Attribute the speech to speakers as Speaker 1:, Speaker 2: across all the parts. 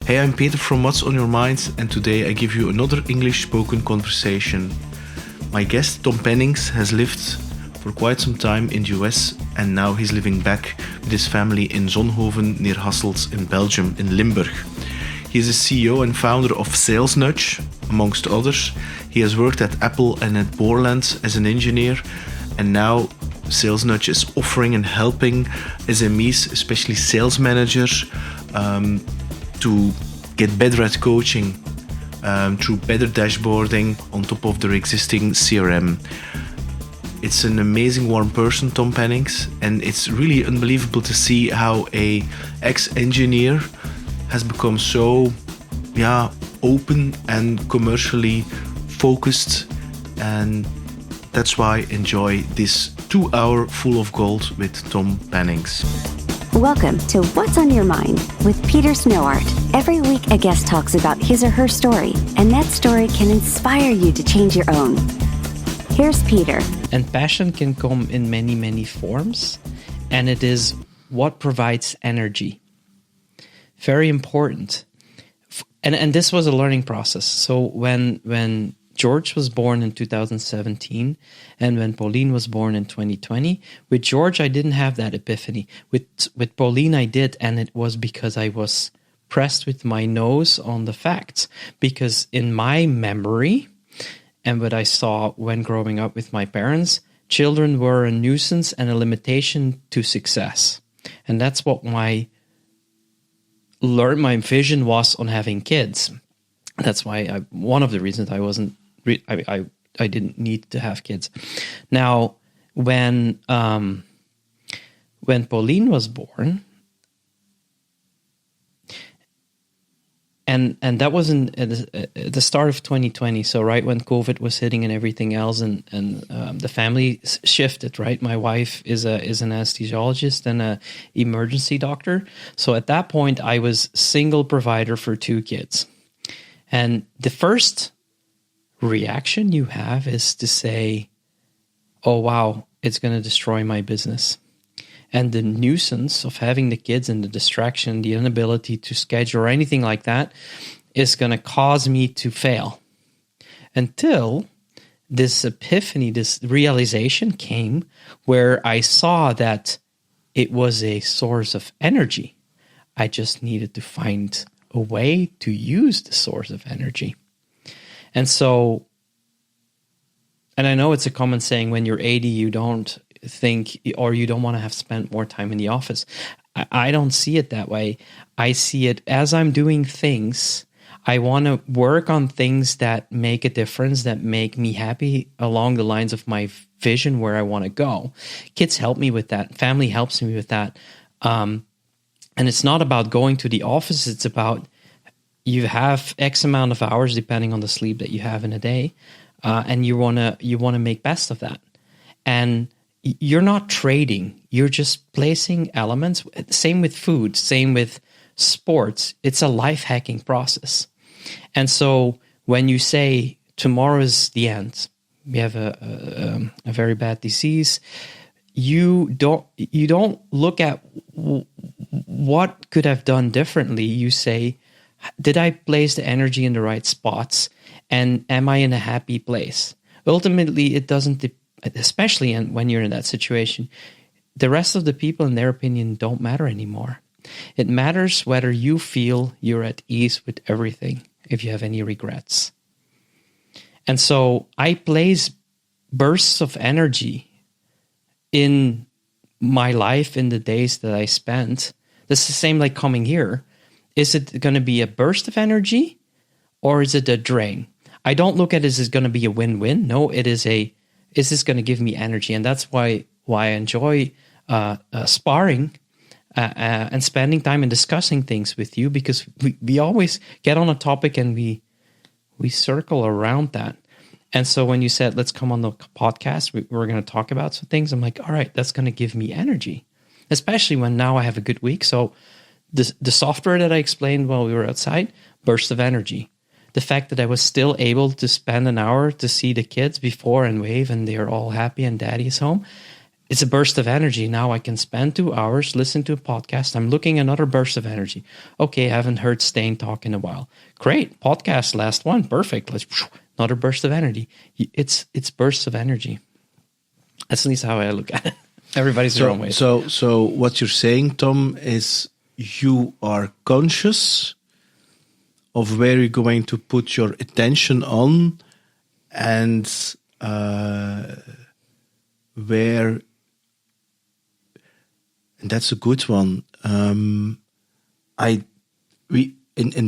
Speaker 1: Hey, I'm Peter from What's on Your Mind, and today I give you another English spoken conversation. My guest, Tom Pennings, has lived for quite some time in the US, and now he's living back with his family in Zonhoven near Hasselt in Belgium, in Limburg. He is a CEO and founder of Salesnudge, amongst others. He has worked at Apple and at Borland as an engineer, and now Salesnudge is offering and helping SMEs, especially sales managers, to get better at coaching through better dashboarding on top of their existing CRM. It's an amazing, warm person, Tom Pennings, and it's really unbelievable to see how a ex-engineer has become so open and commercially focused, and that's why I enjoy this 2 hour full of gold with Tom Pennings.
Speaker 2: Welcome to What's on Your Mind with Peter Snowart. Every week a guest talks about his or her story, and that story can inspire you to change your own. Here's Peter.
Speaker 3: And passion can come in many, many forms, and it is what provides energy. Very important. And this was a learning process. So when George was born in 2017, and when Pauline was born in 2020, with George, I didn't have that epiphany. With Pauline, I did, and it was because I was pressed with my nose on the facts. Because in my memory, and what I saw when growing up with my parents, children were a nuisance and a limitation to success. And that's what my vision was on having kids. That's why one of the reasons I wasn't, I didn't need to have kids. Now, when Pauline was born, and that was at the start of 2020, so right when COVID was hitting and everything else, and the family shifted, right? My wife is an anesthesiologist and an emergency doctor. So at that point, I was single provider for 2 kids. And the first reaction you have is to say, oh, wow, it's going to destroy my business. And the nuisance of having the kids and the distraction, the inability to schedule or anything like that is going to cause me to fail. Until this epiphany, this realization came where I saw that it was a source of energy. I just needed to find a way to use the source of energy. And so, and I know it's a common saying, when you're 80, you don't think, or you don't want to have spent more time in the office. I don't see it that way. I see it as I'm doing things, I want to work on things that make a difference, that make me happy along the lines of my vision where I want to go. Kids help me with that. Family helps me with that. And it's not about going to the office. It's about you have X amount of hours depending on the sleep that you have in a day, and you wanna make best of that. And you're not trading. You're just placing elements. Same with food. Same with sports. It's a life hacking process. And so when you say tomorrow is the end, we have a very bad disease, you don't look at what could have done differently. You say, did I place the energy in the right spots, and am I in a happy place? Ultimately, it doesn't, especially when you're in that situation, the rest of the people, in their opinion, don't matter anymore. It matters whether you feel you're at ease with everything, if you have any regrets. And so I place bursts of energy in my life in the days that I spent. This is the same like coming here. Is it going to be a burst of energy, or is it a drain? I don't look at it as going to be a win-win. No, it is is this going to give me energy? And that's why I enjoy sparring and spending time and discussing things with you, because we always get on a topic and we circle around that. And so when you said, let's come on the podcast, we're going to talk about some things, I'm like, all right, that's going to give me energy, especially when now I have a good week. So the software that I explained while we were outside, burst of energy. The fact that I was still able to spend an hour to see the kids before and wave, and they're all happy and daddy is home, it's a burst of energy. Now I can spend 2 hours, listen to a podcast. I'm looking at another burst of energy. Okay, I haven't heard Stain talk in a while. Great, podcast, last one, perfect. Let's another burst of energy. It's bursts of energy. That's at least how I look at it. Everybody's their own way.
Speaker 1: So what you're saying, Tom, is you are conscious of where you're going to put your attention on, and where. And that's a good one. In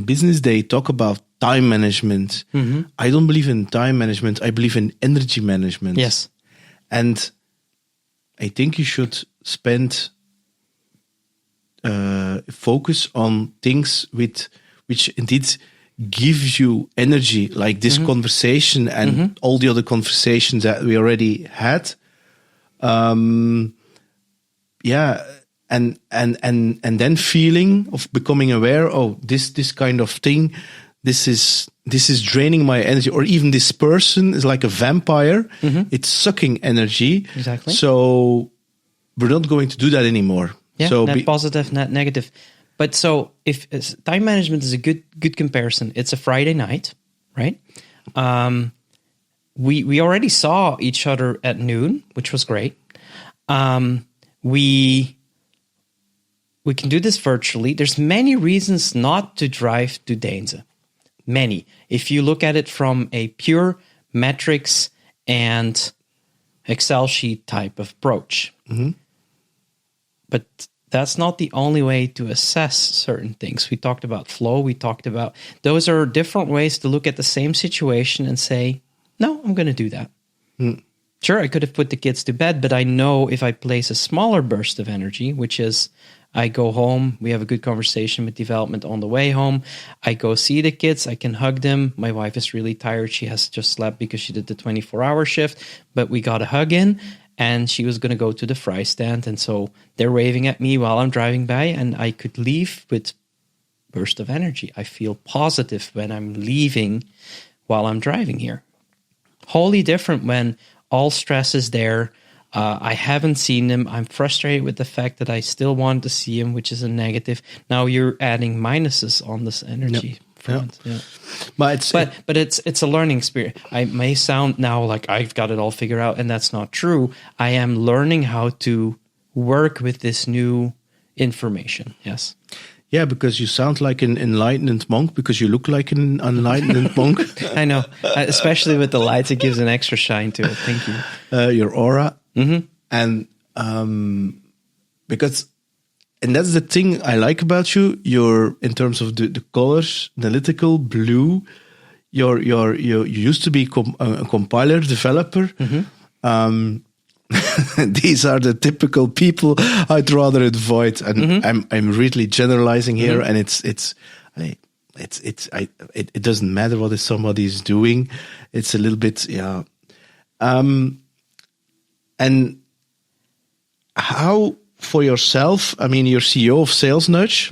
Speaker 1: business they talk about time management.
Speaker 3: Mm-hmm.
Speaker 1: I don't believe in time management. I believe in energy management.
Speaker 3: Yes.
Speaker 1: And I think you should spend focus on things which indeed gives you energy, like this conversation and all the other conversations that we already had. And then feeling of becoming aware, this kind of thing, this is draining my energy, or even this person is like a vampire. It's sucking energy.
Speaker 3: Exactly.
Speaker 1: So we're not going to do that anymore.
Speaker 3: Yeah,
Speaker 1: so
Speaker 3: net positive, net negative. But so if time management is a good comparison, it's a Friday night, right? We already saw each other at noon, which was great. We can do this virtually. There's many reasons not to drive to Deinze. Many. If you look at it from a pure metrics and Excel sheet type of approach. But that's not the only way to assess certain things. We talked about flow. Those are different ways to look at the same situation and say, no, I'm going to do that. Sure, I could have put the kids to bed, but I know if I place a smaller burst of energy, which is I go home, we have a good conversation with development on the way home. I go see the kids, I can hug them. My wife is really tired. She has just slept because she did the 24-hour shift, but we got a hug in, and she was going to go to the fry stand. And so they're waving at me while I'm driving by, and I could leave with burst of energy. I feel positive when I'm leaving while I'm driving here. Wholly different when all stress is there. I haven't seen him. I'm frustrated with the fact that I still want to see him, which is a negative. Now you're adding minuses on this energy front. Yeah. But it's a learning experience. I may sound now like I've got it all figured out, and that's not true. I am learning how to work with this new information. Yes.
Speaker 1: Yeah, because you sound like an enlightened monk, because you look like an enlightened monk.
Speaker 3: I know, especially with the lights, it gives an extra shine to it. Thank you.
Speaker 1: Your aura. And because, and that's the thing I like about you. You're, in terms of the colors, analytical, blue. You used to be a compiler developer. These are the typical people I'd rather avoid, and I'm really generalizing here, and it doesn't matter what somebody is doing. It's a little bit, and how for yourself? I mean, you're CEO of Salesnudge.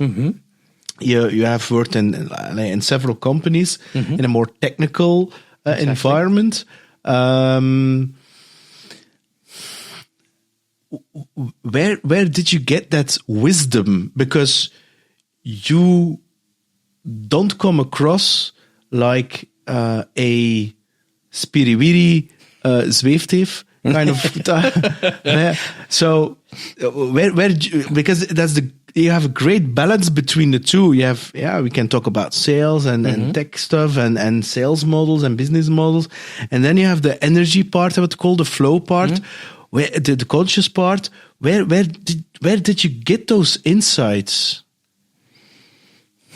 Speaker 1: You have worked in several companies in a more technical environment. Where did you get that wisdom? Because you don't come across like a spiriwiri zweefteef kind of. So because you have a great balance between the two. You have we can talk about sales and tech stuff and sales models and business models, and then you have the energy part, I would call the flow part. Where the conscious part, where did you get those insights?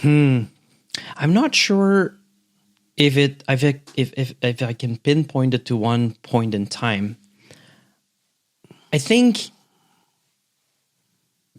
Speaker 3: I'm not sure if I can pinpoint it to one point in time. I think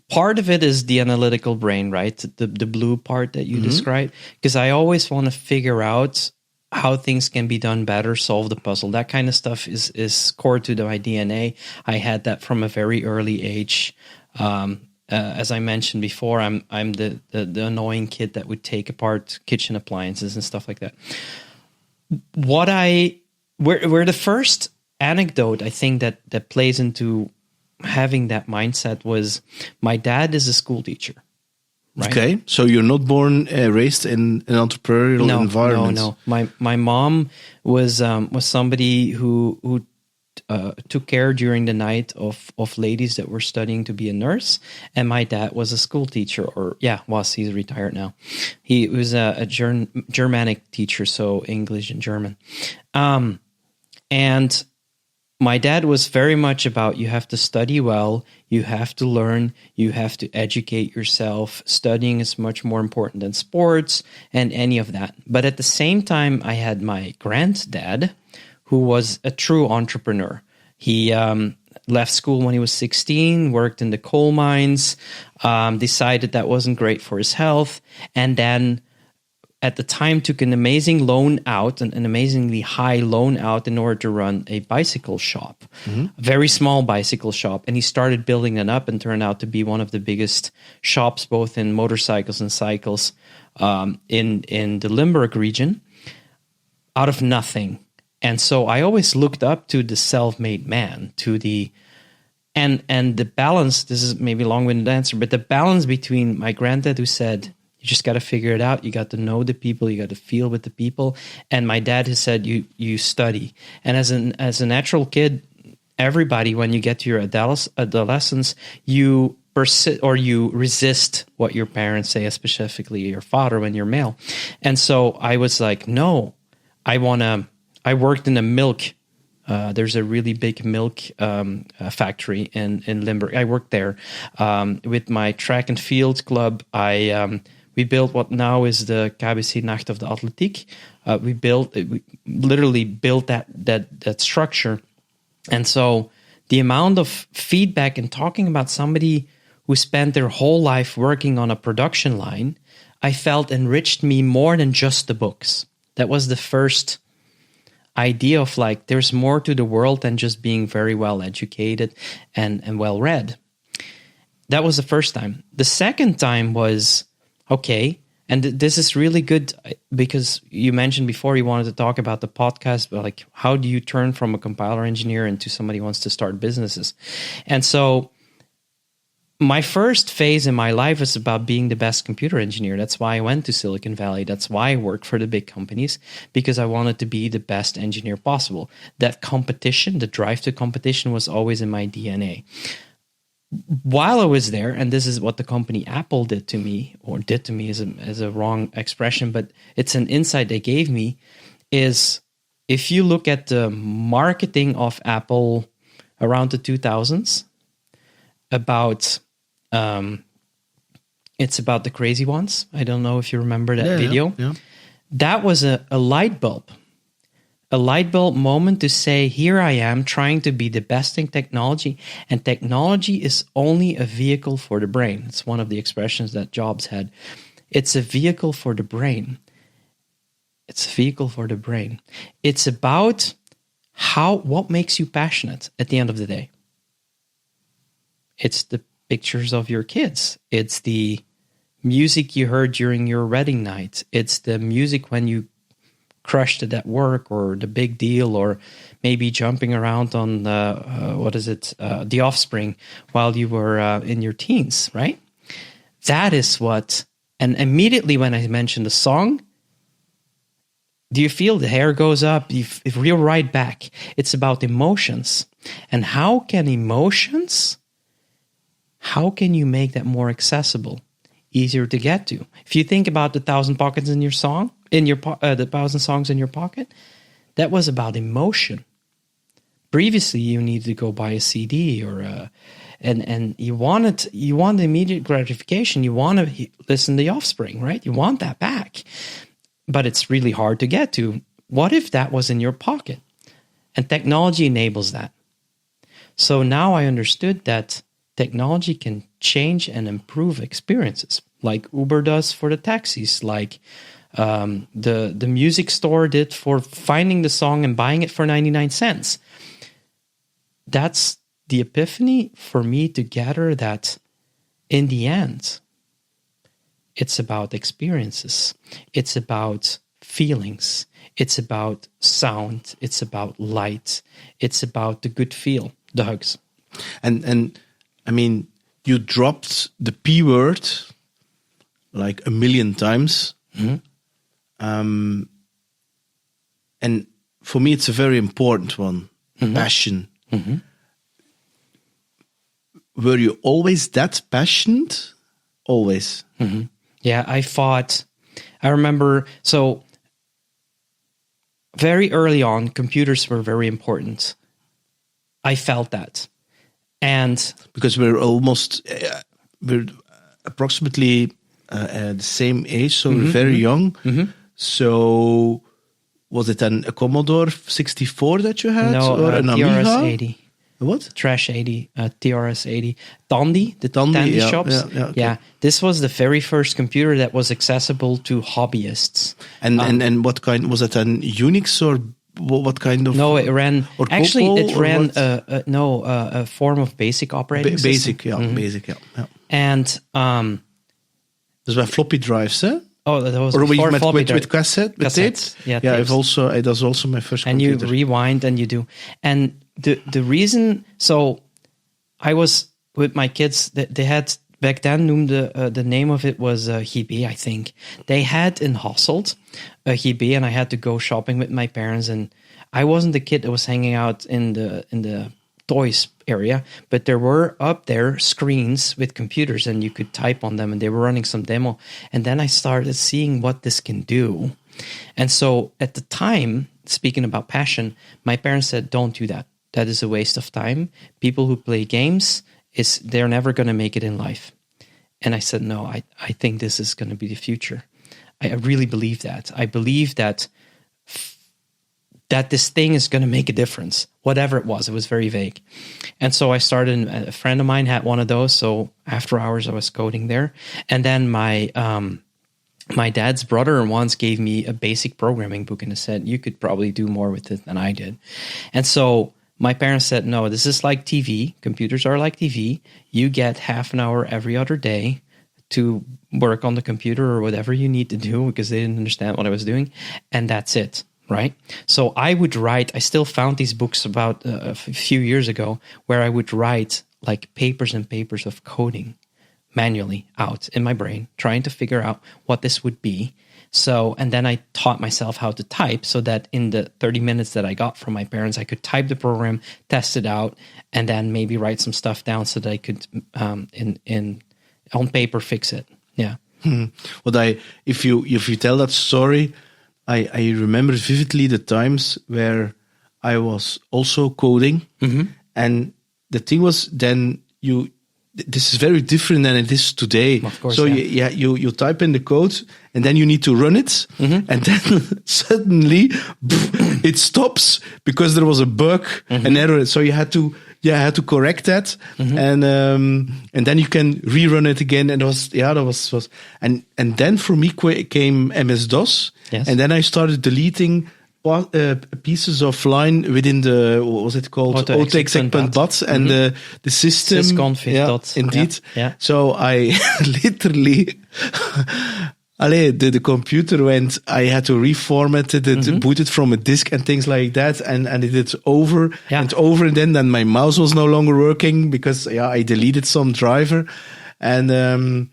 Speaker 3: part of it is the analytical brain, right? The blue part that you described, because I always want to figure out how things can be done better, solve the puzzle. That kind of stuff is core to my DNA. I had that from a very early age. As I mentioned before, I'm the annoying kid that would take apart kitchen appliances and stuff like that. Where the first anecdote I think that plays into having that mindset was my dad is a school teacher. Right?
Speaker 1: Okay, so you're not born, raised in an entrepreneurial environment.
Speaker 3: No. My mom was somebody who took care during the night of ladies that were studying to be a nurse, and my dad was a school teacher, he's retired now. He was a Germanic teacher, so English and German, and my dad was very much about you have to study well, you have to learn, you have to educate yourself. Studying is much more important than sports and any of that. But at the same time, I had my granddad, who was a true entrepreneur. He left school when he was 16, worked in the coal mines, decided that wasn't great for his health, and then at the time took an amazing loan out, an amazingly high loan out in order to run a bicycle shop, a very small bicycle shop. And he started building it up and turned out to be one of the biggest shops, both in motorcycles and cycles in the Limburg region, out of nothing. And so I always looked up to the self-made man, to the and the balance. This is maybe a long-winded answer, but the balance between my granddad, who said, you just got to figure it out. You got to know the people. You got to feel with the people. And my dad has said, you study. And as a natural kid, everybody, when you get to your adolescence, you persist or you resist what your parents say, specifically your father when you're male. And so I was like, no, I worked in a milk. There's a really big milk factory in Limburg. I worked there with my track and field club. We built what now is the KBC Nacht of the Atletiek. We literally built that structure. And so the amount of feedback and talking about somebody who spent their whole life working on a production line, I felt enriched me more than just the books. That was the first idea of like, there's more to the world than just being very well educated and well read. That was the first time. The second time was, okay, and this is really good because you mentioned before you wanted to talk about the podcast, but like, how do you turn from a compiler engineer into somebody who wants to start businesses? And so my first phase in my life was about being the best computer engineer. That's why I went to Silicon Valley. That's why I worked for the big companies, because I wanted to be the best engineer possible. That competition, the drive to competition, was always in my DNA. While I was there, and this is what the company Apple did to me is a wrong expression, but it's an insight they gave me, is if you look at the marketing of Apple around the 2000s, it's about the crazy ones. I don't know if you remember that video.
Speaker 1: Yeah.
Speaker 3: That was a light bulb. A light bulb moment to say, here I am trying to be the best in technology, and technology is only a vehicle for the brain. It's one of the expressions that Jobs had. It's a vehicle for the brain. It's a vehicle for the brain. It's about what makes you passionate at the end of the day. It's the pictures of your kids. It's the music you heard during your wedding night. It's the music when you crushed it at work, or the big deal, or maybe jumping around on The Offspring while you were in your teens, right? That is what, and immediately when I mentioned the song, do you feel the hair goes up? You're right back. It's about emotions. And how can you make that more accessible, easier to get to? If you think about the 1,000 pockets in your song, the 1,000 songs in your pocket, that was about emotion. Previously, you needed to go buy a CD and you want immediate gratification. You want to listen to The Offspring, right? You want that back, but it's really hard to get to. What if that was in your pocket? And technology enables that. So now I understood that technology can change and improve experiences, like Uber does for the taxis, like the music store did for finding the song and buying it for 99 cents. That's the epiphany for me to gather that in the end, it's about experiences. It's about feelings. It's about sound. It's about light. It's about the good feel, the hugs.
Speaker 1: And I mean, you dropped the P word like 1 million times. And for me, it's a very important one. Passion. Were you always that passionate? Always?
Speaker 3: Yeah, I remember, so very early on, computers were very important. I felt that. And
Speaker 1: because we're approximately the same age, so we're very young. So was it a Commodore 64 that you had?
Speaker 3: No,
Speaker 1: or an Amiga?
Speaker 3: TRS-80.
Speaker 1: What?
Speaker 3: Trash 80, TRS-80. Tandy, the Tandy shops.
Speaker 1: Okay.
Speaker 3: This was the very first computer that was accessible to hobbyists.
Speaker 1: And what kind? Was it an Unix or what kind of?
Speaker 3: No, it ran.
Speaker 1: Or
Speaker 3: actually,
Speaker 1: Coco,
Speaker 3: it ran a form of basic operating system.
Speaker 1: Basic, yeah.
Speaker 3: And
Speaker 1: those were floppy drives, eh?
Speaker 3: Oh, that was
Speaker 1: or
Speaker 3: before floppy
Speaker 1: with cassette, with tapes.
Speaker 3: Yeah,
Speaker 1: it was also my first
Speaker 3: and
Speaker 1: computer.
Speaker 3: You rewind and you do. And the reason, so I was with my kids. They had back then. The name of it was Hibi, I think. They had in Hasselt a Hibi, and I had to go shopping with my parents. And I wasn't the kid that was hanging out in the toys area, but there were up there screens with computers and you could type on them, and they were running some demo. And then I started seeing what this can do. And so at the time, speaking about passion, my parents said, don't do that. That is a waste of time. People who play games, they're never going to make it in life. And I said, no, I think this is going to be the future. I really believe that. I believe that this thing is going to make a difference, whatever it was. It was very vague. And so I started, a friend of mine had one of those. So after hours, I was coding there. And then my dad's brother once gave me a basic programming book and said, you could probably do more with it than I did. And so my parents said, no, this is like TV. Computers are like TV. You get half an hour every other day to work on the computer or whatever you need to do, because they didn't understand what I was doing. And that's it. Right. So I would write, I still found these books about a few years ago where I would write like papers and papers of coding manually out in my brain, trying to figure out what this would be. So, and then I taught myself how to type so that in the 30 minutes that I got from my parents, I could type the program, test it out, and then maybe write some stuff down so that I could, on paper, fix it. Yeah.
Speaker 1: Well, if you tell that story, I remember vividly the times where I was also coding, and the thing was then this is very different than it is today.
Speaker 3: Of course,
Speaker 1: so you type in the code and then you need to run it, and then suddenly it stops because there was a bug, an error. So you had to correct that, and then you can rerun it again. And that was and then for me came MS-DOS, and then I started deleting pieces of line within the, what was it called? Auto-exec.bat and the system.
Speaker 3: Sysconfig.
Speaker 1: Indeed.
Speaker 3: Yeah.
Speaker 1: So I literally, the computer went, I had to reformat it, boot it from a disk and things like that. And it did over and over. And then my mouse was no longer working because I deleted some driver. And,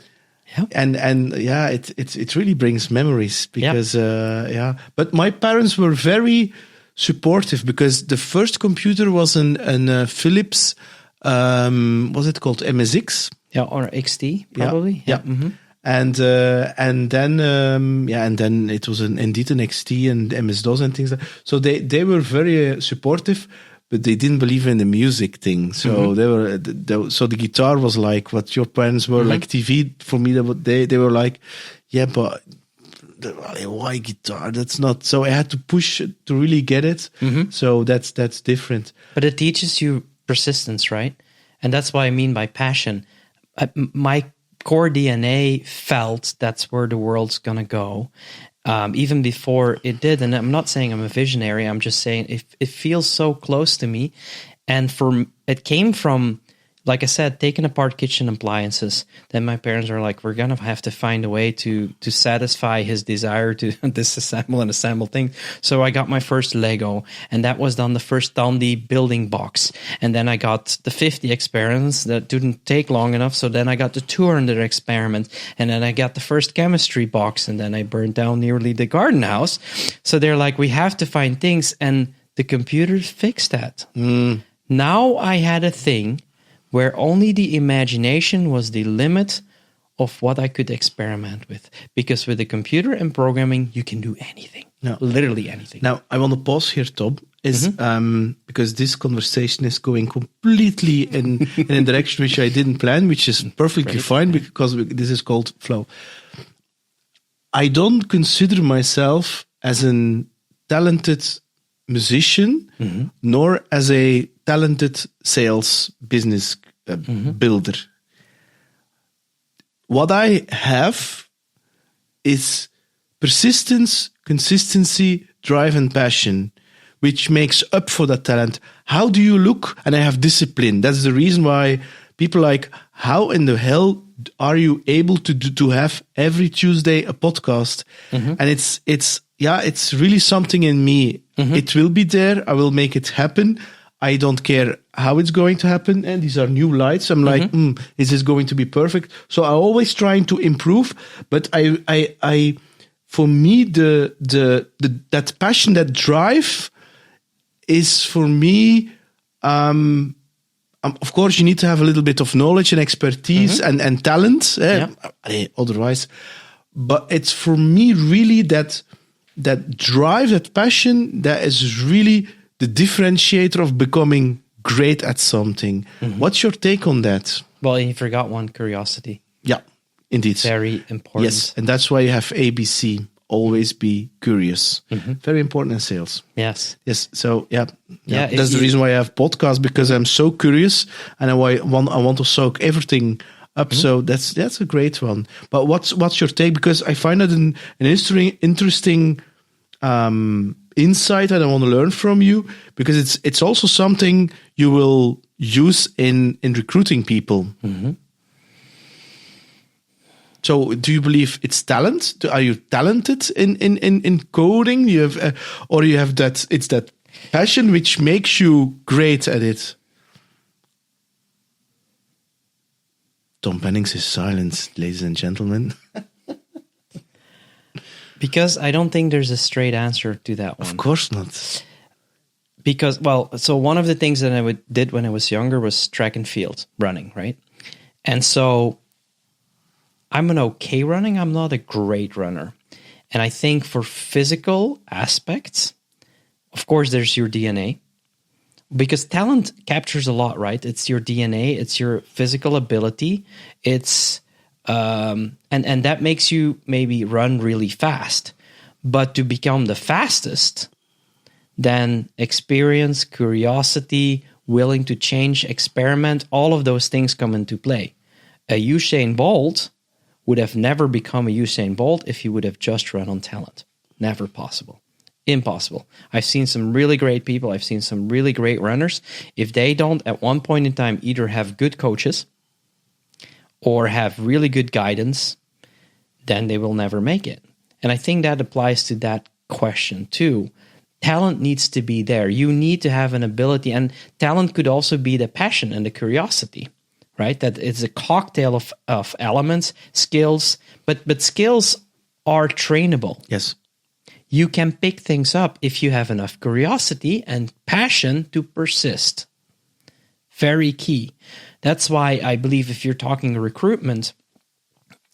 Speaker 1: it really brings memories because, but my parents were very supportive because the first computer was an Philips, was it called MSX?
Speaker 3: Yeah, or XT probably.
Speaker 1: Yeah. And then it was indeed an XT and MS-DOS and things like that. So they were very supportive, but they didn't believe in the music thing. So so the guitar was like what your parents were like TV. For me, they were like, yeah, but why guitar? That's not. So I had to push to really get it. So that's different.
Speaker 3: But it teaches you persistence, right? And that's what I mean by passion. My core DNA felt that's where the world's gonna go. Even before it did. And I'm not saying I'm a visionary. I'm just saying it feels so close to me. And it came from like I said, taking apart kitchen appliances, then my parents are like, we're going to have to find a way to satisfy his desire to disassemble and assemble things. So I got my first Lego, and that was then the first Tandy building box. And then I got the 50 experiments that didn't take long enough. So then I got the 200 experiment, and then I got the first chemistry box, and then I burned down nearly the garden house. So they're like, we have to find things, and the computers fixed that. Now I had a thing where only the imagination was the limit of what I could experiment with. Because with the computer and programming, you can do anything.
Speaker 1: No.
Speaker 3: Literally anything.
Speaker 1: Now, I want to pause here, Tom, because this conversation is going completely in a direction which I didn't plan, which is perfectly fine, because this is called flow. I don't consider myself as a talented musician, nor as a talented sales business builder. What I have is persistence, consistency, drive, and passion, which makes up for that talent. How do you look? And I have discipline. That's the reason why people like, how in the hell are you able to have every Tuesday a podcast? And it's really something in me. It will be there. I will make it happen. I don't care how it's going to happen. And these are new lights. I'm like, is this going to be perfect? So I'm always trying to improve. But I for me, that passion, that drive is for me, of course, you need to have a little bit of knowledge and expertise and talent. Otherwise, but it's for me really that drive, that passion, that is really the differentiator of becoming great at something. What's your take on that?
Speaker 3: Well, you forgot one: curiosity.
Speaker 1: Yeah, indeed.
Speaker 3: Very important.
Speaker 1: Yes, and that's why you have ABC. Always be curious. Very important in sales.
Speaker 3: Yes.
Speaker 1: So that's the reason why I have podcasts, because I'm so curious and I want to soak everything up. So that's a great one. But what's your take? Because I find it an interesting insight, and I want to learn from you, because it's also something you will use in recruiting people. So, do you believe it's talent? Are you talented in coding? You have, or you have that? It's that passion which makes you great at it. Tom Pennings is silent, ladies and gentlemen.
Speaker 3: Because I don't think there's a straight answer to that one.
Speaker 1: Of course not.
Speaker 3: Because, so one of the things that I did when I was younger was track and field running, right? And so I'm an okay running. I'm not a great runner. And I think for physical aspects, of course, there's your DNA. Because talent captures a lot, right? It's your DNA. It's your physical ability. It's and that makes you maybe run really fast. But to become the fastest, then experience, curiosity, willing to change, experiment, all of those things come into play. A Usain Bolt would have never become a Usain Bolt if he would have just run on talent. Never possible. Impossible. I've seen some really great people. I've seen some really great runners. If they don't, at one point in time, either have good coaches or have really good guidance, then they will never make it. And I think that applies to that question too. Talent needs to be there. You need to have an ability, and talent could also be the passion and the curiosity, right? That it's a cocktail of elements, skills, but skills are trainable.
Speaker 1: Yes.
Speaker 3: You can pick things up if you have enough curiosity and passion to persist. Very key. That's why I believe if you're talking recruitment,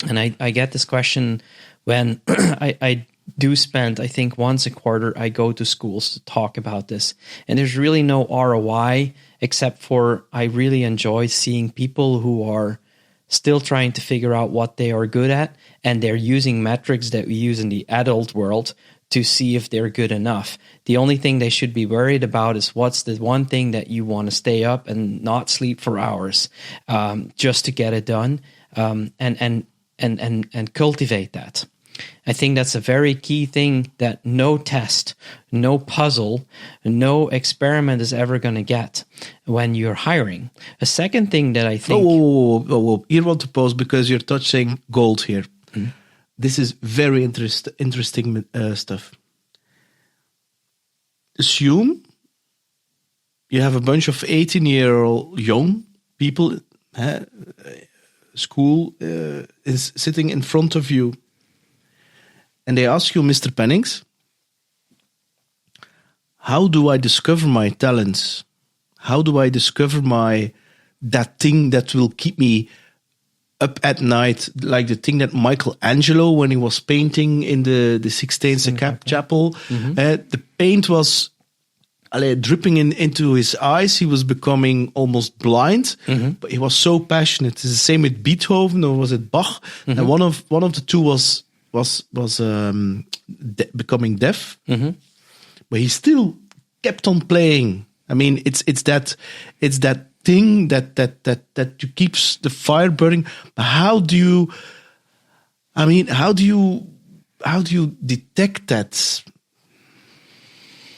Speaker 3: and I get this question when I do spend, I think once a quarter, I go to schools to talk about this. And there's really no ROI, except for I really enjoy seeing people who are still trying to figure out what they are good at, and they're using metrics that we use in the adult world to see if they're good enough. The only thing they should be worried about is what's the one thing that you want to stay up and not sleep for hours just to get it done, and cultivate that. I think that's a very key thing that no test, no puzzle, no experiment is ever going to get when you're hiring. A second thing that I think...
Speaker 1: Whoa. Here I want to pause because you're touching gold here. Mm-hmm. This is very interesting stuff. Assume you have a bunch of 18-year-old young people, school is sitting in front of you, and they ask you, Mr. Pennings, how do I discover my talents? How do I discover that thing that will keep me up at night, like the thing that Michelangelo, when he was painting in the Sixtine Chapel, the paint was dripping into his eyes. He was becoming almost blind, but he was so passionate. It's the same with Beethoven, or was it Bach? And one of the two was becoming deaf, but he still kept on playing. I mean, it's that thing that keeps the fire burning. But how do you detect that?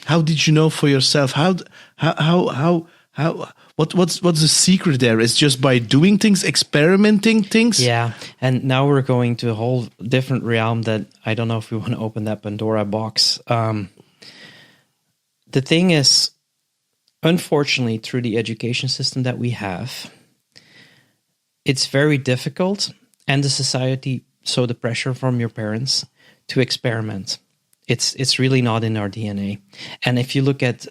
Speaker 1: How did you know for yourself? What's the secret there? It's just by doing things, experimenting things?
Speaker 3: Yeah, and now we're going to a whole different realm that I don't know if we want to open that Pandora box. The thing is, unfortunately, through the education system that we have, it's very difficult, and the society, so the pressure from your parents to experiment. It's really not in our DNA. And if you look at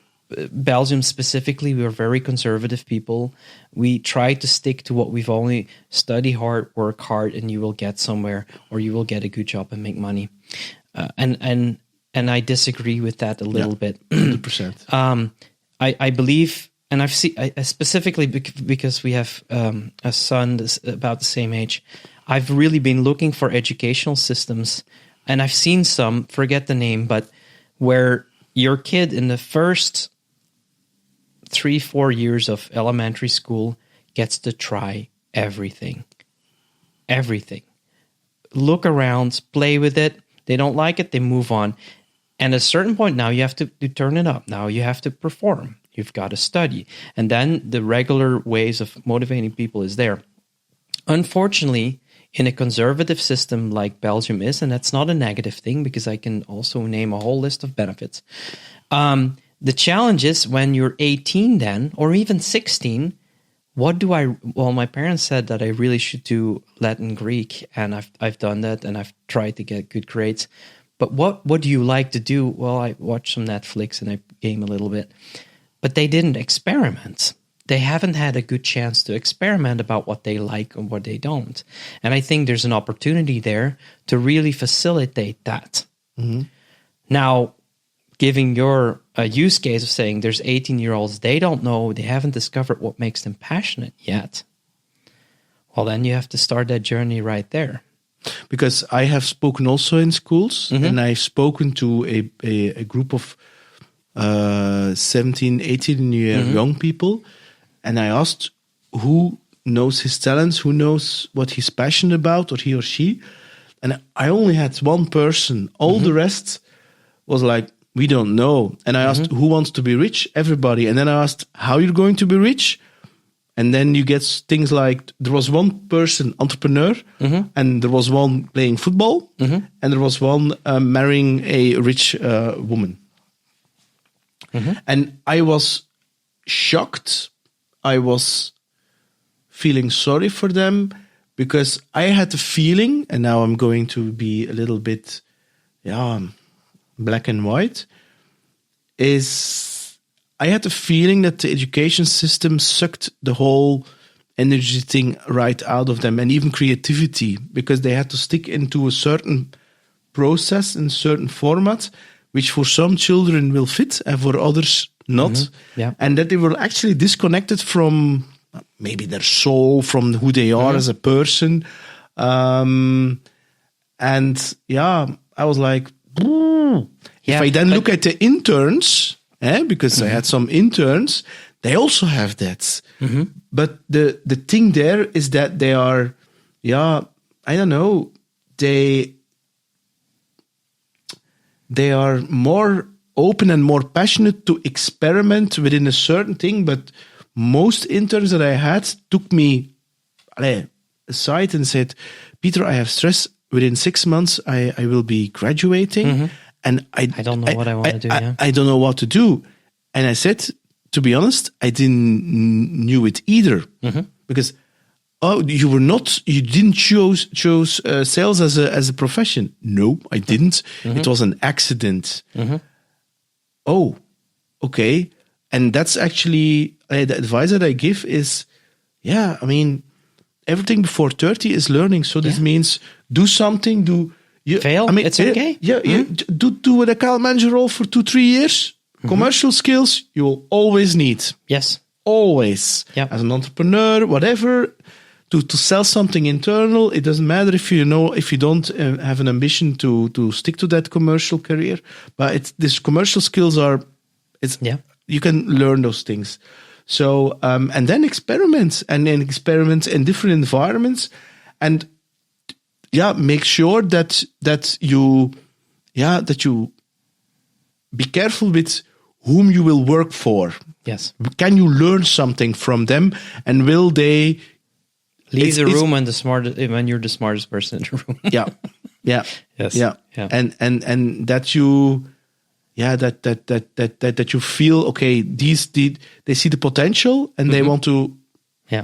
Speaker 3: Belgium specifically, we are very conservative people. We try to stick to what we've only study hard, work hard, and you will get somewhere, or you will get a good job and make money. And I disagree with that a little bit.
Speaker 1: 100%.
Speaker 3: I believe, and I've seen specifically because we have a son that's about the same age. I've really been looking for educational systems. And I've seen some, forget the name, but where your kid in the first 3-4 years of elementary school gets to try everything. Everything. Look around, play with it. They don't like it, they move on. And at a certain point now, you have to turn it up. Now you have to perform. You've got to study. And then the regular ways of motivating people is there. Unfortunately, in a conservative system like Belgium is, and that's not a negative thing because I can also name a whole list of benefits. The challenge is when you're 18 then, or even 16, my parents said that I really should do Latin Greek, and I've done that, and I've tried to get good grades. But what do you like to do? Well, I watch some Netflix and I game a little bit. But they didn't experiment. They haven't had a good chance to experiment about what they like and what they don't. And I think there's an opportunity there to really facilitate that. Mm-hmm. Now, giving your use case of saying there's 18-year-olds, they don't know, they haven't discovered what makes them passionate yet. Well, then you have to start that journey right there.
Speaker 1: Because I have spoken also in schools, and I've spoken to a group of 17, 18-year young people. And I asked who knows his talents, who knows what he's passionate about, or he or she. And I only had one person. All the rest was like, we don't know. And I asked, who wants to be rich? Everybody. And then I asked, how you're going to be rich? And then you get things like, there was one person, entrepreneur, and there was one playing football, and there was one marrying a rich woman. And I was shocked. I was feeling sorry for them because I had the feeling, and now I'm going to be a little bit, black and white, is I had the feeling that the education system sucked the whole energy thing right out of them, and even creativity, because they had to stick into a certain process in a certain format, which for some children will fit and for others not. And that they were actually disconnected from maybe their soul, from who they are as a person. And I was like, if I then look at the interns, because I had some interns, they also have that. But the thing there is that they are, I don't know, they they are more open and more passionate to experiment within a certain thing. But most interns that I had took me aside and said, Peter, I have stress. Within 6 months, I will be graduating. And I
Speaker 3: don't know what I want to do.
Speaker 1: I don't know what to do. And I said, to be honest, I didn't knew it either. Because you didn't choose sales as a profession. No, I didn't. It was an accident. Oh, okay. And that's actually the advice that I give is, everything before 30 is learning. So this means do something,
Speaker 3: fail. It's okay.
Speaker 1: Do an account manager role for 2-3 years. Commercial skills you will always need.
Speaker 3: Yes.
Speaker 1: Always.
Speaker 3: Yep.
Speaker 1: As an entrepreneur, whatever, to sell something internal, it doesn't matter if you don't have an ambition to stick to that commercial career. But these commercial skills you can learn those things. So and then experiment in different environments, and make sure that you be careful with whom you will work for.
Speaker 3: Yes.
Speaker 1: Can you learn something from them, and will they
Speaker 3: leave the room when you're the smartest person in the room?
Speaker 1: Yes. And that you that you feel okay. They see the potential and they want to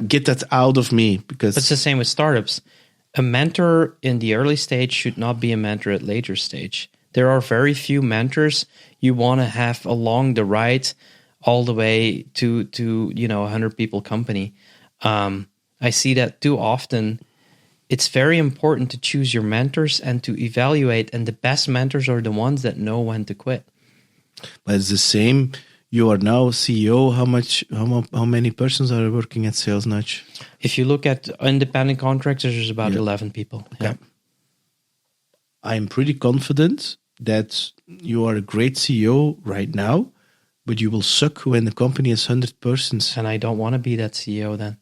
Speaker 1: get that out of me, because
Speaker 3: it's the same with startups. A mentor in the early stage should not be a mentor at later stage. There are very few mentors you want to have along the ride all the way to 100 people company. I see that too often. It's very important to choose your mentors and to evaluate, and the best mentors are the ones that know when to quit.
Speaker 1: But it's the same. You are now CEO. How many persons are working at Salesnudge?
Speaker 3: If you look at independent contractors, there's about 11 people.
Speaker 1: Okay. Yeah. I'm pretty confident that you are a great CEO right now, but you will suck when the company has 100 persons.
Speaker 3: And I don't want to be that CEO then.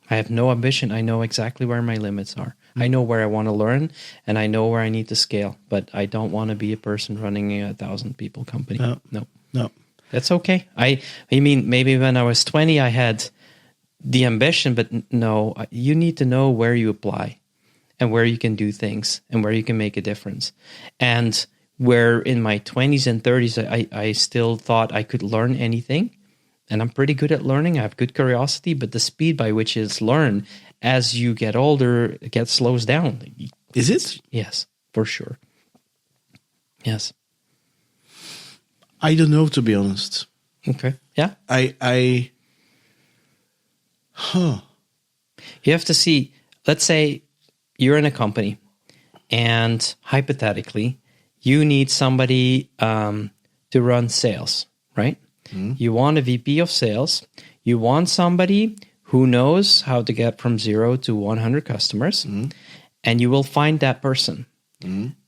Speaker 3: I have no ambition. I know exactly where my limits are. I know where I want to learn, and I know where I need to scale. But I don't want to be a person running a 1,000 people company. No. That's okay. I mean, maybe when I was 20, I had the ambition, but no, you need to know where you apply and where you can do things and where you can make a difference. And where in my 20s and 30s, I still thought I could learn anything. And I'm pretty good at learning. I have good curiosity, but the speed by which it's learned as you get older, it slows down.
Speaker 1: Is it?
Speaker 3: Yes, for sure. Yes.
Speaker 1: I don't know, to be honest.
Speaker 3: Okay. Yeah. You have to see, let's say you're in a company and hypothetically you need somebody to run sales, right? You want a VP of sales. You want somebody who knows how to get from 0 to 100 customers, and you will find that person.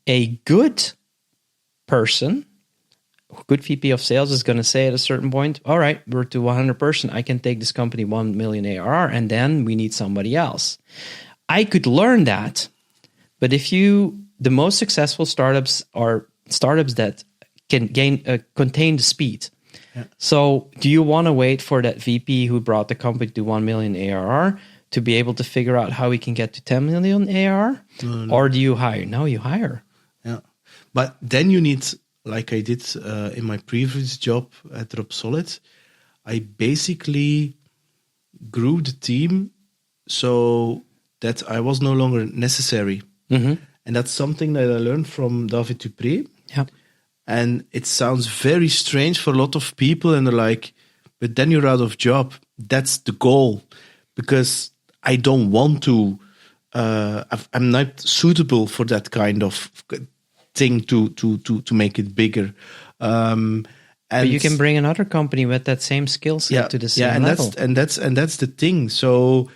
Speaker 3: A good person, good VP of sales is going to say at a certain point, all right, we're to 100 person. I can take this company 1 million ARR, and then we need somebody else. I could learn that, but the most successful startups are startups that can contain the speed. Yeah. So do you want to wait for that VP who brought the company to 1 million ARR to be able to figure out how we can get to 10 million ARR? No. Or do you hire? No, you hire.
Speaker 1: Yeah. But then you need, like I did in my previous job at Dropsolid, I basically grew the team so that I was no longer necessary. And that's something that I learned from David Dupré.
Speaker 3: Yeah.
Speaker 1: And it sounds very strange for a lot of people, and they're like, but then you're out of job. That's the goal, because I don't want to, I'm not suitable for that kind of thing to make it bigger. And
Speaker 3: but you can bring another company with that same skill set to the same level.
Speaker 1: And that's the thing. So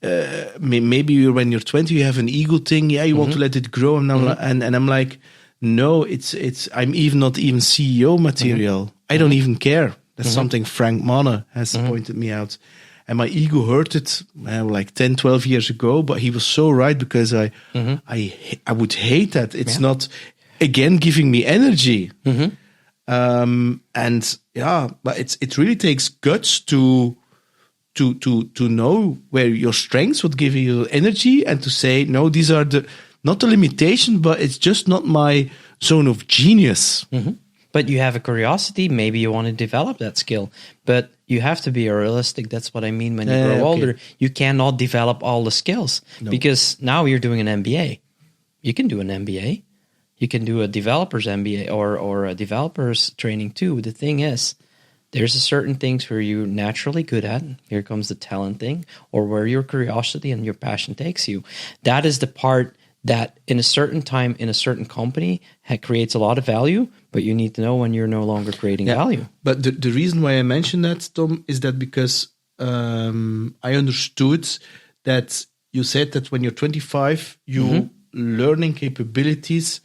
Speaker 1: maybe when you're 20, you have an ego thing. Yeah, you want to let it grow. And I'm like, no, it's I'm not even CEO material. I don't even care. That's something Frank Manne has pointed me out. And my ego hurt it like 10, 12 years ago, but he was so right, because I would hate that. It's not, again giving me energy.
Speaker 3: Mm-hmm.
Speaker 1: And yeah, but it really takes guts to know where your strengths would give you energy, and to say, no, these are not the limitation, but it's just not my zone of genius.
Speaker 3: Mm-hmm. But you have a curiosity. Maybe you want to develop that skill, but you have to be realistic. That's what I mean. When you grow older, you cannot develop all the skills, because now you're doing an MBA. You can do an MBA. You can do a developer's MBA or a developer's training too. The thing is, there's a certain things where you're naturally good at. Here comes the talent thing, or where your curiosity and your passion takes you. That is the part that in a certain time, in a certain company, creates a lot of value, but you need to know when you're no longer creating value.
Speaker 1: But the reason why I mentioned that, Tom, is that because I understood that you said that when you're 25, your learning capabilities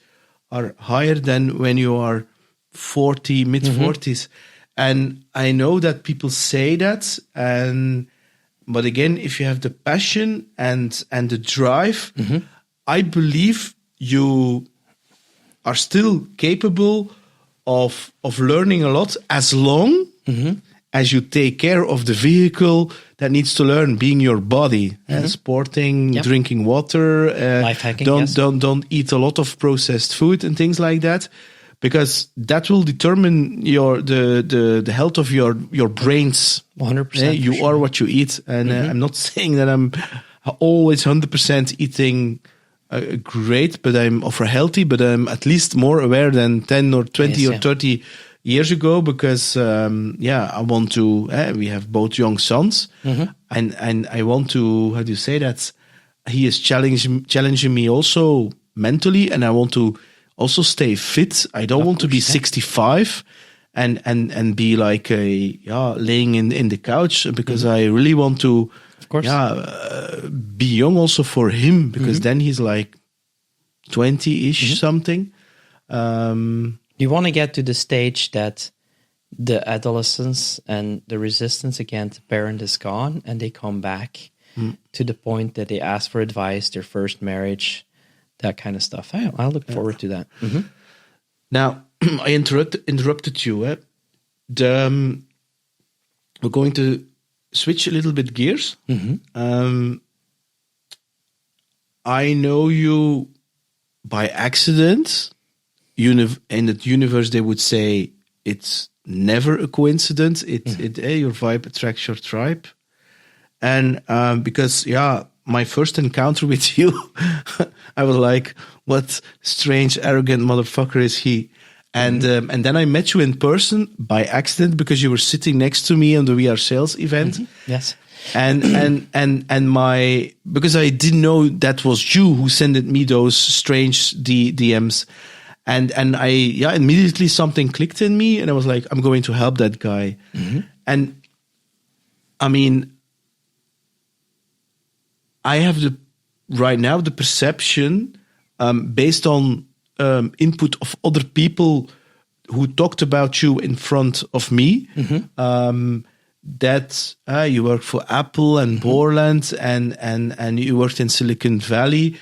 Speaker 1: are higher than when you are 40, mid-40s. And I know that people say that, but again, if you have the passion and the drive, I believe you are still capable of learning a lot, as long as you take care of the vehicle that needs to learn, being your body, sporting, drinking water,
Speaker 3: life hacking.
Speaker 1: Don't eat a lot of processed food and things like that, because that will determine the health of your brains.
Speaker 3: 100%.
Speaker 1: You are what you eat, and I'm not saying that I'm always 100% eating great, but I'm offer healthy, but I'm at least more aware than 10 or 20 or 30 years ago, because I want to, we have both young sons, and I want to, how do you say that, he is challenging me also mentally, and I want to also stay fit. I don't want to be 65 and be like laying in the couch, because I really want to be young also for him, because then he's like 20-ish something.
Speaker 3: You want to get to the stage that the adolescence and the resistance against the parent is gone, and they come back to the point that they ask for advice, their first marriage, that kind of stuff. I look forward to that.
Speaker 1: Now, I interrupted you. We're going to switch a little bit gears. I know you by accident. In that universe, they would say it's never a coincidence. Your vibe attracts your tribe. And because, my first encounter with you, I was like, what strange, arrogant motherfucker is he? And then I met you in person by accident, because you were sitting next to me on the We Are Sales event.
Speaker 3: Yes.
Speaker 1: And because I didn't know that was you who sent me those strange DMs. And I immediately something clicked in me, and I was like, I'm going to help that guy. And I mean, I have right now the perception, based on input of other people who talked about you in front of me, that you worked for Apple and Borland, and you worked in Silicon Valley.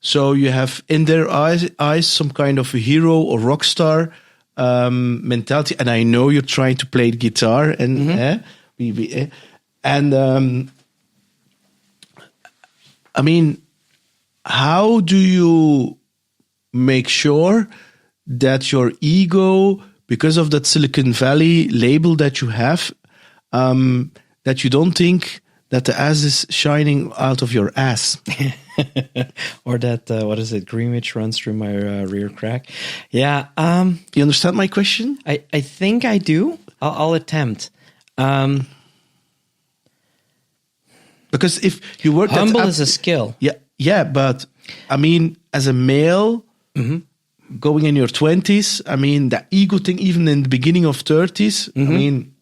Speaker 1: So you have in their eyes some kind of a hero or rock star mentality. And I know you're trying to play the guitar, and I mean, how do you make sure that your ego, because of that Silicon Valley label that you have, that you don't think that the ass is shining out of your ass?
Speaker 3: Or that, what is it, Greenwich runs through my rear crack? Yeah.
Speaker 1: You understand my question?
Speaker 3: I think I do. I'll attempt.
Speaker 1: Because if you work
Speaker 3: humble is a skill.
Speaker 1: Yeah, but I mean, as a male, going in your 20s, I mean, the ego thing, even in the beginning of 30s, I mean,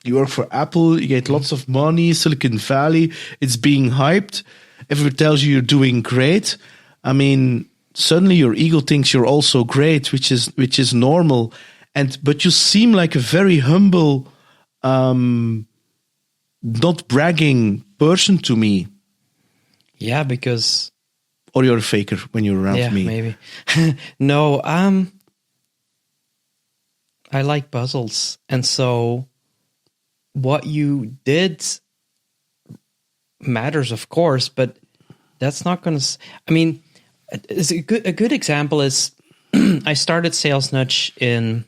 Speaker 1: you work for Apple, you get lots of money, Silicon Valley, it's being hyped. Everyone tells you you're doing great. I mean, suddenly your ego thinks you're also great, which is normal. But you seem like a very humble, not bragging person to me.
Speaker 3: Yeah, because
Speaker 1: or you're a faker when you're around me?
Speaker 3: Maybe. No, I like puzzles. And so what you did matters, of course, but that's not going to, I mean, a good example is I started Salesnudge in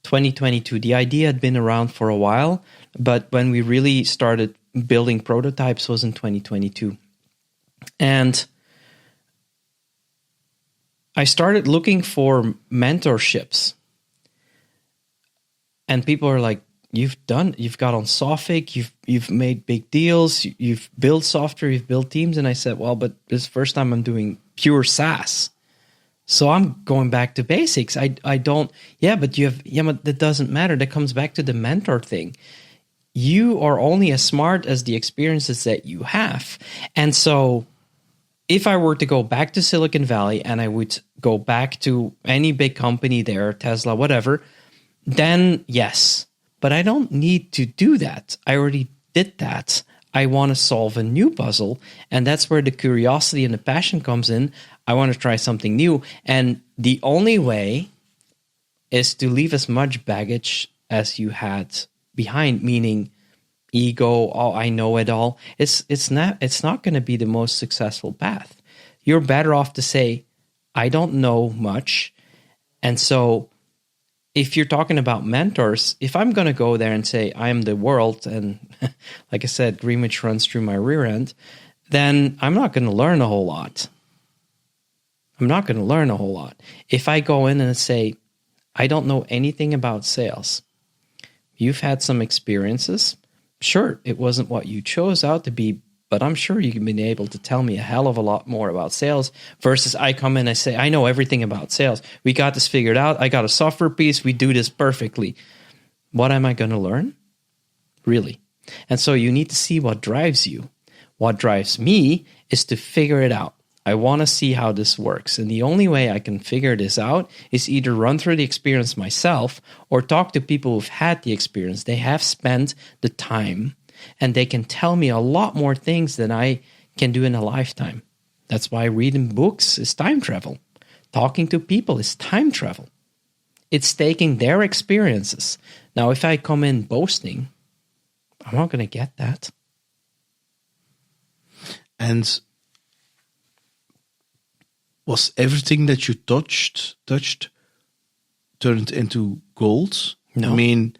Speaker 3: 2022. The idea had been around for a while, but when we really started building prototypes was in 2022. And I started looking for mentorships. And people are like, you've got on Sofik, you've made big deals, you've built software, you've built teams. And I said, well, but this is the first time I'm doing pure SaaS. So I'm going back to basics. but that doesn't matter. That comes back to the mentor thing. You are only as smart as the experiences that you have. And so if I were to go back to Silicon Valley and I would go back to any big company there, Tesla, whatever, then yes. But I don't need to do that. I already did that. I want to solve a new puzzle. And that's where the curiosity and the passion comes in. I want to try something new. And the only way is to leave as much baggage as you had behind, meaning ego, oh, I know it all. It's not going to be the most successful path. You're better off to say, I don't know much. And so if you're talking about mentors, if I'm going to go there and say, I am the world, and like I said, Greenwich runs through my rear end, then I'm not going to learn a whole lot. If I go in and say, I don't know anything about sales, you've had some experiences. Sure, it wasn't what you chose out to be, but I'm sure you've been able to tell me a hell of a lot more about sales versus I come in and I say, I know everything about sales. We got this figured out. I got a software piece. We do this perfectly. What am I going to learn? Really? And so you need to see what drives you. What drives me is to figure it out. I want to see how this works. And the only way I can figure this out is either run through the experience myself or talk to people who've had the experience. They have spent the time and they can tell me a lot more things than I can do in a lifetime. That's why reading books is time travel. Talking to people is time travel. It's taking their experiences. Now, if I come in boasting, I'm not going to get that.
Speaker 1: And was everything that you touched turned into gold?
Speaker 3: No.
Speaker 1: I mean,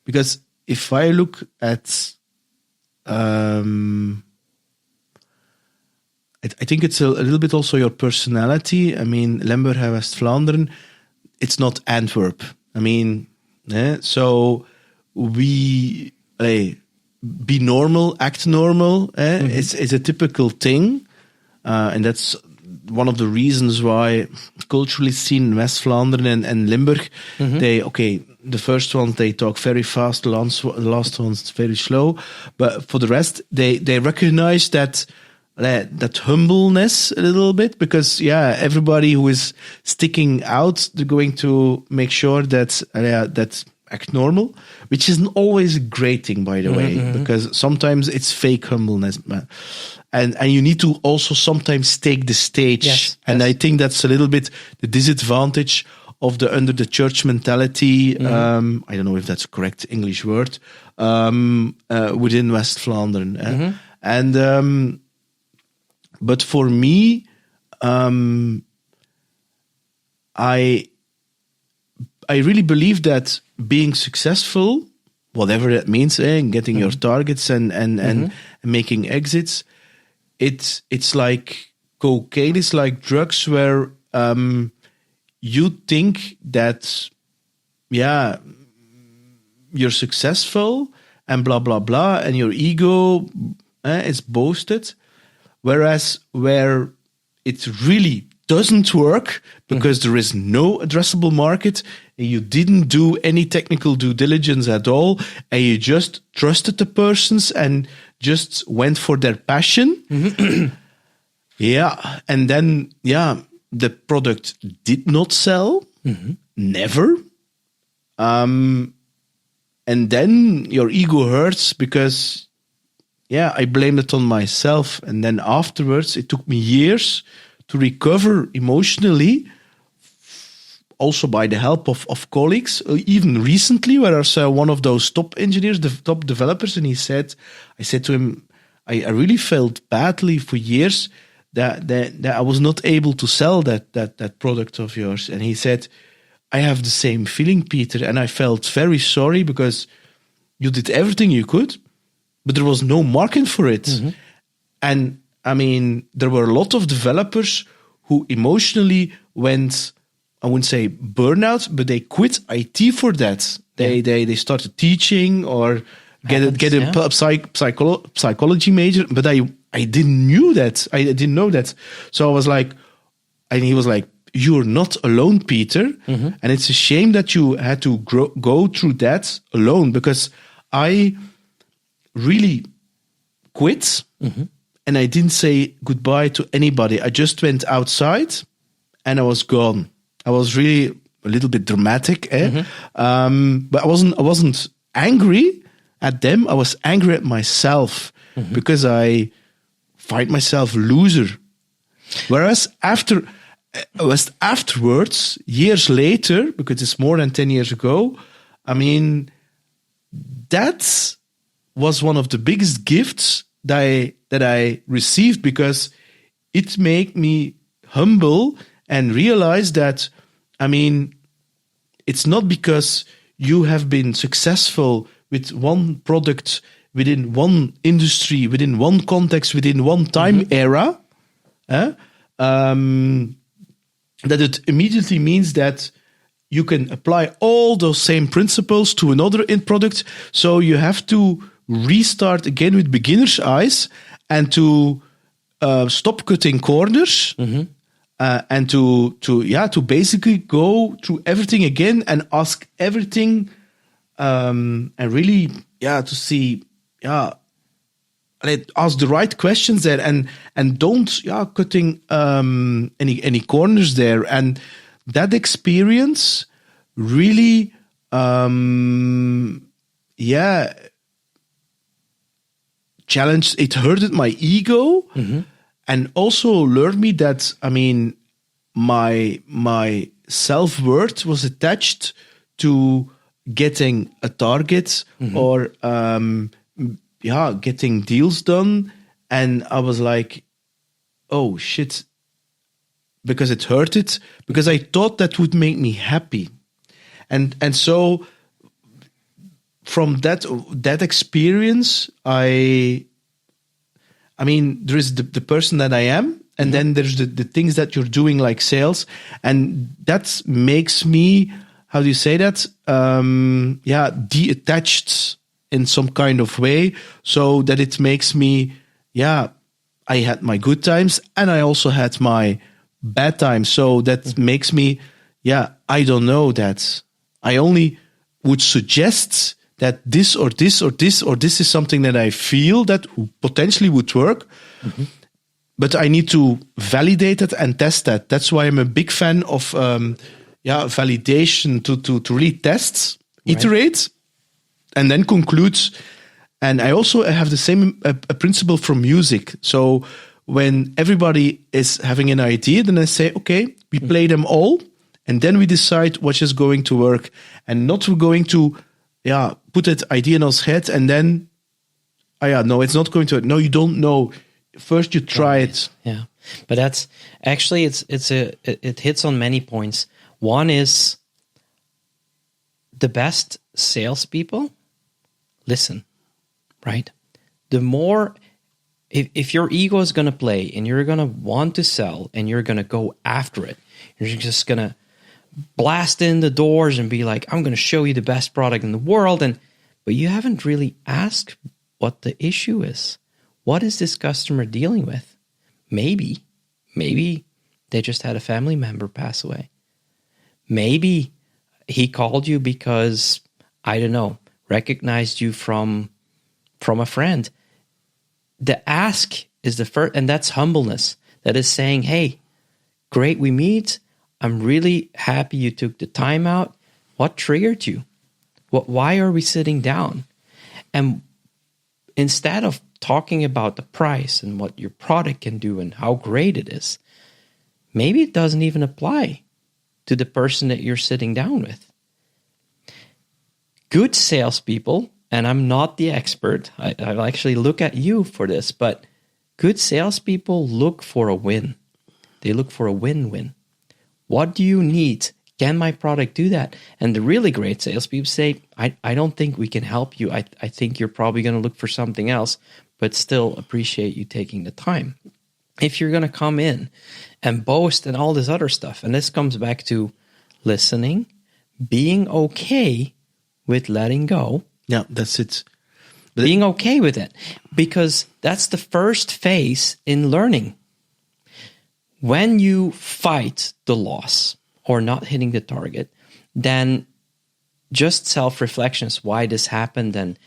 Speaker 1: because if I look at, I think it's a little bit also your personality. I mean, Limburg and West Vlaanderen, it's not Antwerp. I mean, so we be normal, act normal. It's a typical thing, and that's one of the reasons why culturally seen in West Vlaanderen and Limburg, the first ones, they talk very fast, the last ones very slow. But for the rest, they recognize that humbleness a little bit because, everybody who is sticking out, they're going to make sure that act normal, which isn't always a great thing, by the way, because sometimes it's fake humbleness, man. And you need to also sometimes take the stage. Yes, and I think that's a little bit the disadvantage of the under the church mentality. I don't know if that's a correct English word, within West Vlaanderen. And but for me, I really believe that being successful, whatever that means, getting your targets and making exits, it's like cocaine, it's like drugs where you think that you're successful and blah blah blah, and your ego is boasted, whereas where it really doesn't work because there is no addressable market and you didn't do any technical due diligence at all and you just trusted the persons and just went for their passion. And then the product did not sell, never. And then your ego hurts because I blamed it on myself. And then afterwards, it took me years to recover emotionally, also by the help of colleagues. Even recently, where I saw one of those top engineers, the top developers, and I said to him, I really felt badly for years that I was not able to sell that product of yours. And he said, I have the same feeling, Peter, and I felt very sorry because you did everything you could, but there was no market for it. Mm-hmm. And I mean, there were a lot of developers who emotionally went, I wouldn't say burnout, but they quit IT for that. They started teaching or get a psychology major, but I didn't know that. So I was like, and he was like, you're not alone, Peter. Mm-hmm. And it's a shame that you had to go through that alone, because I really quit. Mm-hmm. And I didn't say goodbye to anybody. I just went outside and I was gone. I was really a little bit dramatic, Mm-hmm. But I wasn't angry at them. I was angry at myself, mm-hmm. because I find myself loser. Whereas afterwards, years later, because it's more than 10 years ago, I mean, that was one of the biggest gifts that I received, because it made me humble and realize that, I mean, it's not because you have been successful with one product within one industry, within one context, within one time mm-hmm. era, that it immediately means that you can apply all those same principles to another product. So you have to restart again with beginner's eyes and to stop cutting corners, mm-hmm. And to basically go through everything again and ask everything, and really to see and ask the right questions there, and don't cutting any corners there. And that experience really challenged, it hurted my ego, mm-hmm. and also learned me that, I mean, my self-worth was attached to getting a target, mm-hmm. or getting deals done. And I was like, oh shit, because it hurted, because I thought that would make me happy. And so from that experience, I mean, there is the person that I am, and then there's the things that you're doing, like sales, and that makes me, how do you say that? Detached in some kind of way, so that it makes me, I had my good times and I also had my bad times. So that makes me, I don't know, that I only would suggest that this or this or this or this is something that I feel that potentially would work. Mm-hmm. But I need to validate it and test that. That's why I'm a big fan of validation, to really test, iterate, and then conclude. And I also have the same a principle from music. So when everybody is having an idea, then I say, okay, we play them all, and then we decide what is going to work, and not we're going to put that idea in our head and then no, it's not going to. No, you don't know. First you try it.
Speaker 3: Yeah. But that's actually it hits on many points. One is the best salespeople listen, right? The more, if your ego is going to play and you're going to want to sell and you're going to go after it, you're just going to blast in the doors and be like, I'm going to show you the best product in the world. But you haven't really asked what the issue is. What is this customer dealing with? Maybe they just had a family member pass away. Maybe he called you because, I don't know, recognized you from a friend. The ask is the first, and that's humbleness. That is saying, hey, great, we meet. I'm really happy you took the time out. What triggered you? Why are we sitting down? And instead of talking about the price and what your product can do and how great it is, maybe it doesn't even apply to the person that you're sitting down with. Good salespeople, and I'm not the expert, I'll actually look at you for this, but good salespeople look for a win. They look for a win-win. What do you need? Can my product do that? And the really great salespeople say, I don't think we can help you. I think you're probably going to look for something else, but still appreciate you taking the time. If you're going to come in and boast and all this other stuff, and this comes back to listening, being okay with letting go.
Speaker 1: Yeah, that's it.
Speaker 3: Being okay with it, because that's the first phase in learning. When you fight the loss or not hitting the target, then just self-reflections, why this happened, and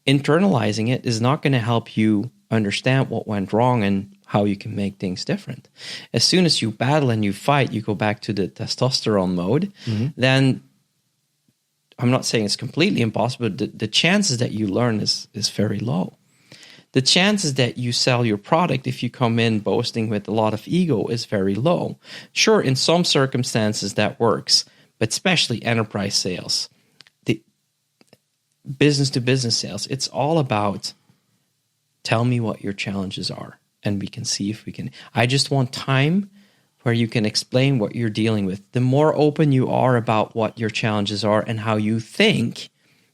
Speaker 3: internalizing it is not going to help you understand what went wrong and how you can make things different. As soon as you battle and you fight, you go back to the testosterone mode, then I'm not saying it's completely impossible, but the chances that you learn is very low. The chances that you sell your product if you come in boasting with a lot of ego is very low. Sure, in some circumstances that works, but especially enterprise sales, the business-to-business sales, it's all about tell me what your challenges are, and we can see if we can. I just want time where you can explain what you're dealing with. The more open you are about what your challenges are and how you think,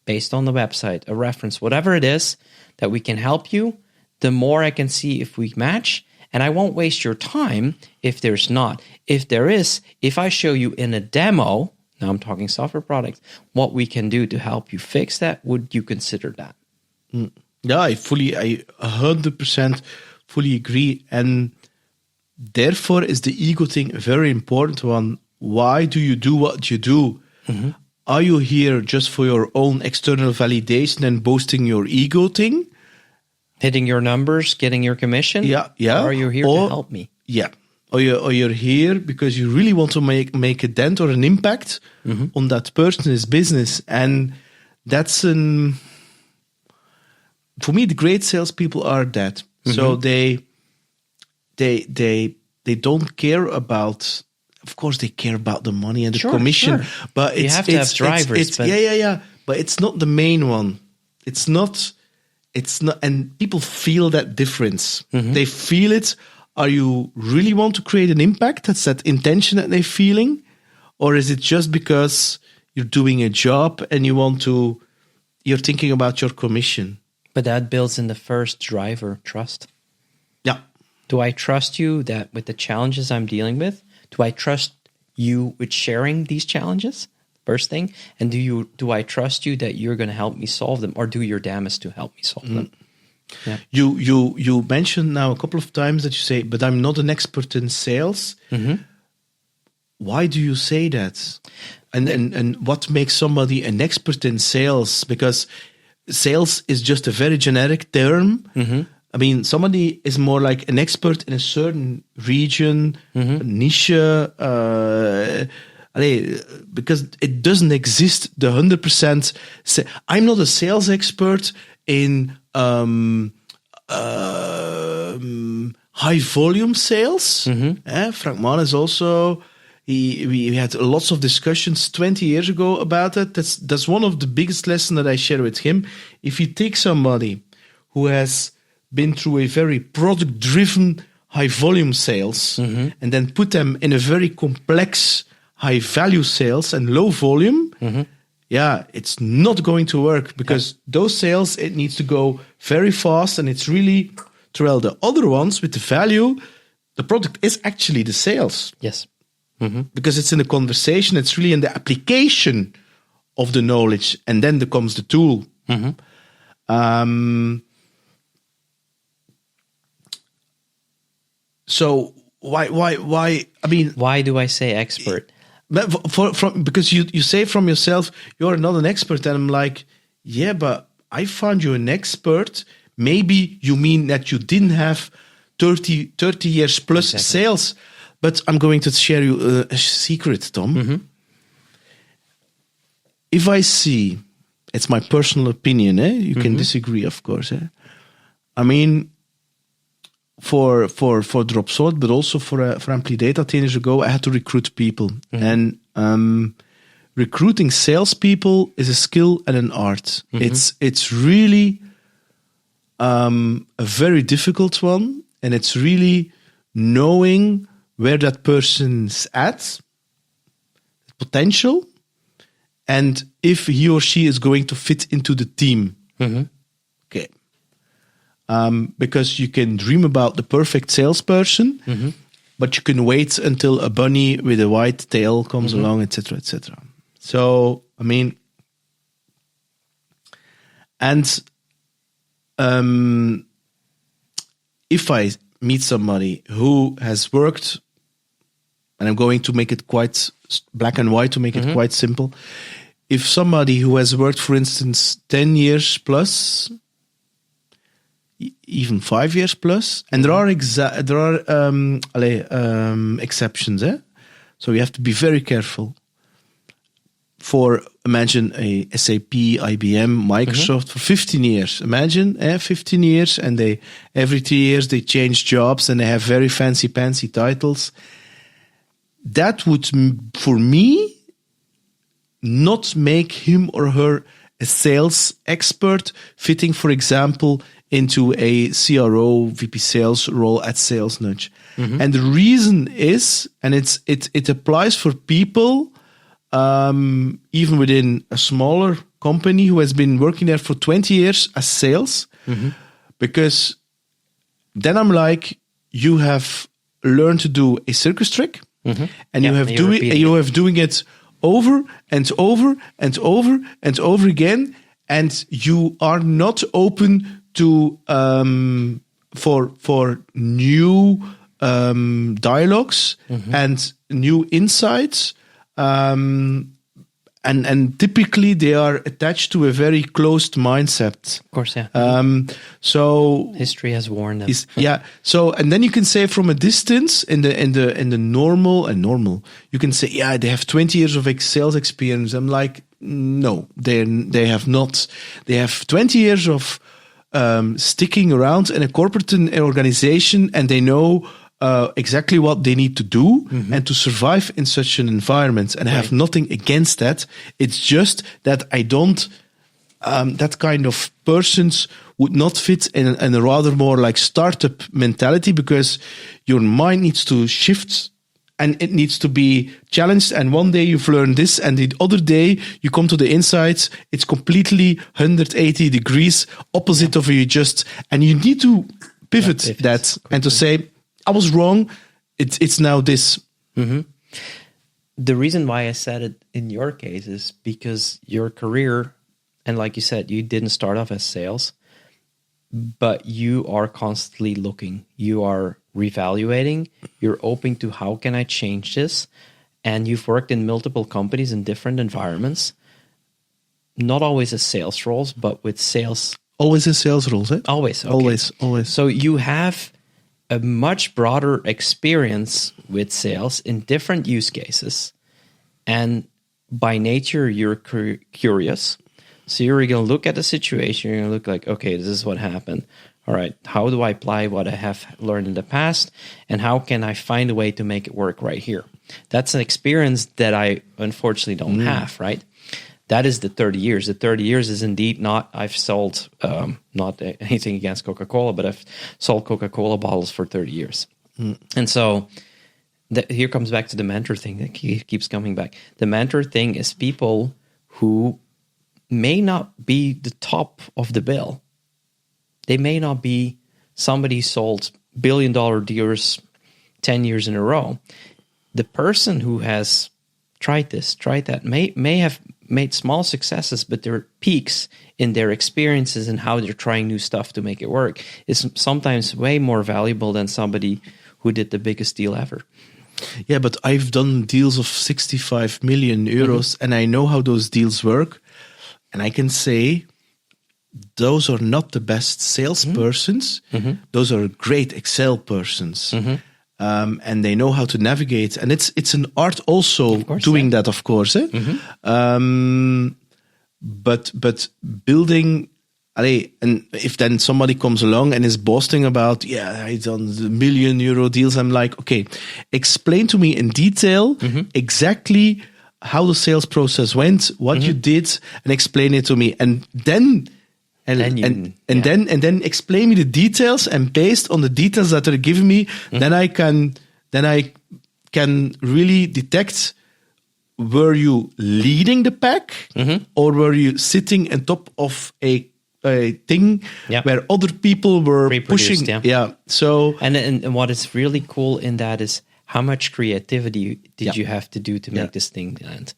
Speaker 3: based on the website, a reference, whatever it is, that we can help you, the more I can see if we match. And I won't waste your time if there's not. If there is, if I show you in a demo, now I'm talking software products, what we can do to help you fix that, would you consider that?
Speaker 1: Yeah, I 100% fully agree. And therefore is the ego thing a very important one. Why do you do what you do? Are you here just for your own external validation and boasting your ego thing?
Speaker 3: Hitting your numbers, getting your commission?
Speaker 1: Yeah.
Speaker 3: Or are you here to help me?
Speaker 1: Yeah. Or you're here because you really want to make a dent or an impact on that person's business. And that's for me, the great salespeople are that. So they don't care about. Of course, they care about the money and the commission, but
Speaker 3: you have to have drivers.
Speaker 1: But it's not the main one. It's not, and people feel that difference. They feel it. Are you really want to create an impact? That's that intention that they're feeling, or is it just because you're doing a job and you're thinking about your commission?
Speaker 3: But that builds in the first driver, trust.
Speaker 1: Yeah.
Speaker 3: Do I trust you that with the challenges I'm dealing with? Do I trust you with sharing these challenges? First thing. And do I trust you that you're going to help me solve them, or do your damnest to help me solve them? Yeah.
Speaker 1: You mentioned now a couple of times that you say, but I'm not an expert in sales. Why do you say that? And what makes somebody an expert in sales? Because sales is just a very generic term. I mean, somebody is more like an expert in a certain region, niche, because it doesn't exist the 100%. I'm not a sales expert in high volume sales. Frank Mann is also. We had lots of discussions 20 years ago about it. That's one of the biggest lessons that I share with him. If you take somebody who has been through a very product-driven high-volume sales and then put them in a very complex high-value sales and low volume, it's not going to work, because those sales, it needs to go very fast, and it's really, terwijl the other ones with the value, the product is actually the sales.
Speaker 3: Yes.
Speaker 1: Because it's in the conversation, it's really in the application of the knowledge, and then there comes the tool. So why? I mean,
Speaker 3: why do I say expert?
Speaker 1: Because you say from yourself you're not an expert, and I'm like, yeah, but I found you an expert. Maybe you mean that you didn't have 30 years plus sales, but I'm going to share you a secret, Tom. If I see, it's my personal opinion. You can disagree, of course. I mean, for Dropsort, but also for Ampli Data 10 years ago, I had to recruit people. And recruiting salespeople is a skill and an art. It's really a very difficult one, and it's really knowing where that person's at, potential, and if he or she is going to fit into the team. Okay. Because you can dream about the perfect salesperson, but you can wait until a bunny with a white tail comes along, etc., etc. So, I mean, and if I meet somebody who has worked, and I'm going to make it quite black and white to make it quite simple. If somebody who has worked, for instance, 10 years plus, even 5 years plus, and there are exceptions, so you have to be very careful. For imagine a SAP, IBM, Microsoft for 15 years. Imagine 15 years, and they every 3 years they change jobs and they have very fancy titles. That would, for me, not make him or her a sales expert fitting, for example, into a CRO, VP sales role at Salesnudge. And the reason is, and it applies for people, even within a smaller company who has been working there for 20 years as sales, because then I'm like, you have learned to do a circus trick, and you have doing it over and over and over and over again, and you are not open to for new dialogues and new insights. And typically they are attached to a very closed mindset.
Speaker 3: Of course, yeah.
Speaker 1: So
Speaker 3: history has warned them.
Speaker 1: So, and then you can say from a distance in the normal, you can say, yeah, they have 20 years of sales experience. I'm like, no, they have not. They have 20 years of sticking around in a corporate organization, and they know exactly what they need to do and to survive in such an environment, and I have nothing against that. It's just that I don't, that kind of persons would not fit in a rather more like startup mentality, because your mind needs to shift and it needs to be challenged. And one day you've learned this, and the other day you come to the insights, it's completely 180 degrees opposite of you and you need to pivot that and to say, I was wrong. It's now this.
Speaker 3: The reason why I said it in your case is because your career, and like you said, you didn't start off as sales, but you are constantly looking. You are reevaluating. You're open to how can I change this? And you've worked in multiple companies in different environments, not always as sales roles, but with sales.
Speaker 1: Always as sales roles, eh?
Speaker 3: Always. Okay.
Speaker 1: Always.
Speaker 3: So you have a much broader experience with sales in different use cases. And by nature, you're curious. So you're going to look at the situation. You're going to look like, okay, this is what happened. All right, how do I apply what I have learned in the past? And how can I find a way to make it work right here? That's an experience that I unfortunately don't have, right? That is the 30 years. The 30 years is indeed not, I've sold, not anything against Coca-Cola, but I've sold Coca-Cola bottles for 30 years. And so here comes back to the mentor thing that keeps coming back. The mentor thing is people who may not be the top of the bill. They may not be somebody sold billion-dollar deals 10 years in a row. The person who has tried this, tried that, may have made small successes, but there are peaks in their experiences and how they're trying new stuff to make it work is sometimes way more valuable than somebody who did the biggest deal ever.
Speaker 1: Yeah, but I've done deals of 65 million euros and I know how those deals work. And I can say those are not the best salespersons. Those are great Excel persons. And they know how to navigate. And it's an art also doing that, of course. But building and if then somebody comes along and is boasting about, I done the €1 million deals, I'm like, okay, explain to me in detail exactly how the sales process went, what you did, and explain it to me. And then explain me the details, and based on the details that they're giving me, then I can really detect, were you leading the pack or were you sitting on top of a thing where other people were pushing? So
Speaker 3: and what is really cool in that is how much creativity did you have to do to make this thing land?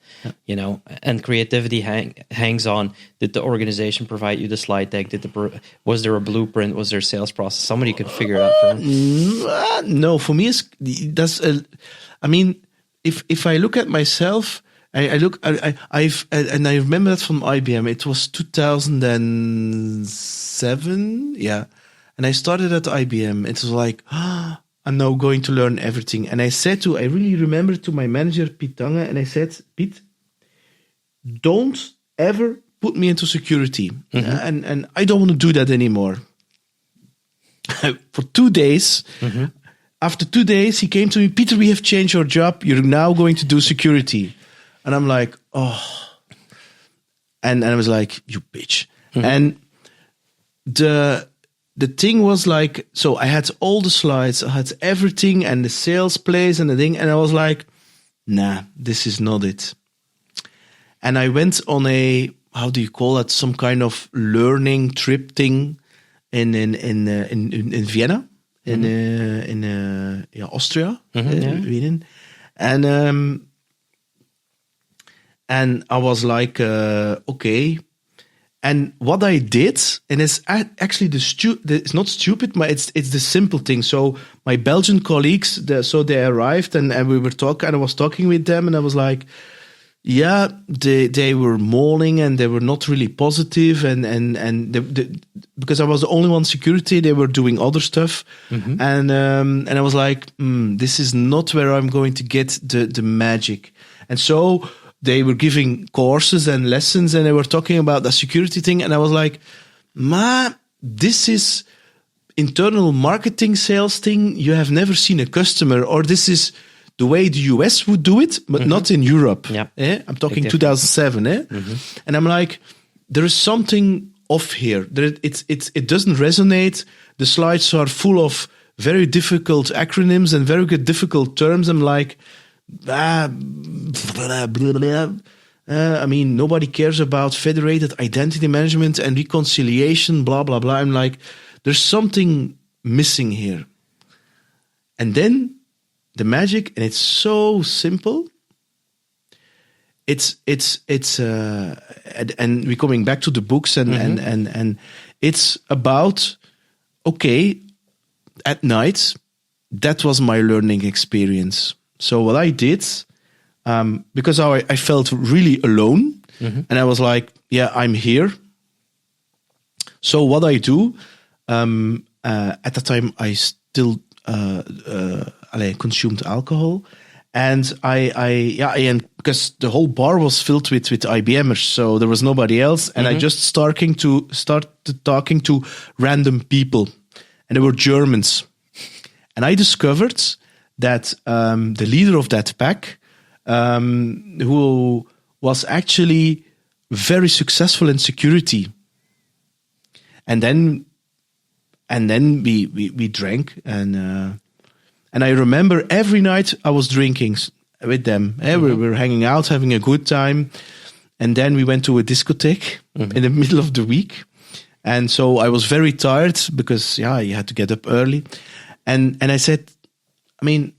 Speaker 3: You know, and creativity hangs on. Did the organization provide you the slide deck? Was there a blueprint? Was there a sales process? Somebody could figure it out for me.
Speaker 1: No, for me, I mean, if I look at myself, I remember that from IBM. It was 2007, and I started at IBM. It was like, I'm now going to learn everything. And I really remember to my manager, Piet Tange, and I said, Piet, don't ever put me into security. And I don't want to do that anymore. For 2 days, after 2 days, he came to me, Peter, we have changed your job. You're now going to do security. And I'm like, oh. And I was like, you bitch. And the thing was like, so I had all the slides, I had everything and the sales plays and the thing. And I was like, nah, this is not it. And I went on a, how do you call it? Some kind of learning trip thing in Vienna, in Austria, Wien. And I was like, okay. And what I did, and it's actually it's not stupid, but it's the simple thing. So my Belgian colleagues, they arrived and we were talking, and I was talking with them, and I was like, they were moaning and they were not really positive, and because I was the only one security, they were doing other stuff, and I was like, this is not where I'm going to get the magic, and so. They were giving courses and lessons, and they were talking about the security thing. And I was like, this is internal marketing sales thing. You have never seen a customer, or this is the way the US would do it, but not in Europe. I'm talking 2007. And I'm like, there is something off here. It doesn't resonate. The slides are full of very difficult acronyms and very difficult terms. I'm like, I mean, nobody cares about federated identity management and reconciliation, blah, blah, blah. I'm like, there's something missing here. And then the magic, and it's so simple. And we're coming back to the books and it's about, okay, at night, that was my learning experience. So what I did, because I felt really alone, and I was like, I'm here. So what I do, at the time I still consumed alcohol, and and because the whole bar was filled with IBMers, so there was nobody else, and I just started talking to random people, and they were Germans, and I discovered that the leader of that pack, who was actually very successful in security, and then we drank, and I remember every night I was drinking with them. We were hanging out, having a good time, and then we went to a discotheque in the middle of the week, and so I was very tired because you had to get up early, and I said, I mean,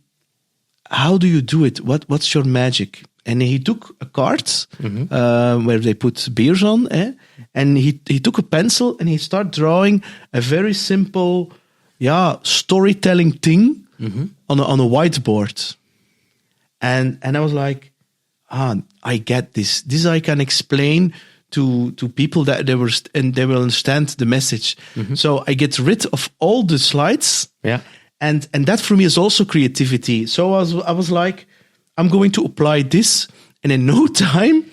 Speaker 1: how do you do it? What's your magic? And he took a card where they put beers on, and he took a pencil and he started drawing a very simple, storytelling thing on a whiteboard. And I was like, I get this. This I can explain to people that they will understand the message. So I get rid of all the slides. And that for me is also creativity. So I was like, I'm going to apply this. And in no time,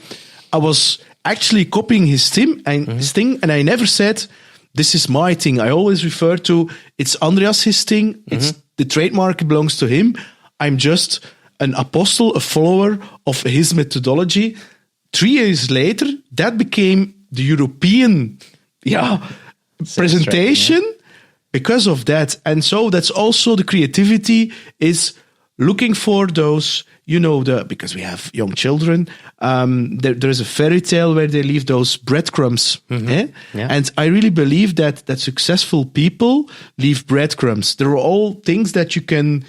Speaker 1: I was actually copying his thing, and I never said, this is my thing. I always refer to, it's Andreas his thing. It's the trademark belongs to him. I'm just an apostle, a follower of his methodology. 3 years later, that became the European presentation because of that. And so that's also the creativity is looking for those, because we have young children, there's a fairy tale where they leave those breadcrumbs. And I really believe that successful people leave breadcrumbs. There are all things that you can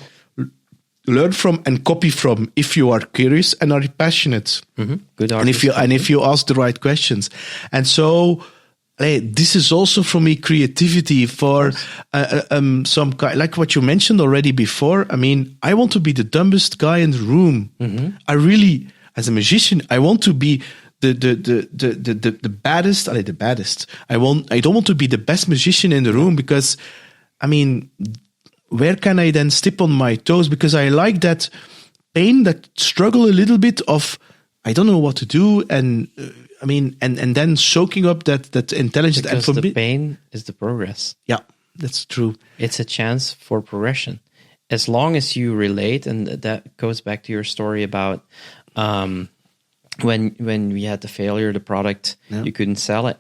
Speaker 1: learn from and copy from if you are curious and are passionate.
Speaker 3: Good
Speaker 1: and if you ask the right questions. And so this is also for me creativity for some kind, like what you mentioned already before. I mean, I want to be the dumbest guy in the room. I really, as a magician, I want to be the baddest. The baddest. I don't want to be the best magician in the room because, I mean, where can I then step on my toes? Because I like that pain, that struggle a little bit of, I don't know what to do. And and then soaking up that intelligence.
Speaker 3: Because the pain is the progress.
Speaker 1: Yeah, that's true.
Speaker 3: It's a chance for progression. As long as you relate, and that goes back to your story about when we had the failure, the product, you couldn't sell it.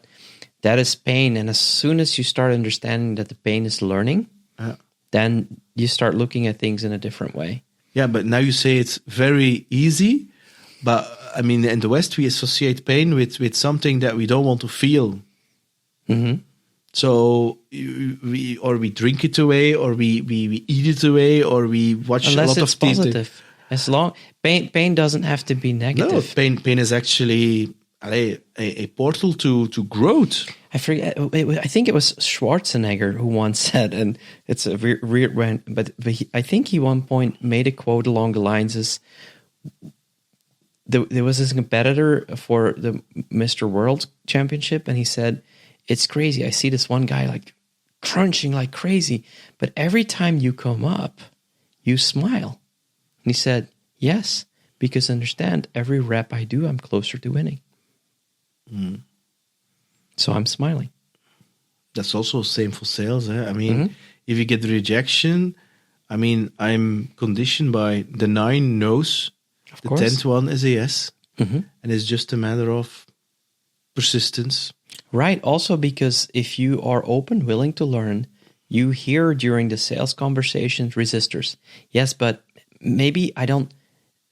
Speaker 3: That is pain. And as soon as you start understanding that the pain is learning, then you start looking at things in a different way.
Speaker 1: Yeah, but now you say it's very easy. But I mean, in the West, we associate pain with something that we don't want to feel. So we drink it away, or we eat it away, or we watch
Speaker 3: Unless
Speaker 1: a lot
Speaker 3: it's
Speaker 1: of TV.
Speaker 3: positive. As long pain doesn't have to be negative.
Speaker 1: No, pain is actually a portal to growth.
Speaker 3: I forget. I think it was Schwarzenegger who once said, and it's a weird one, but I think he one point made a quote along the lines as, there was this competitor for the Mr. World Championship, and he said, it's crazy. I see this one guy like crunching like crazy, but every time you come up, you smile. And he said, yes, because understand, every rep I do, I'm closer to winning. So I'm smiling.
Speaker 1: That's also the same for sales. I mean, if you get rejection, I mean, I'm conditioned by the 9 no's.
Speaker 3: Of
Speaker 1: the
Speaker 3: course.
Speaker 1: 10th one is a yes. And it's just a matter of persistence.
Speaker 3: Right. Also, because if you are open, willing to learn, you hear during the sales conversations resistors. Yes, but maybe I don't.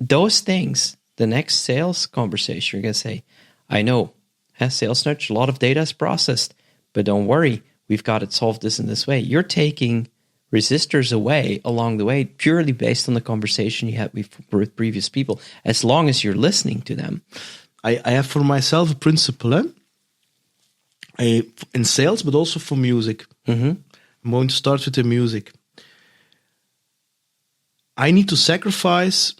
Speaker 3: Those things, the next sales conversation, you're going to say, I know, as Salesnudge, a lot of data is processed, but don't worry, we've got it solved this in this way. You're taking resistors away along the way purely based on the conversation you had with previous people, as long as you're listening to them.
Speaker 1: I have for myself a principle in sales, but also for music. I'm going to start with the music. I need to sacrifice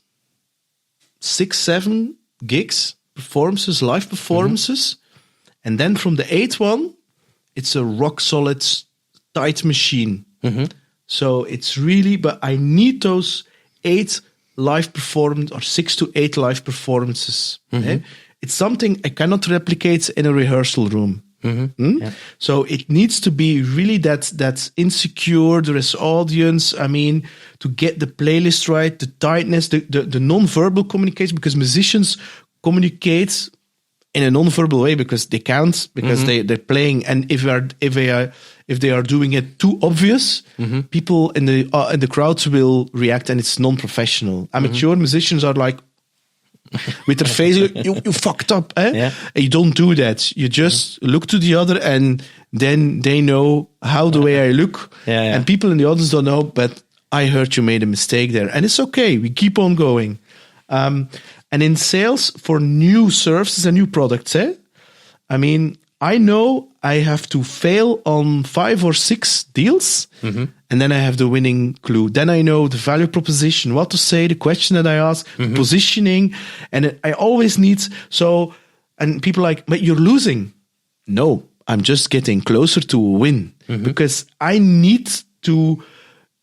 Speaker 1: 6-7 gigs, performances, live performances, and then from the 8th one, it's a rock solid, tight machine. So it's really, but I need those 8 live performances or 6 to 8 live performances. It's something I cannot replicate in a rehearsal room. So it needs to be really that's insecure. There is audience. I mean, to get the playlist right, the tightness, the non-verbal communication, because musicians communicate in a non-verbal way because they can't, because they're playing, and if they are doing it too obvious, people in the crowds will react, and it's non-professional. Amateur musicians are like with their face, you fucked up, eh?
Speaker 3: Yeah.
Speaker 1: And you don't do that. You just look to the other, and then they know how the way I look, and people in the audience don't know, but I heard you made a mistake there, and it's okay. We keep on going. And in sales for new services and new products, I mean, I know I have to fail on 5 or 6 deals, and then I have the winning clue. Then I know the value proposition, what to say, the question that I ask, positioning, and I always need and people are like, but you're losing. No, I'm just getting closer to a win because I need to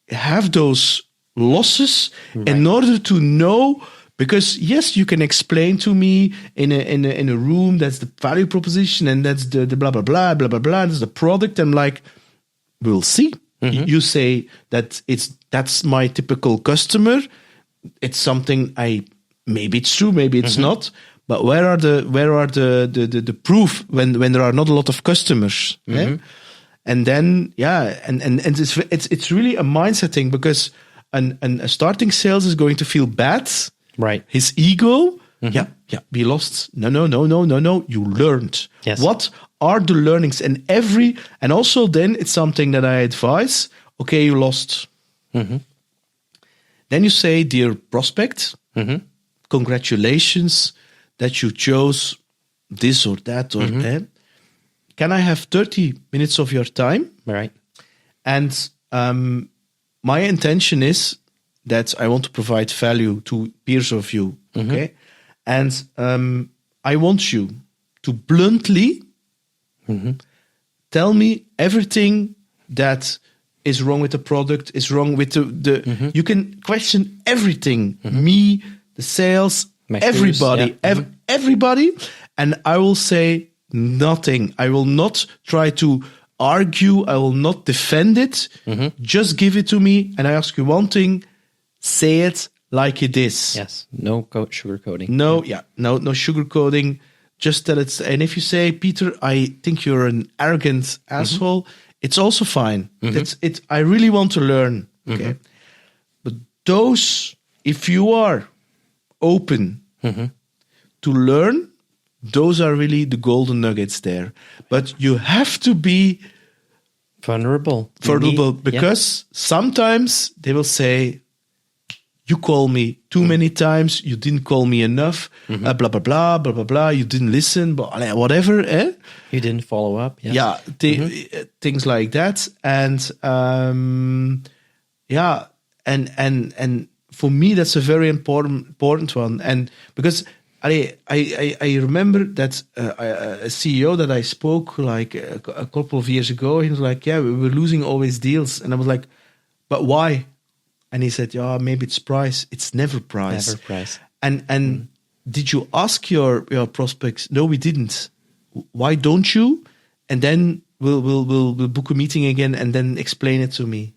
Speaker 1: have those losses in order to know. Because yes, you can explain to me in a room that's the value proposition and that's the blah blah blah blah blah blah. That's the product. I'm like, we'll see. You say that that's my typical customer. It's something maybe it's true, maybe it's not. But where are the proof when there are not a lot of customers? And then and it's really a mindset thing, because a starting sales is going to feel bad.
Speaker 3: Right.
Speaker 1: His ego. We lost. No. You learned.
Speaker 3: Yes.
Speaker 1: What are the learnings? And also then it's something that I advise. Okay, you lost. Then you say, dear prospect, congratulations that you chose this or that or that. Can I have 30 minutes of your time?
Speaker 3: Right.
Speaker 1: And my intention is that I want to provide value to peers of you. Okay. And I want you to bluntly tell me everything that is wrong with the product, is wrong with the you can question everything. Me, the sales, everybody, everybody. And I will say nothing. I will not try to argue. I will not defend it. Just give it to me. And I ask you one thing, say it like it is.
Speaker 3: Yes. No sugarcoating.
Speaker 1: No sugarcoating. Just tell it. And if you say, Peter, I think you're an arrogant asshole, it's also fine. That's it. I really want to learn. Okay. But if you are open to learn, those are really the golden nuggets there. But you have to be
Speaker 3: vulnerable
Speaker 1: because sometimes they will say, you call me too many times, you didn't call me enough, blah, blah, blah, blah, blah, blah, you didn't listen, but whatever.
Speaker 3: You didn't follow up. Yes.
Speaker 1: Yeah, things like that. And and for me, that's a very important one. And because I remember that a CEO that I spoke like a couple of years ago, he was like, yeah, we were losing always deals. And I was like, but why? And he said, yeah, maybe it's price. It's never price.
Speaker 3: Never price.
Speaker 1: And did you ask your prospects? No, we didn't. Why don't you? And then we'll book a meeting again and then explain it to me.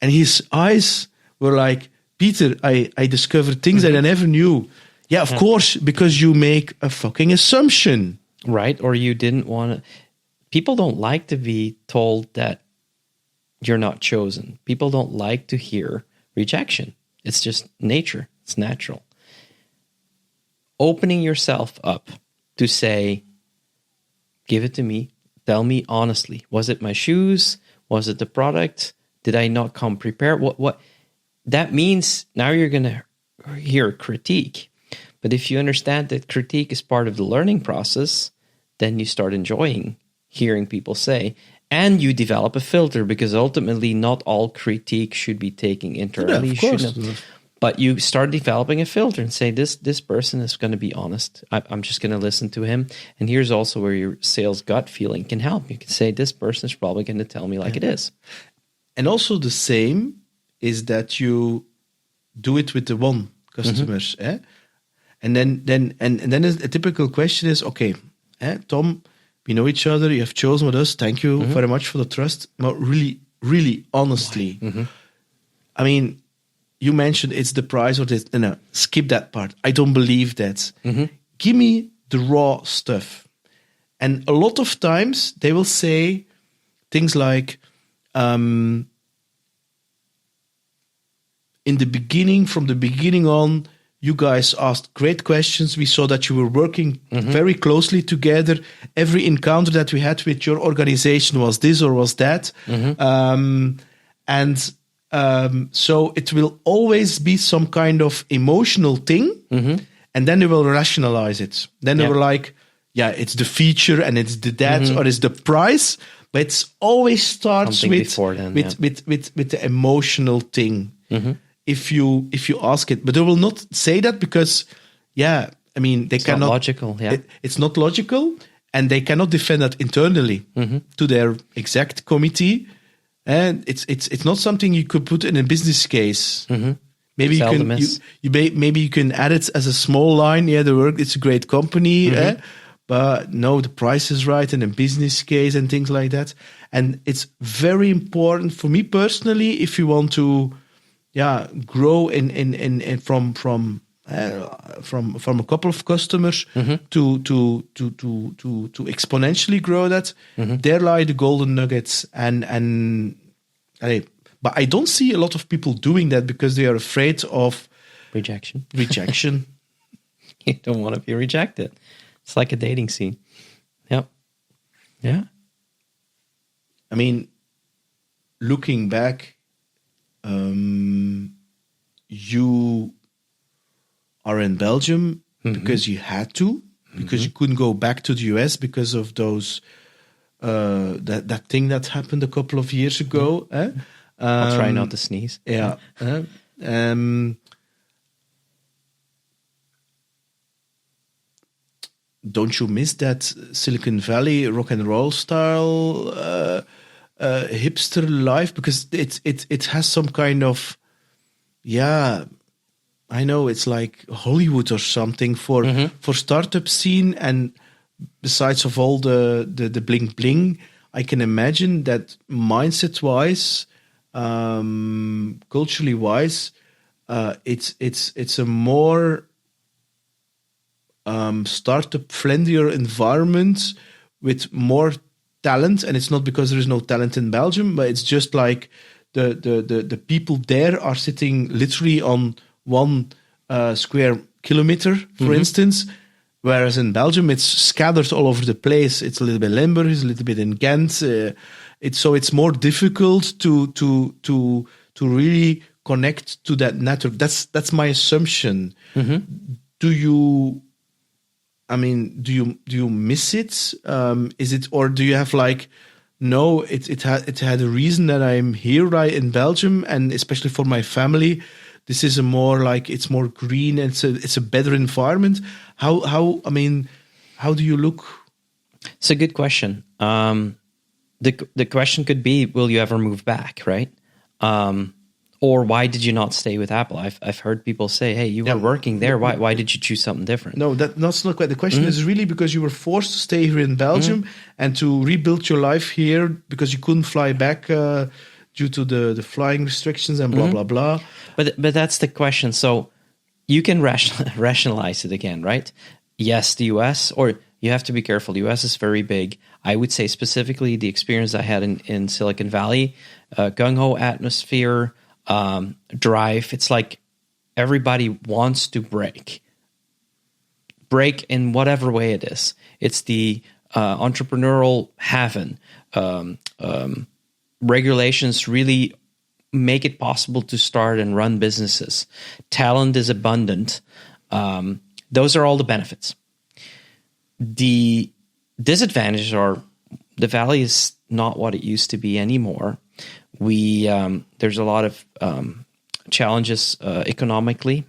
Speaker 1: And his eyes were like, Peter, I discovered things that I never knew. Yeah, of course, because you make a fucking assumption.
Speaker 3: Right, or you didn't want to. People don't like to be told that you're not chosen. People don't like to hear rejection. It's just nature. It's natural. Opening yourself up to say, give it to me. Tell me honestly. Was it my shoes? Was it the product? Did I not come prepared? What? That means now you're going to hear critique. But if you understand that critique is part of the learning process, then you start enjoying hearing people say, and you develop a filter, because ultimately not all critique should be taken internally.
Speaker 1: Yeah, of course.
Speaker 3: But you start developing a filter and say, this person is going to be honest. I'm just going to listen to him. And here's also where your sales gut feeling can help. You can say, this person is probably going to tell me like it is.
Speaker 1: And also the same is that you do it with the one customers. And then a typical question is, okay, Tom, we know each other. You have chosen with us. Thank you very much for the trust. But really, really honestly, I mean, you mentioned it's the price or this. No, skip that part. I don't believe that. Give me the raw stuff. And a lot of times they will say things like, from the beginning on, you guys asked great questions. We saw that you were working very closely together. Every encounter that we had with your organization was this or was that. So it will always be some kind of emotional thing. And then they will rationalize it. Then they were like, yeah, it's the feature and it's the that or it's the price. But it always starts with the emotional thing. If you ask it, but they will not say that because, I mean, they cannot.
Speaker 3: Not logical. Yeah,
Speaker 1: it's not logical, and they cannot defend that internally to their exec committee, and it's not something you could put in a business case maybe
Speaker 3: Sell
Speaker 1: you
Speaker 3: the
Speaker 1: can
Speaker 3: miss.
Speaker 1: maybe you can add it as a small line. Yeah, the work, it's a great company, but no, the price is right and a business case and things like that. And it's very important for me personally if you want to, grow in from a couple of customers to exponentially grow that. There lie the golden nuggets, but I don't see a lot of people doing that because they are afraid of
Speaker 3: Rejection.
Speaker 1: You
Speaker 3: don't want to be rejected. It's like a dating scene. Yep. Yeah.
Speaker 1: I mean, looking back, you are in Belgium because you had to, because you couldn't go back to the US because of those that thing that happened a couple of years ago.
Speaker 3: I'll try not to sneeze.
Speaker 1: Yeah. Don't you miss that Silicon Valley rock and roll style hipster life? Because it has some kind of, I know it's like Hollywood or something for startup scene. And besides of all the bling bling, I can imagine that mindset wise, culturally wise, it's a more startup friendlier environment with more talent. And it's not because there is no talent in Belgium, but it's just like the people there are sitting literally on 1 square kilometer, for instance, whereas in Belgium it's scattered all over the place. It's a little bit Limburg, it's a little bit in Ghent. It's more difficult to really connect to that network. That's my assumption. Do you miss it? Is it, or do you have like, no, it had a reason that I'm here right in Belgium, and especially for my family, this is a more like, it's more green and it's a better environment. How do you look?
Speaker 3: It's a good question. The question could be, will you ever move back, right? Or why did you not stay with Apple? I've heard people say, hey, you were working there. Why did you choose something different?
Speaker 1: No, that's not quite the question. Is really because you were forced to stay here in Belgium and to rebuild your life here because you couldn't fly back due to the flying restrictions and blah, blah, blah.
Speaker 3: But that's the question. So you can rationalize it again, right? Yes, the US, or you have to be careful. The US is very big. I would say specifically the experience I had in Silicon Valley, gung-ho atmosphere, drive. It's like everybody wants to break in whatever way it is. It's the entrepreneurial haven. Regulations really make it possible to start and run businesses. Talent is abundant. Those are all the benefits. The disadvantages are the Valley is not what it used to be anymore. There's a lot of challenges economically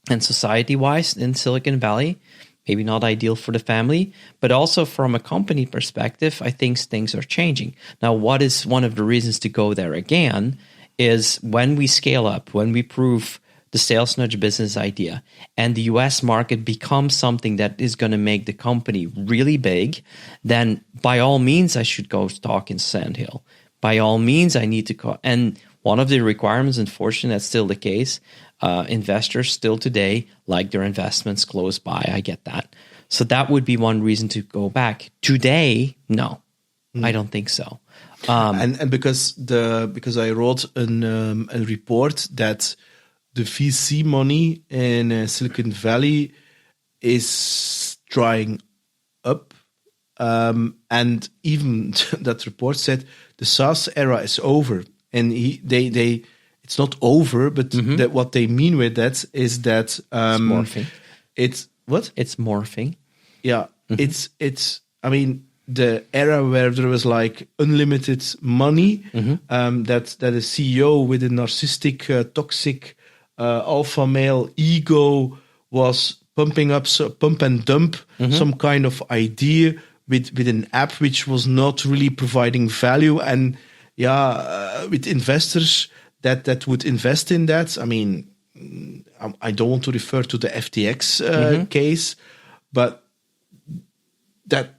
Speaker 3: and society-wise in Silicon Valley. Maybe not ideal for the family, but also from a company perspective, I think things are changing. Now, what is one of the reasons to go there again is when we scale up, when we prove the Salesnudge business idea and the US market becomes something that is going to make the company really big, then by all means, I should go talk in Sandhill. By all means, I need to call. And one of the requirements, unfortunately, that's still the case. Investors still today like their investments close by. I get that. So that would be one reason to go back. Today, no, I don't think so.
Speaker 1: And because I wrote a report that the VC money in Silicon Valley is drying up. And even that report said the SaaS era is over, and they it's not over, but that what they mean with that is that
Speaker 3: It's morphing.
Speaker 1: It's what?
Speaker 3: It's morphing.
Speaker 1: Yeah, it's. I mean, the era where there was like unlimited money, that a CEO with a narcissistic, toxic, alpha male ego was pumping up, pump and dump some kind of idea with an app which was not really providing value, and with investors that would invest in that. I mean, I don't want to refer to the FTX case, but that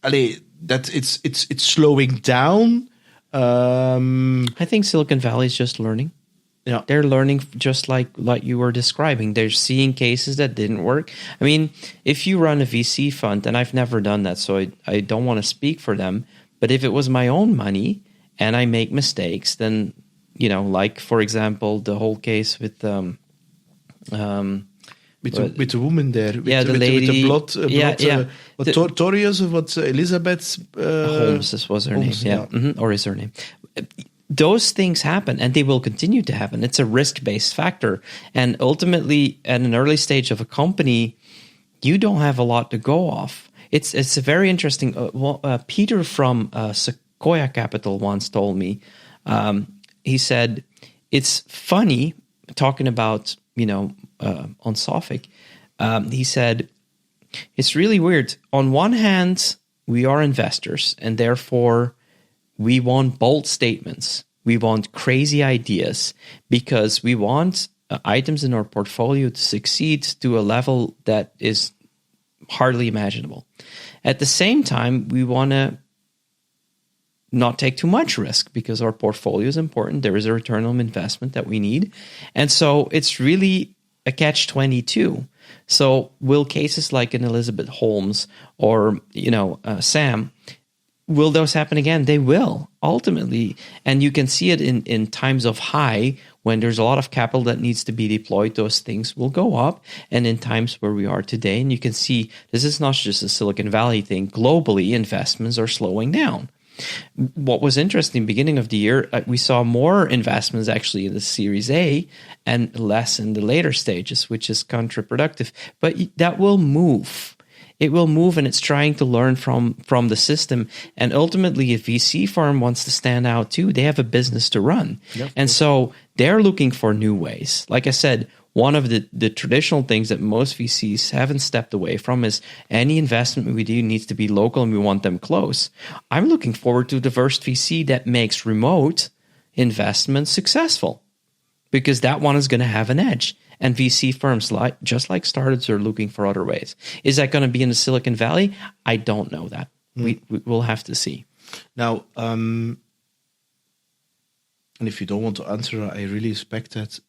Speaker 1: it's slowing down.
Speaker 3: I think Silicon Valley is just learning.
Speaker 1: Yeah,
Speaker 3: they're learning just like you were describing. They're seeing cases that didn't work. I mean, if you run a VC fund, and I've never done that, so I don't want to speak for them, but if it was my own money and I make mistakes, then, like, for example, the whole case with the woman there,
Speaker 1: the
Speaker 3: lady,
Speaker 1: with the blood, Torius, what Elizabeth
Speaker 3: Holmes, this was her
Speaker 1: Holmes,
Speaker 3: name, or is her name. Those things happen, and they will continue to happen. It's a risk-based factor, and ultimately, at an early stage of a company, you don't have a lot to go off. It's a very interesting. Peter from Sequoia Capital once told me. He said it's funny talking about on Sophic. He said it's really weird. On one hand, we are investors, and therefore we want bold statements. We want crazy ideas because we want items in our portfolio to succeed to a level that is hardly imaginable. At the same time, we want to not take too much risk because our portfolio is important. There is a return on investment that we need. And so it's really a catch-22. So will cases like an Elizabeth Holmes or, Sam, will those happen again? They will, ultimately. And you can see it in times of high, when there's a lot of capital that needs to be deployed, those things will go up. And in times where we are today, and you can see this is not just a Silicon Valley thing. Globally, investments are slowing down. What was interesting, beginning of the year, we saw more investments actually in the Series A and less in the later stages, which is counterproductive. But that will move. It will move, and it's trying to learn from the system. And ultimately, if VC firm wants to stand out too, they have a business to run. Yep. And so they're looking for new ways. Like I said, one of the traditional things that most VCs haven't stepped away from is any investment we do needs to be local, and we want them close. I'm looking forward to a diverse VC that makes remote investments successful, because that one is going to have an edge. And VC firms, just like startups, are looking for other ways. Is that going to be in the Silicon Valley? I don't know that. We'll have to see.
Speaker 1: Now, and if you don't want to answer, I really respect that.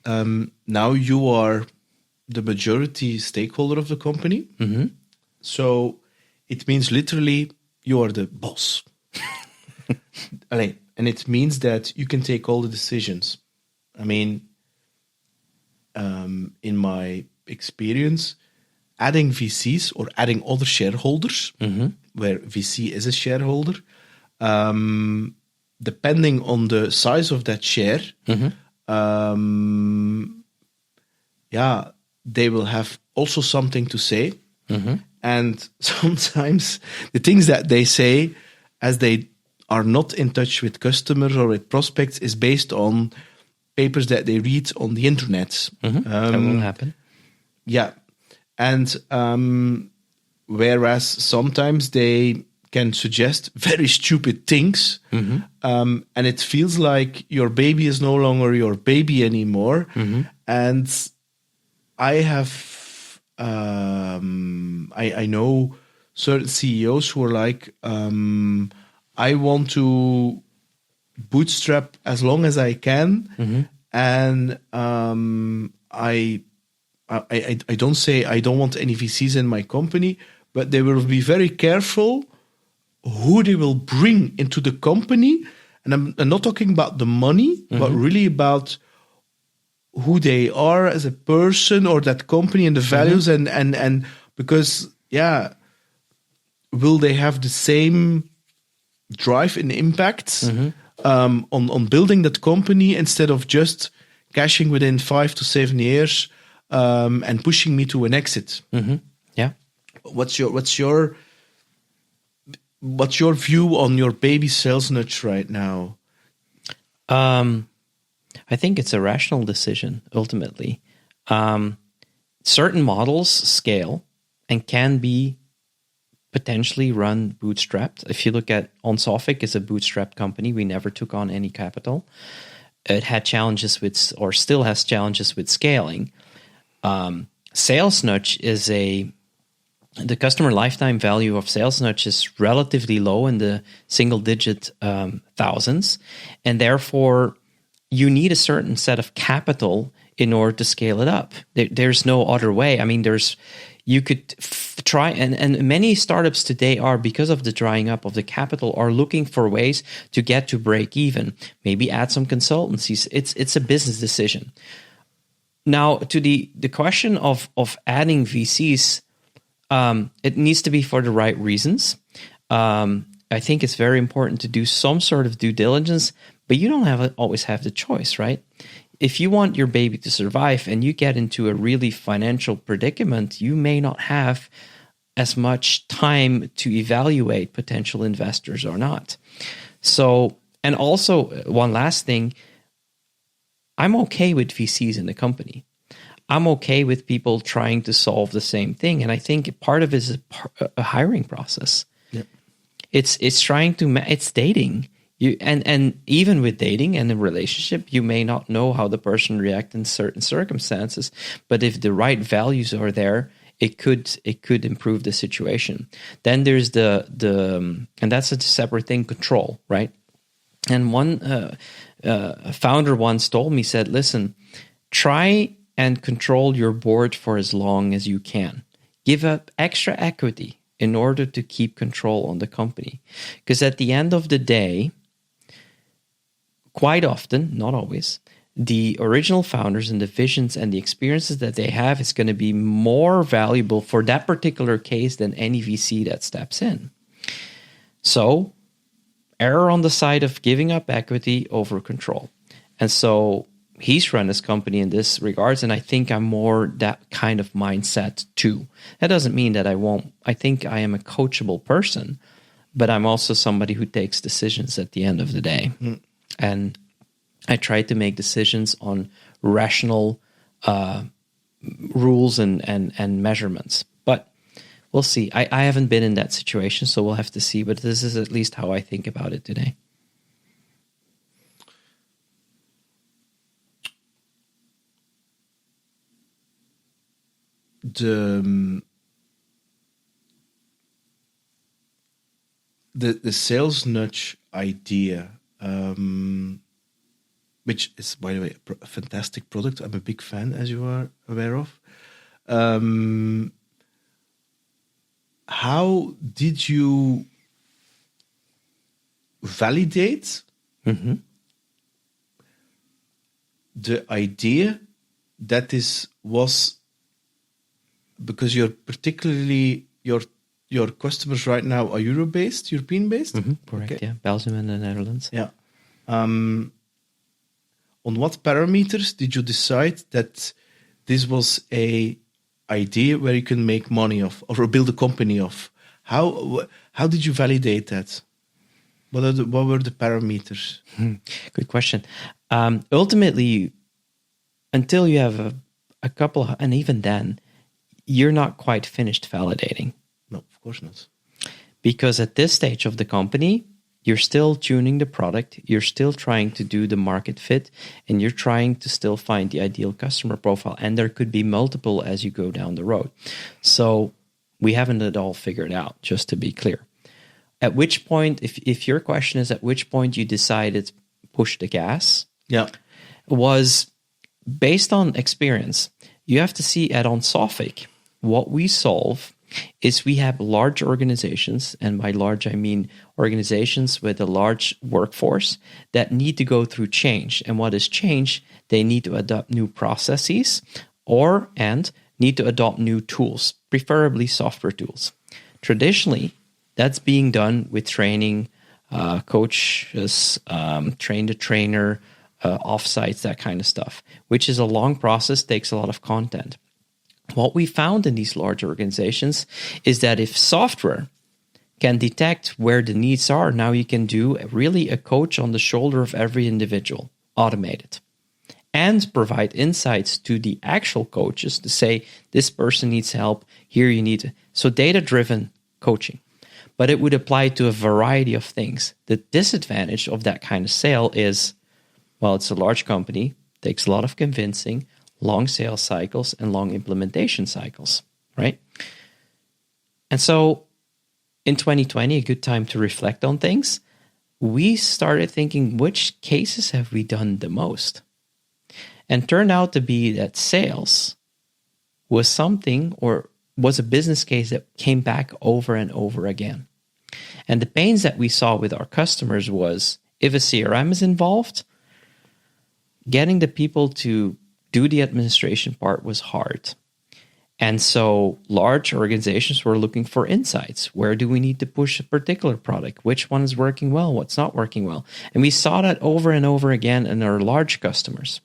Speaker 1: Now you are the majority stakeholder of the company. Mm-hmm. So it means literally you are the boss. And it means that you can take all the decisions. I mean, in my experience, adding VCs or adding other shareholders, where VC is a shareholder, depending on the size of that share, they will have also something to say. And sometimes the things that they say, as they are not in touch with customers or with prospects, is based on papers that they read on the internet.
Speaker 3: That will happen.
Speaker 1: Yeah. And whereas sometimes they can suggest very stupid things, and it feels like your baby is no longer your baby anymore. And I have, I know certain CEOs who are like, I want to bootstrap as long as I can, and I don't say I don't want any VCs in my company, but they will be very careful who they will bring into the company. And I'm not talking about the money, but really about who they are as a person or that company and the values, and because will they have the same drive and impact on building that company, instead of just cashing within 5 to 7 years and pushing me to an exit?
Speaker 3: Yeah.
Speaker 1: What's your view on your baby Salesnudge right now?
Speaker 3: I think it's a rational decision, ultimately. Certain models scale and can be potentially run bootstrapped. If you look at OnSophic, it's a bootstrapped company. We never took on any capital. it had challenges with, or still has challenges with scaling. Salesnudge is the customer lifetime value of Salesnudge is relatively low in the single-digit thousands, and therefore you need a certain set of capital in order to scale it up. There's no other way. I mean, you could try, and many startups today are, because of the drying up of the capital, are looking for ways to get to break even. Maybe add some consultancies. It's a business decision. Now, to the question of adding VCs, it needs to be for the right reasons. I think it's very important to do some sort of due diligence, but you don't always have the choice, right? If you want your baby to survive and you get into a really financial predicament, you may not have as much time to evaluate potential investors or not. So, and also one last thing, I'm okay with VCs in the company. I'm okay with people trying to solve the same thing. And I think part of it is a hiring process. Yep. It's trying to, it's dating. And even with dating and a relationship, you may not know how the person reacts in certain circumstances, but if the right values are there, it could improve the situation. Then there's and that's a separate thing, control, right? And one founder once told me, said, listen, try and control your board for as long as you can. Give up extra equity in order to keep control on the company. Because at the end of the day, quite often, not always, the original founders and the visions and the experiences that they have is going to be more valuable for that particular case than any VC that steps in. So, err on the side of giving up equity over control. And so he's run his company in this regards, and I think I'm more that kind of mindset too. That doesn't mean that I think I am a coachable person, but I'm also somebody who takes decisions at the end of the day. Mm. And I try to make decisions on rational rules and measurements. But we'll see. I haven't been in that situation, so we'll have to see. But this is at least how I think about it today.
Speaker 1: The Salesnudge idea, which is, by the way, a fantastic product. I'm a big fan, as you are aware of. How did you validate the idea that this was, because you're particularly your customers right now are European based?
Speaker 3: Mm-hmm, correct, okay. Yeah. Belgium and the Netherlands.
Speaker 1: Yeah. On what parameters did you decide that this was a idea where you can make money off or build a company off? How did you validate that? What were the parameters?
Speaker 3: Good question. Ultimately, until you have a couple, and even then, you're not quite finished validating.
Speaker 1: No, of course not.
Speaker 3: Because at this stage of the company, you're still tuning the product, you're still trying to do the market fit, and you're trying to still find the ideal customer profile. And there could be multiple as you go down the road. So we haven't it all figured out, just to be clear. At which point, if your question is at which point you decided push the gas, was based on experience. You have to see at Onsophic, what we solve is we have large organizations, and by large I mean organizations with a large workforce that need to go through change. And what is change? They need to adopt new processes and need to adopt new tools, preferably software tools. Traditionally, that's being done with training, coaches, train the trainer, offsites, that kind of stuff, which is a long process, takes a lot of content. What we found in these large organizations is that if software can detect where the needs are, now you can do really a coach on the shoulder of every individual, automate it, and provide insights to the actual coaches to say, this person needs help, here you need. So data-driven coaching. But it would apply to a variety of things. The disadvantage of that kind of sale is Well, it's a large company, takes a lot of convincing, long sales cycles, and long implementation cycles, right? And so in 2020, a good time to reflect on things, we started thinking, which cases have we done the most? And turned out to be that sales was something, or was a business case that came back over and over again. And the pains that we saw with our customers was, if a CRM is involved, getting the people to do the administration part was hard. And so large organizations were looking for insights. Where do we need to push a particular product? Which one is working well? What's not working well? And we saw that over and over again in our large customers.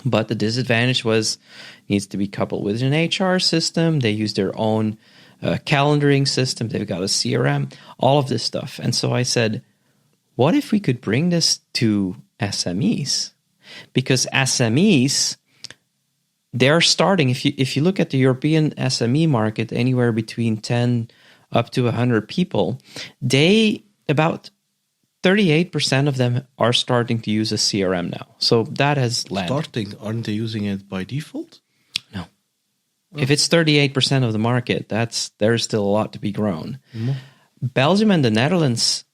Speaker 3: But the disadvantage was, it needs to be coupled with an HR system. They use their own calendaring system. They've got a CRM, all of this stuff. And so I said, what if we could bring this to SMEs? Because SMEs, they're starting, if you look at the European SME market, anywhere between 10 up to 100 people, about 38% of them are starting to use a CRM now. So that has landed.
Speaker 1: Starting, aren't they using it by default?
Speaker 3: No. Oh. If it's 38% of the market, there's still a lot to be grown. Mm-hmm. Belgium and the Netherlands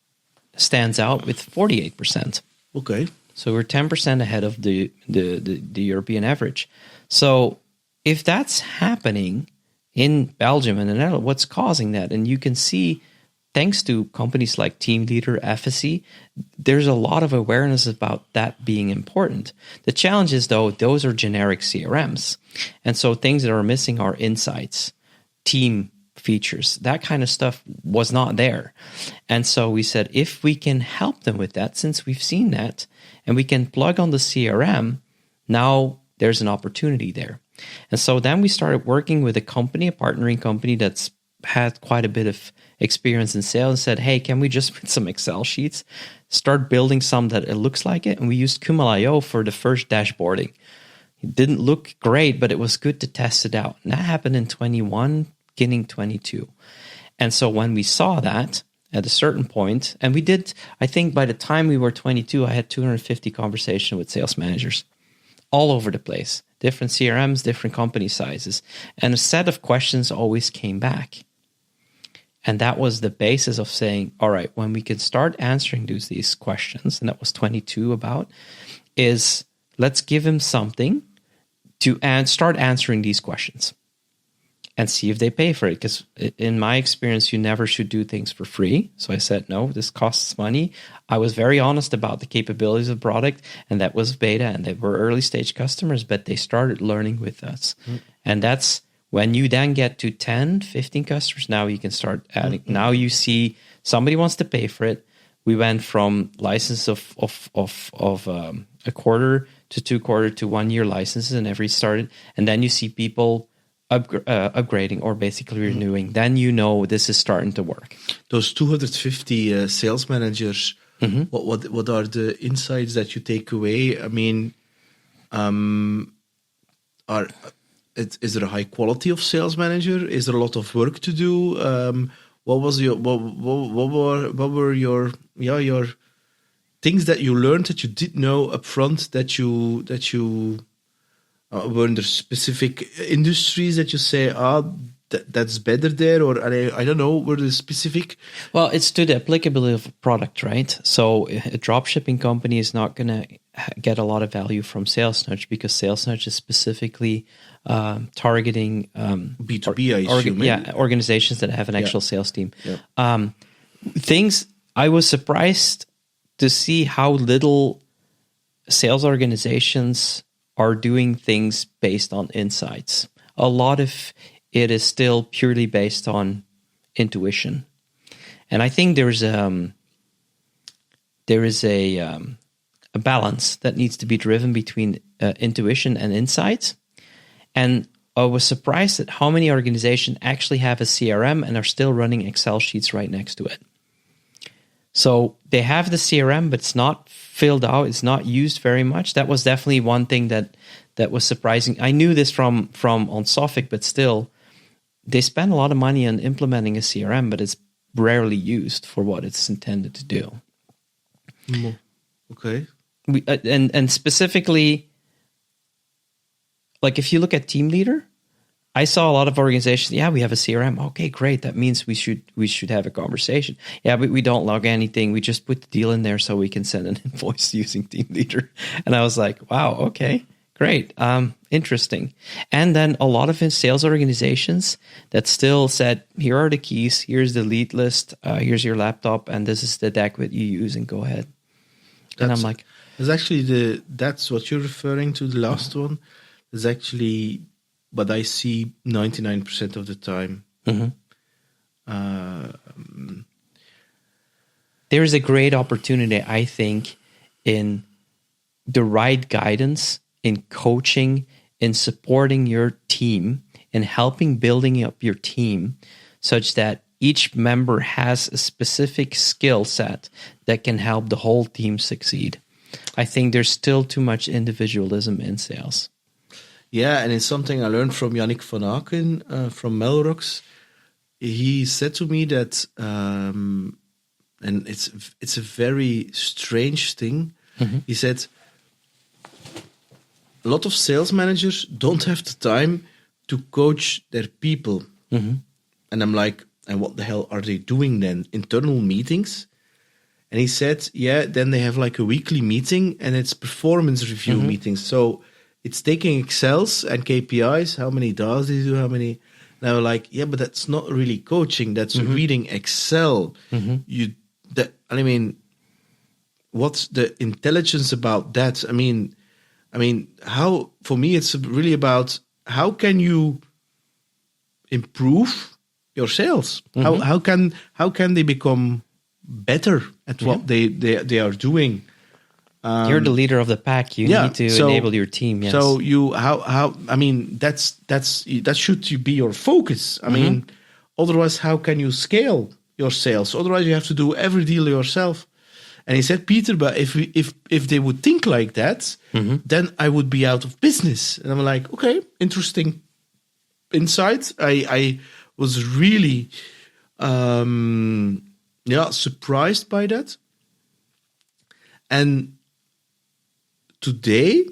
Speaker 3: stands out with 48%.
Speaker 1: Okay.
Speaker 3: So we're 10% ahead of the European average. So if that's happening in Belgium and the Netherlands, what's causing that? And you can see, thanks to companies like Team Leader, FSC, there's a lot of awareness about that being important. The challenge is, though, those are generic CRMs. And so things that are missing are insights, team features, that kind of stuff was not there. And so we said, if we can help them with that, since we've seen that, and we can plug on the CRM, now there's an opportunity there. And so then we started working with a partnering company that's had quite a bit of experience in sales, and said, hey, can we just with some Excel sheets start building some that it looks like it? And we used Kumal.io for the first dashboarding. It didn't look great, but it was good to test it out. And that happened in 21, beginning 22. And so when we saw that at a certain point, and we did, I think by the time we were 22, I had 250 conversations with sales managers all over the place, different CRMs, different company sizes. And a set of questions always came back. And that was the basis of saying, all right, when we can start answering these questions, and that was 22 about, is let's give him something to start answering these questions and see if they pay for it. Because in my experience, you never should do things for free. So I said, no, this costs money. I was very honest about the capabilities of the product, and that was beta, and they were early stage customers, but they started learning with us. Mm. And that's when you then get to 10, 15 customers, now you can start adding. Mm-hmm. Now you see somebody wants to pay for it. We went from license of a quarter to 2 quarter to 1 year licenses, and every started. And then you see people upgrading or basically renewing. Then you know this is starting to work.
Speaker 1: Those 250 sales managers, mm-hmm. what are the insights that you take away? I mean, is there a high quality of sales manager? Is there a lot of work to do? What were your things that you learned that you didn't know upfront that you were there specific industries that you say that's better there, or I don't know, were there specific?
Speaker 3: Well, it's to the applicability of a product, right? So a drop shipping company is not going to get a lot of value from Salesnudge, because Salesnudge is specifically targeting
Speaker 1: B2B, I assume.
Speaker 3: Organizations that have an actual sales team.
Speaker 1: Yeah.
Speaker 3: I was surprised to see how little sales organizations are doing things based on insights. A lot of it is still purely based on intuition. And I think there is a balance that needs to be driven between intuition and insight. And I was surprised at how many organizations actually have a CRM and are still running Excel sheets right next to it. So they have the CRM, but it's not filled out. It's not used very much. That was definitely one thing that was surprising. I knew this from on Sophic, but still, they spend a lot of money on implementing a CRM, but it's rarely used for what it's intended to do.
Speaker 1: Okay.
Speaker 3: and specifically, like if you look at team leader, I saw a lot of organizations. Yeah, we have a CRM. Okay, great. That means we should have a conversation. Yeah, but we don't log anything. We just put the deal in there so we can send an invoice using team leader. And I was like, wow, okay, great, interesting. And then a lot of sales organizations that still said, here are the keys. Here's the lead list. Here's your laptop, and this is the deck that you use. And go ahead. And I'm like,
Speaker 1: it's actually that's what you're referring to. The last one is actually. But I see 99% of the time.
Speaker 3: There is a great opportunity, I think, in the right guidance, in coaching, in supporting your team, in helping building up your team such that each member has a specific skill set that can help the whole team succeed. I think there's still too much individualism in sales.
Speaker 1: Yeah, and it's something I learned from Yannick van Aken from Melrocks. He said to me that, and it's a very strange thing. He said, a lot of sales managers don't have the time to coach their people. And I'm like, and what the hell are they doing then? Internal meetings? And he said, yeah, then they have like a weekly meeting and it's performance review meetings. So it's taking Excels and KPIs, how many does they do, how many. Now, like, yeah, but that's not really coaching. That's reading Excel. I mean, what's the intelligence about that? I mean, how, for me, it's really about how can you improve your sales? How can they become better at what they are doing?
Speaker 3: You're the leader of the pack. You need to enable your team. Yes.
Speaker 1: So that should be your focus. I mean, otherwise, how can you scale your sales? Otherwise, you have to do every deal yourself. And he said, Peter, but if they would think like that, then I would be out of business. And I'm like, okay, interesting insight. I was really surprised by that. And today,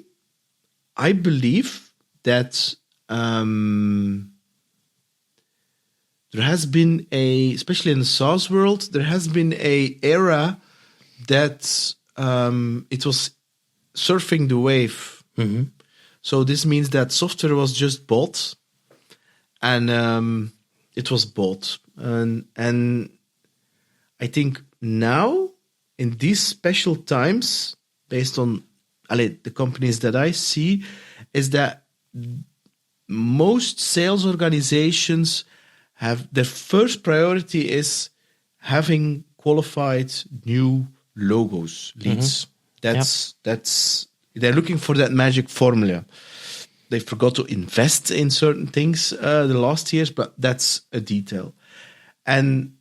Speaker 1: I believe that there has been especially in the SaaS world, there has been a era that it was surfing the wave. So this means that software was just bought, and it was bought. And I think now, in these special times, based on the companies that I see, is that most sales organizations have their first priority is having qualified new logos, leads. That's they're looking for that magic formula. They forgot to invest in certain things the last years, but that's a detail. And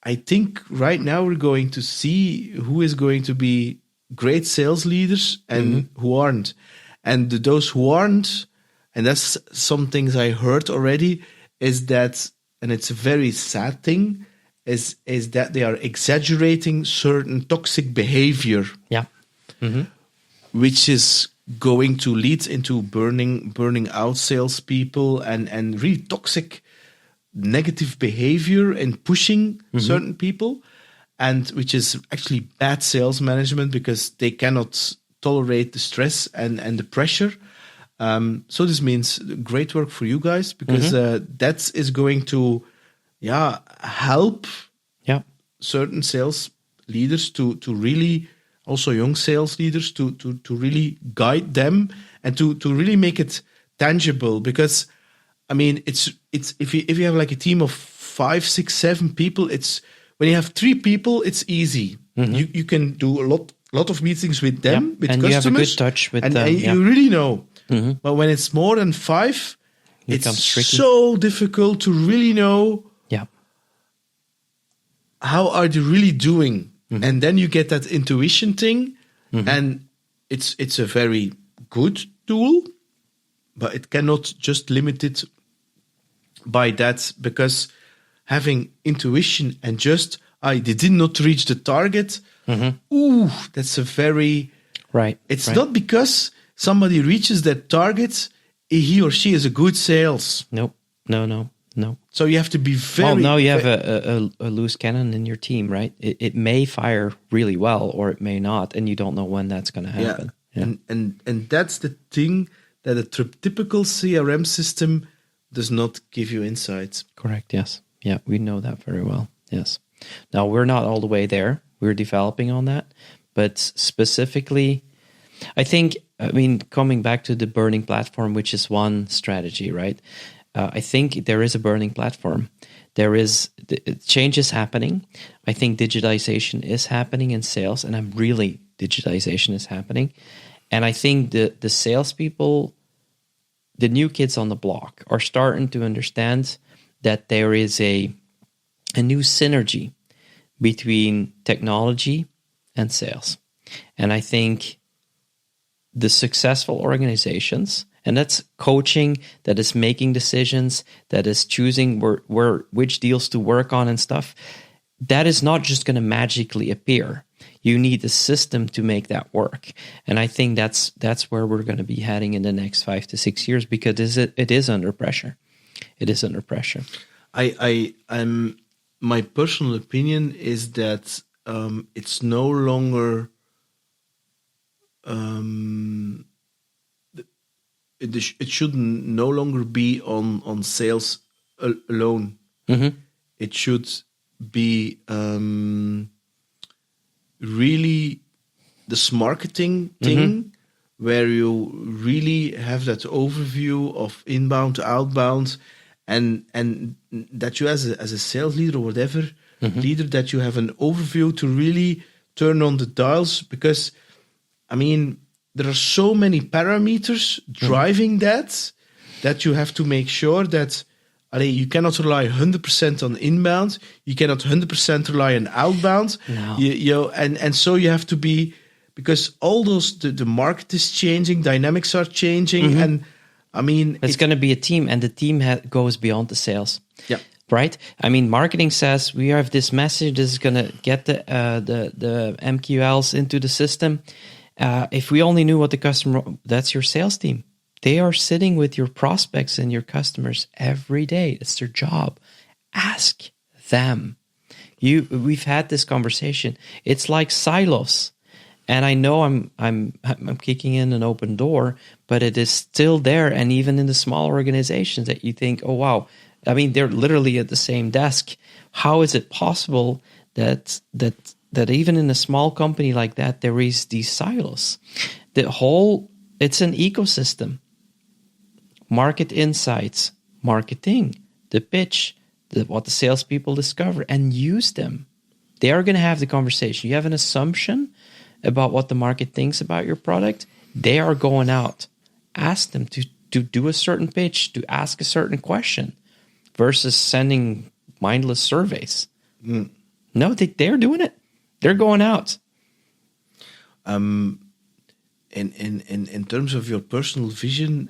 Speaker 1: I think right now we're going to see who is going to be great sales leaders and who aren't. And those who aren't, and that's some things I heard already, is that, and it's a very sad thing, is that they are exaggerating certain toxic behavior. Yeah. Which is going to lead into burning out salespeople and really toxic negative behavior and pushing certain people, and which is actually bad sales management because they cannot tolerate the stress and the pressure. So this means great work for you guys, because that is going to help certain sales leaders to really, also young sales leaders, to really guide them and to really make it tangible. Because I mean, it's if you have like a team of 5, 6, 7 people, it's when you have 3 people, it's easy. You can do a lot of meetings with them, with
Speaker 3: and
Speaker 1: customers,
Speaker 3: you have a good touch with them.
Speaker 1: You really know. But when it's more than 5, it's so difficult to really know how are they really doing. And then you get that intuition thing, and it's a very good tool, but it cannot just limit it by that, because having intuition and just they did not reach the target. Ooh, that's a very...
Speaker 3: Right.
Speaker 1: It's not because somebody reaches that target, he or she is a good sales.
Speaker 3: No.
Speaker 1: So you have to be very...
Speaker 3: Well, no, you have a loose cannon in your team, right? It may fire really well or it may not, and you don't know when that's going to happen.
Speaker 1: Yeah. And that's the thing that a typical CRM system does not give you insights.
Speaker 3: Correct, yes. Yeah, we know that very well, yes. Now, we're not all the way there. We're developing on that. But specifically, coming back to the burning platform, which is one strategy, right? I think there is a burning platform. Change is happening. I think digitization is happening in sales, and digitization is happening. And I think the salespeople, the new kids on the block, are starting to understand that there is a new synergy between technology and sales. And I think the successful organizations, and that's coaching, that is making decisions, that is choosing which deals to work on and stuff, that is not just going to magically appear. You need a system to make that work. And I think that's where we're going to be heading in the next 5 to 6 years, because it is under pressure. It is under pressure.
Speaker 1: My personal opinion is that it's no longer it should no longer be on sales alone. It should be really this marketing thing where you really have that overview of inbound, outbound, and that you as a sales leader or whatever leader, that you have an overview to really turn on the dials, because there are so many parameters driving that you have to make sure that you cannot rely 100% on inbound, you cannot 100% rely on outbound. No. And so you have to be, because all those the market is changing, dynamics are changing, and
Speaker 3: it's going to be a team, and the team goes beyond the sales.
Speaker 1: Yeah.
Speaker 3: Right? Marketing says we have this message. This is going to get the MQLs into the system. If we only knew what the customer, that's your sales team. They are sitting with your prospects and your customers every day. It's their job. Ask them. We've had this conversation. It's like silos. And I know I'm kicking in an open door, but it is still there. And even in the small organizations that you think, oh, wow, they're literally at the same desk. How is it possible that even in a small company like that, there is these silos? It's an ecosystem. Market insights, marketing, the pitch, what the salespeople discover, and use them. They are going to have the conversation. You have an assumption about what the market thinks about your product. They are going out. Ask them to do a certain pitch, to ask a certain question, versus sending mindless surveys. No, they're doing it. They're going out.
Speaker 1: In terms of your personal vision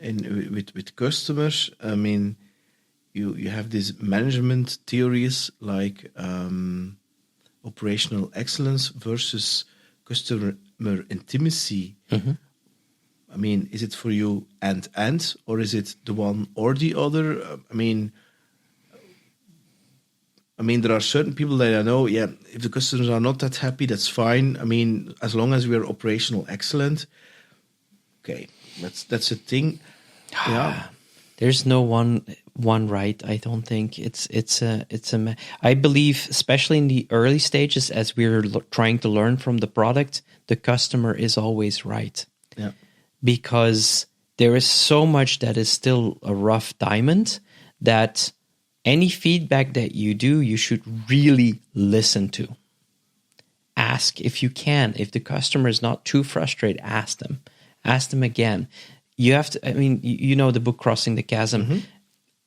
Speaker 1: with customers, you have these management theories like operational excellence versus customer intimacy. Is it for you and, or is it the one or the other? There are certain people that I know, if the customers are not that happy, that's fine. As long as we are operational excellent, okay, that's a thing. Yeah,
Speaker 3: there's no one right. I don't think I believe, especially in the early stages, as we're trying to learn from the product, the customer is always right.
Speaker 1: Yeah,
Speaker 3: because there is so much that is still a rough diamond that any feedback that you do, you should really listen to. Ask if you can. If the customer is not too frustrated, ask them. Ask them again. You have to, the book Crossing the Chasm.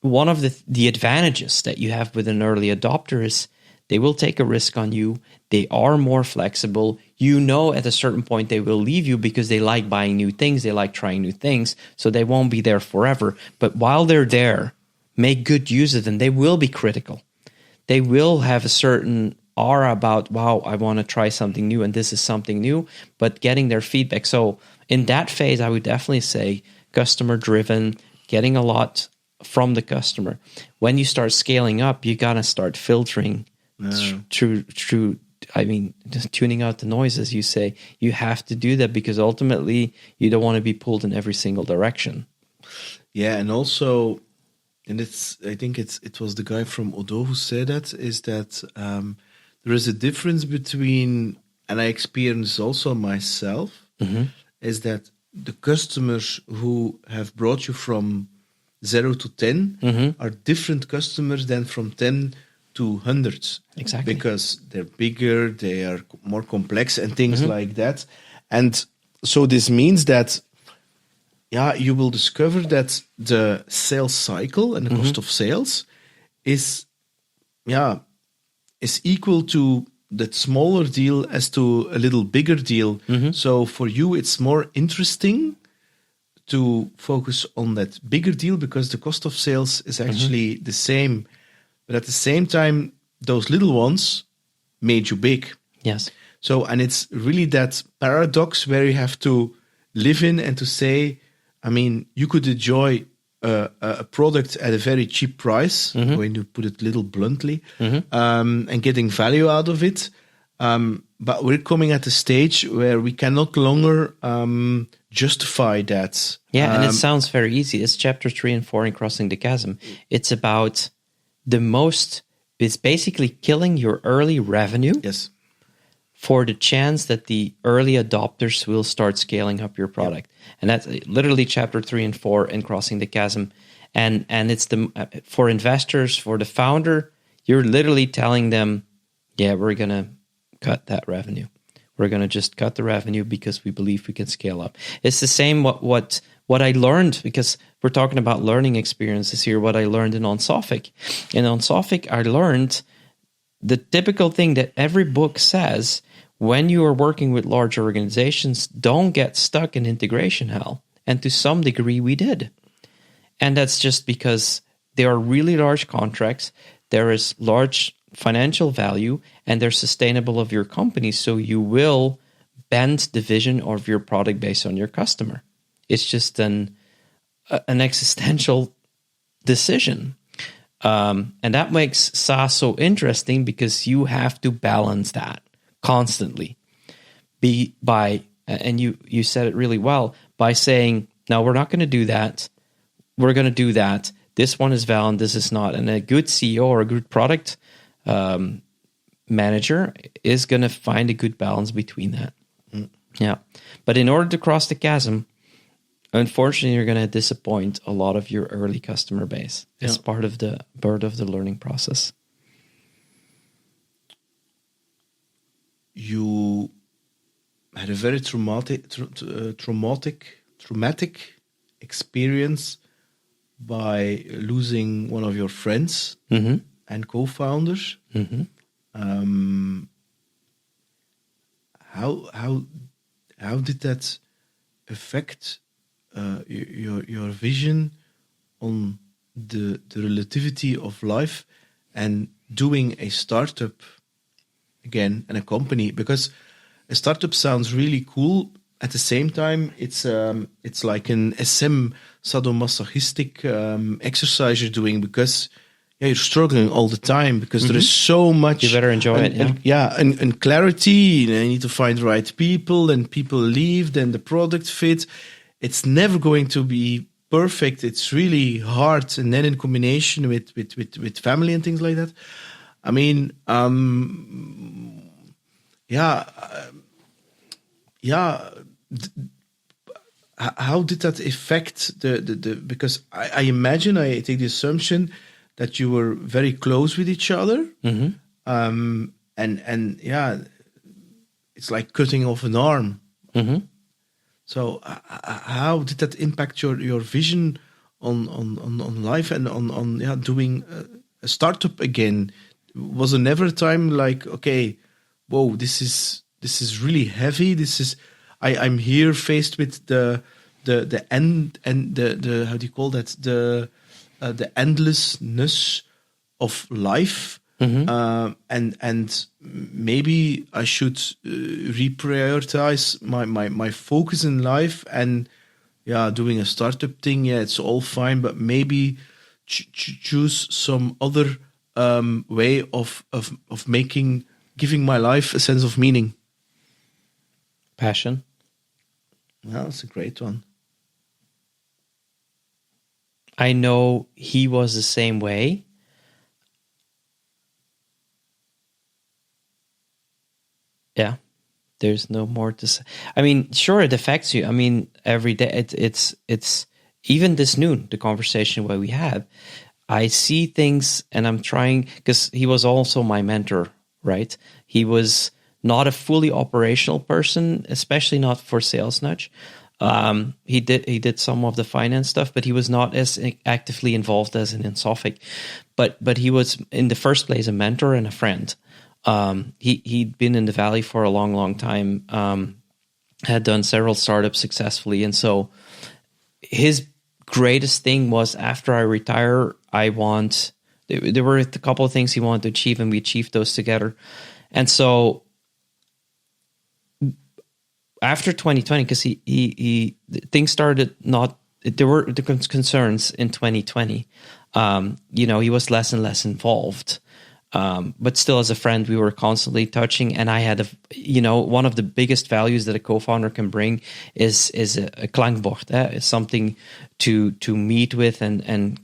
Speaker 3: One of the advantages that you have with an early adopter is they will take a risk on you. They are more flexible. At a certain point they will leave you because they like buying new things. They like trying new things. So they won't be there forever. But while they're there, make good use of them. They will be critical. They will have a certain are about, wow, I want to try something new and this is something new, but getting their feedback. So in that phase, I would definitely say customer driven, getting a lot from the customer. When you start scaling up, you got to start filtering through, I mean, just tuning out the noise, as you say. You have to do that because ultimately you don't want to be pulled in every single direction.
Speaker 1: Yeah, and also, and I think it was the guy from Odo who said that, is that there is a difference between, and I experienced also myself, is that the customers who have brought you from 0 to 10 are different customers than from 10 to 100.
Speaker 3: Exactly.
Speaker 1: Because they're bigger, they are more complex and things like that. And so this means that, yeah, you will discover that the sales cycle and the cost of sales is equal to that smaller deal as to a little bigger deal. So for you, it's more interesting to focus on that bigger deal because the cost of sales is actually the same. But at the same time, those little ones made you big.
Speaker 3: Yes.
Speaker 1: So, and it's really that paradox where you have to live in and to say, I mean, you could enjoy a product at a very cheap price, when you put it a little bluntly, and getting value out of it. But we're coming at a stage where we can no longer justify that.
Speaker 3: Yeah, and it sounds very easy. It's chapter 3 and 4 in Crossing the Chasm. It's about it's basically killing your early revenue.
Speaker 1: Yes.
Speaker 3: For the chance that the early adopters will start scaling up your product. And that's literally chapter 3 and 4 in Crossing the Chasm. And it's for investors, for the founder, you're literally telling them, yeah, we're going to cut that revenue. We're going to just cut the revenue because we believe we can scale up. It's the same what I learned, because we're talking about learning experiences here, what I learned in OnSophic. In OnSophic, I learned the typical thing that every book says: when you are working with large organizations, don't get stuck in integration hell. And to some degree, we did. And that's just because there are really large contracts, there is large financial value, and they're sustainable of your company. So you will bend the vision of your product based on your customer. It's just an existential decision. And that makes SaaS so interesting because you have to balance that constantly. And you said it really well, by saying, no, we're not going to do that. We're going to do that. This one is valid, this is not. And a good CEO or a good product manager is going to find a good balance between that. Yeah. But in order to cross the chasm, unfortunately, you're going to disappoint a lot of your early customer base. It's part of the learning process.
Speaker 1: You had a very traumatic experience by losing one of your friends and co-founders. How did that affect your vision on the relativity of life and doing a startup again and a company? Because a startup sounds really cool. At the same time, it's like an SM sadomasochistic exercise you're doing, because you're struggling all the time because there is so much.
Speaker 3: You better enjoy it.
Speaker 1: And clarity. You need to find the right people, and people leave, then the product fits. It's never going to be perfect. It's really hard, and then in combination with family and things like that. I mean, how did that affect the because I imagine, I take the assumption that you were very close with each other, and it's like cutting off an arm. So how did that impact your vision on life and on doing a startup again? Was there never a time like, okay, whoa, this is really heavy. This is I'm here faced with the end and the how do you call that, the endlessness of life, and maybe I should reprioritize my focus in life. And doing a startup thing, it's all fine, but maybe choose some other way of giving my life a sense of meaning.
Speaker 3: Passion.
Speaker 1: Well, that's a great one.
Speaker 3: I know he was the same way. Yeah, there's no more to say. I mean, sure, it affects you. I mean, every day it's even this noon, the conversation where we had, I see things and I'm trying, because he was also my mentor, right? He was not a fully operational person, especially not for Salesnudge. He did some of the finance stuff, but he was not as actively involved as in Sophic. But he was in the first place a mentor and a friend. He'd been in the Valley for a long time, had done several startups successfully. And so his greatest thing was, after I retire, there were a couple of things he wanted to achieve, and we achieved those together. And so after 2020, because things started there were concerns in 2020. He was less and less involved. But still, as a friend, we were constantly touching, and I had one of the biggest values that a co-founder can bring is a klankbord. It's something to meet with and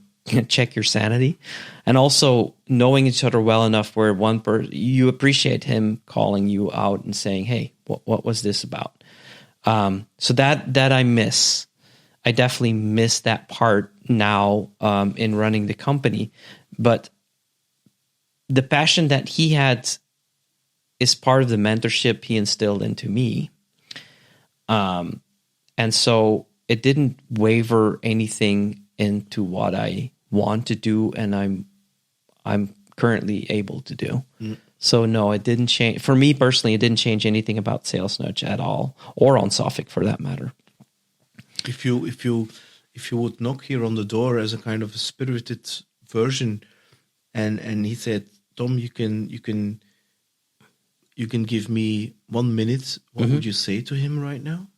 Speaker 3: check your sanity, and also knowing each other well enough where you appreciate him calling you out and saying, "Hey, what was this about?" So that I miss. I definitely miss that part now in running the company, but the passion that he had is part of the mentorship he instilled into me. And so it didn't waver anything into what I want to do and I'm currently able to do. So no, it didn't change. For me personally, it didn't change anything about Salesnudge at all, or on Sophic for that matter.
Speaker 1: If you would knock here on the door as a kind of a spirited version, and he said, "Tom, you can give me 1 minute," what would you say to him right now?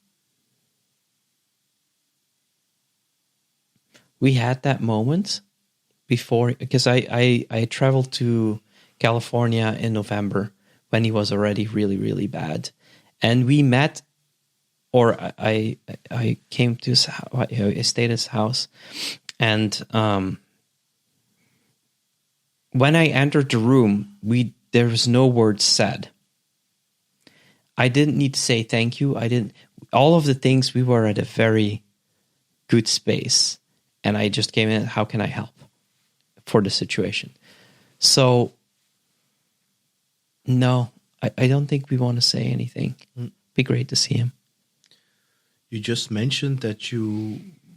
Speaker 3: We had that moment before, because I traveled to California in November when he was already really, really bad. And we met, or I came to his house, I stayed at his house. And when I entered the room, there was no words said. I didn't need to say thank you. All of the things, we were at a very good space. And I just came in, how can I help for the situation? So, no, I don't think we want to say anything. Be great to see him.
Speaker 1: You just mentioned that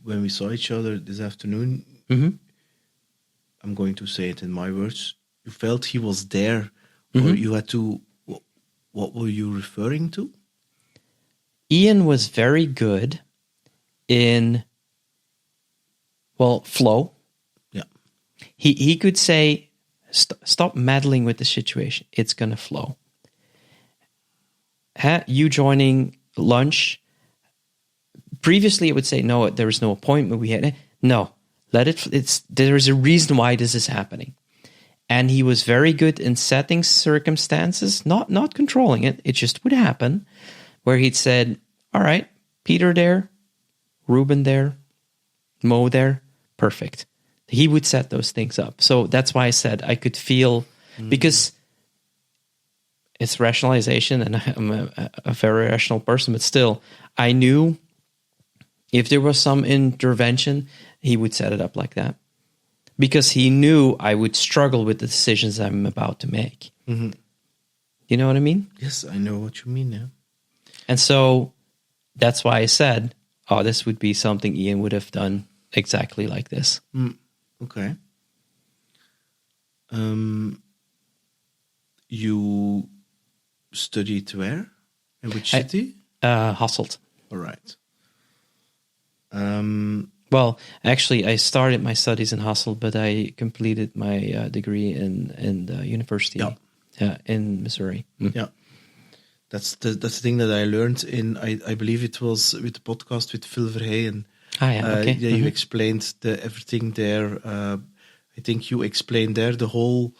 Speaker 1: when we saw each other this afternoon, I'm going to say it in my words, you felt he was there, or you had to, what were you referring to?
Speaker 3: Ian was very good in, flow.
Speaker 1: Yeah.
Speaker 3: He could say, stop meddling with the situation. It's going to flow. You joining lunch, previously it would say, no, there was no appointment we had. No, there is a reason why this is happening. And he was very good in setting circumstances, not controlling it. It just would happen, where he'd said, all right, Peter there, Ruben there, Mo there, perfect. He would set those things up. So that's why I said I could feel, because it's rationalization, and I'm a very rational person, but still, I knew if there was some intervention, he would set it up like that. Because he knew I would struggle with the decisions I'm about to make. You know what I mean?
Speaker 1: Yes, I know what you mean now.
Speaker 3: And so that's why I said, this would be something Ian would have done exactly like this.
Speaker 1: Okay. You studied where? In which city?
Speaker 3: Hasselt.
Speaker 1: All right.
Speaker 3: Well, actually, I started my studies in Hasselt, but I completed my degree in the university in Missouri.
Speaker 1: Yeah. That's the thing that I learned in, I believe it was with the podcast with Phil Verheyen.
Speaker 3: Okay.
Speaker 1: You explained everything there. I think you explained there the whole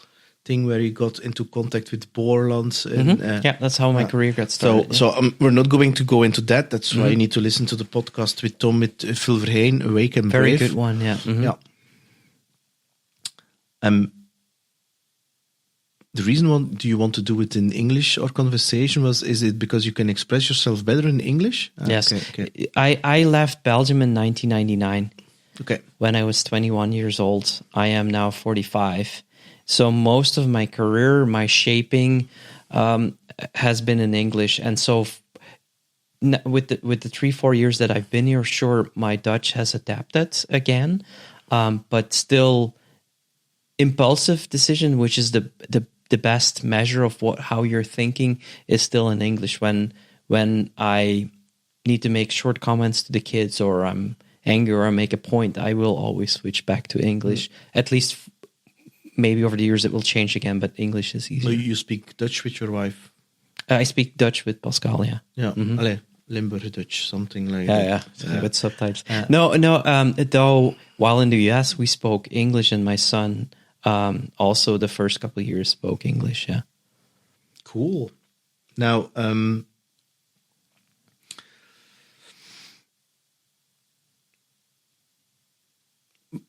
Speaker 1: thing where you got into contact with Borland. And,
Speaker 3: that's how my career got started.
Speaker 1: So we're not going to go into that. That's why you need to listen to the podcast with Tom, with Phil Verheyen, Awake and
Speaker 3: Very
Speaker 1: Brave.
Speaker 3: good one, yeah.
Speaker 1: Yeah. The reason why do you want to do it in English or conversation is it because you can express yourself better in English?
Speaker 3: Yes.
Speaker 1: Okay.
Speaker 3: I left Belgium in 1999.
Speaker 1: Okay.
Speaker 3: When I was 21 years old. I am now 45. So most of my career, my shaping has been in English. And so with the 3-4 years that I've been here, sure, my Dutch has adapted again. But still impulsive decision, which is the best measure of how you're thinking, is still in English. When I need to make short comments to the kids, or I'm angry, or I make a point, I will always switch back to English. At least maybe over the years it will change again, but English is easier.
Speaker 1: So you speak Dutch with your wife?
Speaker 3: I speak Dutch with Pascal, yeah.
Speaker 1: Yeah, Allee, Limburg Dutch, something like that.
Speaker 3: Yeah, with subtitles. No, though, while in the US, we spoke English, and my son also the first couple of years spoke English, yeah.
Speaker 1: Cool. Now,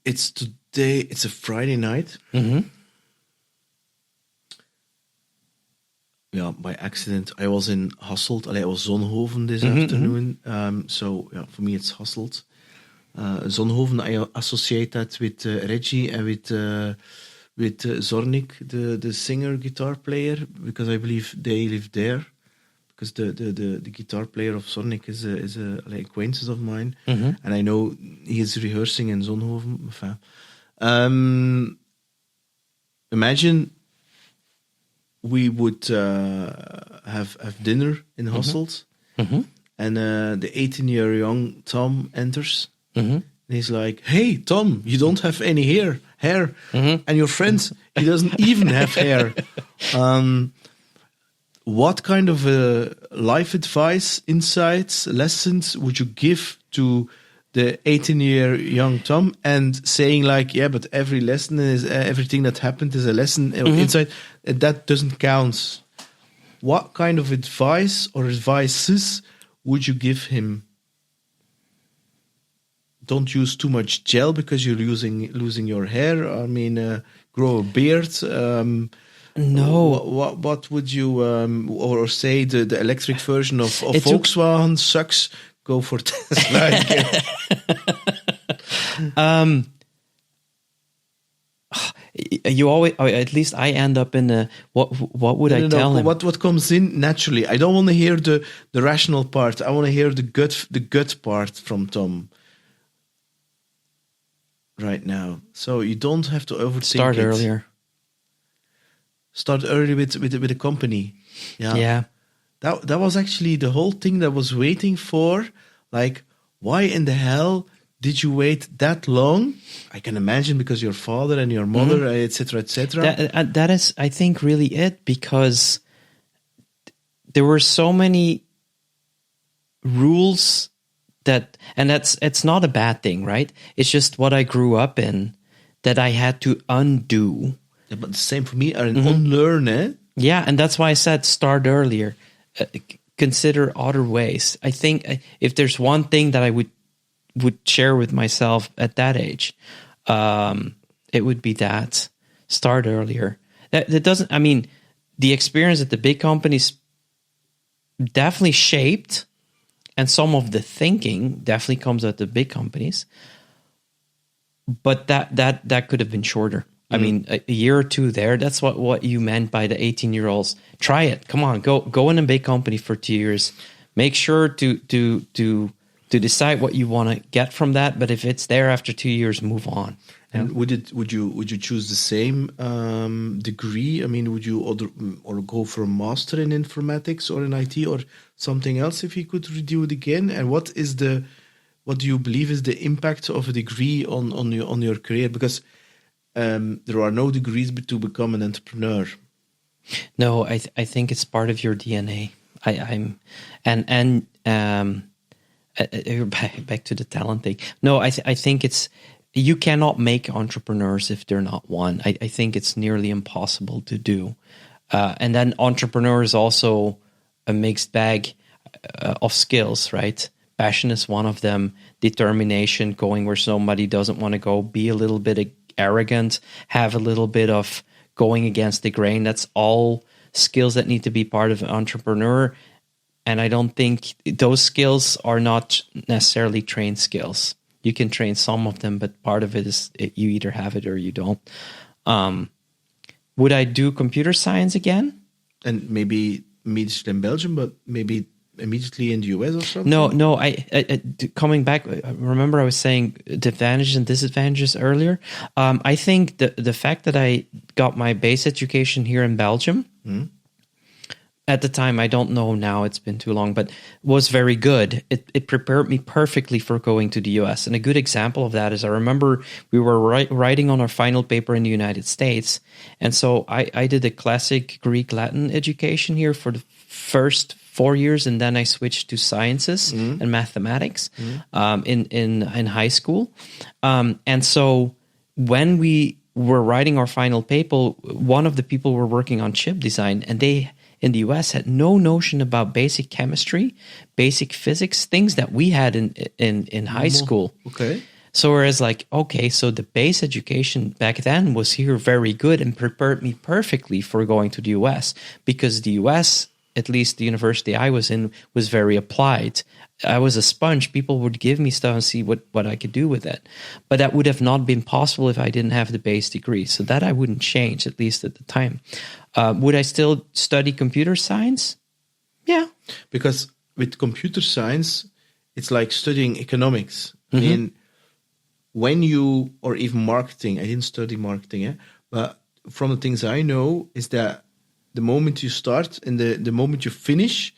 Speaker 1: it's today, it's a Friday night. Yeah, by accident, I was in Hasselt. I was Zonhoven this afternoon. So, yeah, for me, it's Hasselt. Zonhoven, I associate that with Reggie and with Zornik, the singer guitar player, because I believe they live there. Because the guitar player of Zornik is a acquaintance of mine, and I know he is rehearsing in Zonhoven. Imagine we would have dinner in Hasselt, and the 18-year young Tom enters. And he's like, "Hey, Tom, you don't have any hair, and your friend, he doesn't even have hair." What kind of life advice, insights, lessons would you give to the 18-year young Tom, and saying like, "Yeah, but every lesson is everything that happened is a lesson or insight that doesn't count." What kind of advice or advices would you give him? Don't use too much gel because you're losing your hair. I mean, grow a beard.
Speaker 3: No.
Speaker 1: What would you or say the electric version of Volkswagen sucks? Go for Tesla.
Speaker 3: You always, or at least I end up in a what would I tell him?
Speaker 1: What comes in naturally? I don't want to hear the rational part. I want to hear the gut part from Tom right now. So you don't have to overthink.
Speaker 3: Start earlier.
Speaker 1: Start early with a company. Yeah. That was actually the whole thing that was waiting for. Like, why in the hell did you wait that long? I can imagine because your father and your mother, etc., etc.
Speaker 3: That is, I think, really it, because there were so many rules and it's not a bad thing, right? It's just what I grew up in that I had to undo.
Speaker 1: Yeah, but the same for me, unlearn, eh?
Speaker 3: Yeah, and that's why I said start earlier. Consider other ways. I think if there's one thing that I would share with myself at that age, it would be that. Start earlier. That doesn't, I mean, the experience at the big companies definitely shaped, and some of the thinking definitely comes at the big companies, but that could have been shorter. I mean, a year or two there. That's what you meant by the 18-year-olds. Try it. Come on, go in a big company for 2 years. Make sure to decide what you want to get from that. But if it's there after 2 years, move on.
Speaker 1: And would you choose the same degree? I mean, would you or go for a master in informatics or in IT or something else if you could redo it again? And what is the what do you believe is the impact of a degree on your career? Because there are no degrees to become an entrepreneur.
Speaker 3: No, I think it's part of your DNA. Back to the talent thing. No, I think it's, you cannot make entrepreneurs if they're not one. I think it's nearly impossible to do. And then entrepreneur is also a mixed bag of skills, right? Passion is one of them. Determination, going where somebody doesn't want to go, be a little bit arrogant, have a little bit of going against the grain. That's all skills that need to be part of an entrepreneur. And I don't think those skills are not necessarily trained skills. You can train some of them, but part of it is you either have it or you don't. Would I do computer science again?
Speaker 1: And maybe immediately in Belgium, but maybe immediately in the US or something?
Speaker 3: No. I coming back, remember I was saying the advantages and disadvantages earlier. I think the fact that I got my base education here in Belgium, at the time, I don't know now, it's been too long, but was very good. It prepared me perfectly for going to the US. And a good example of that is I remember we were writing on our final paper in the United States. And so I did a classic Greek Latin education here for the first 4 years, and then I switched to sciences and mathematics in high school. And so when we were writing our final paper, one of the people were working on chip design, and they in the US had no notion about basic chemistry, basic physics, things that we had in high school.
Speaker 1: Okay.
Speaker 3: So whereas so the base education back then was here very good and prepared me perfectly for going to the US, because the US, at least the university I was in, was very applied. I was a sponge. People would give me stuff and see what I could do with it. But that would have not been possible if I didn't have the base degree. So that I wouldn't change, at least at the time. Would I still study computer science? Yeah.
Speaker 1: Because with computer science, it's like studying economics. I mean, when you, or even marketing, I didn't study marketing, but from the things I know is that the moment you start and the moment you finish,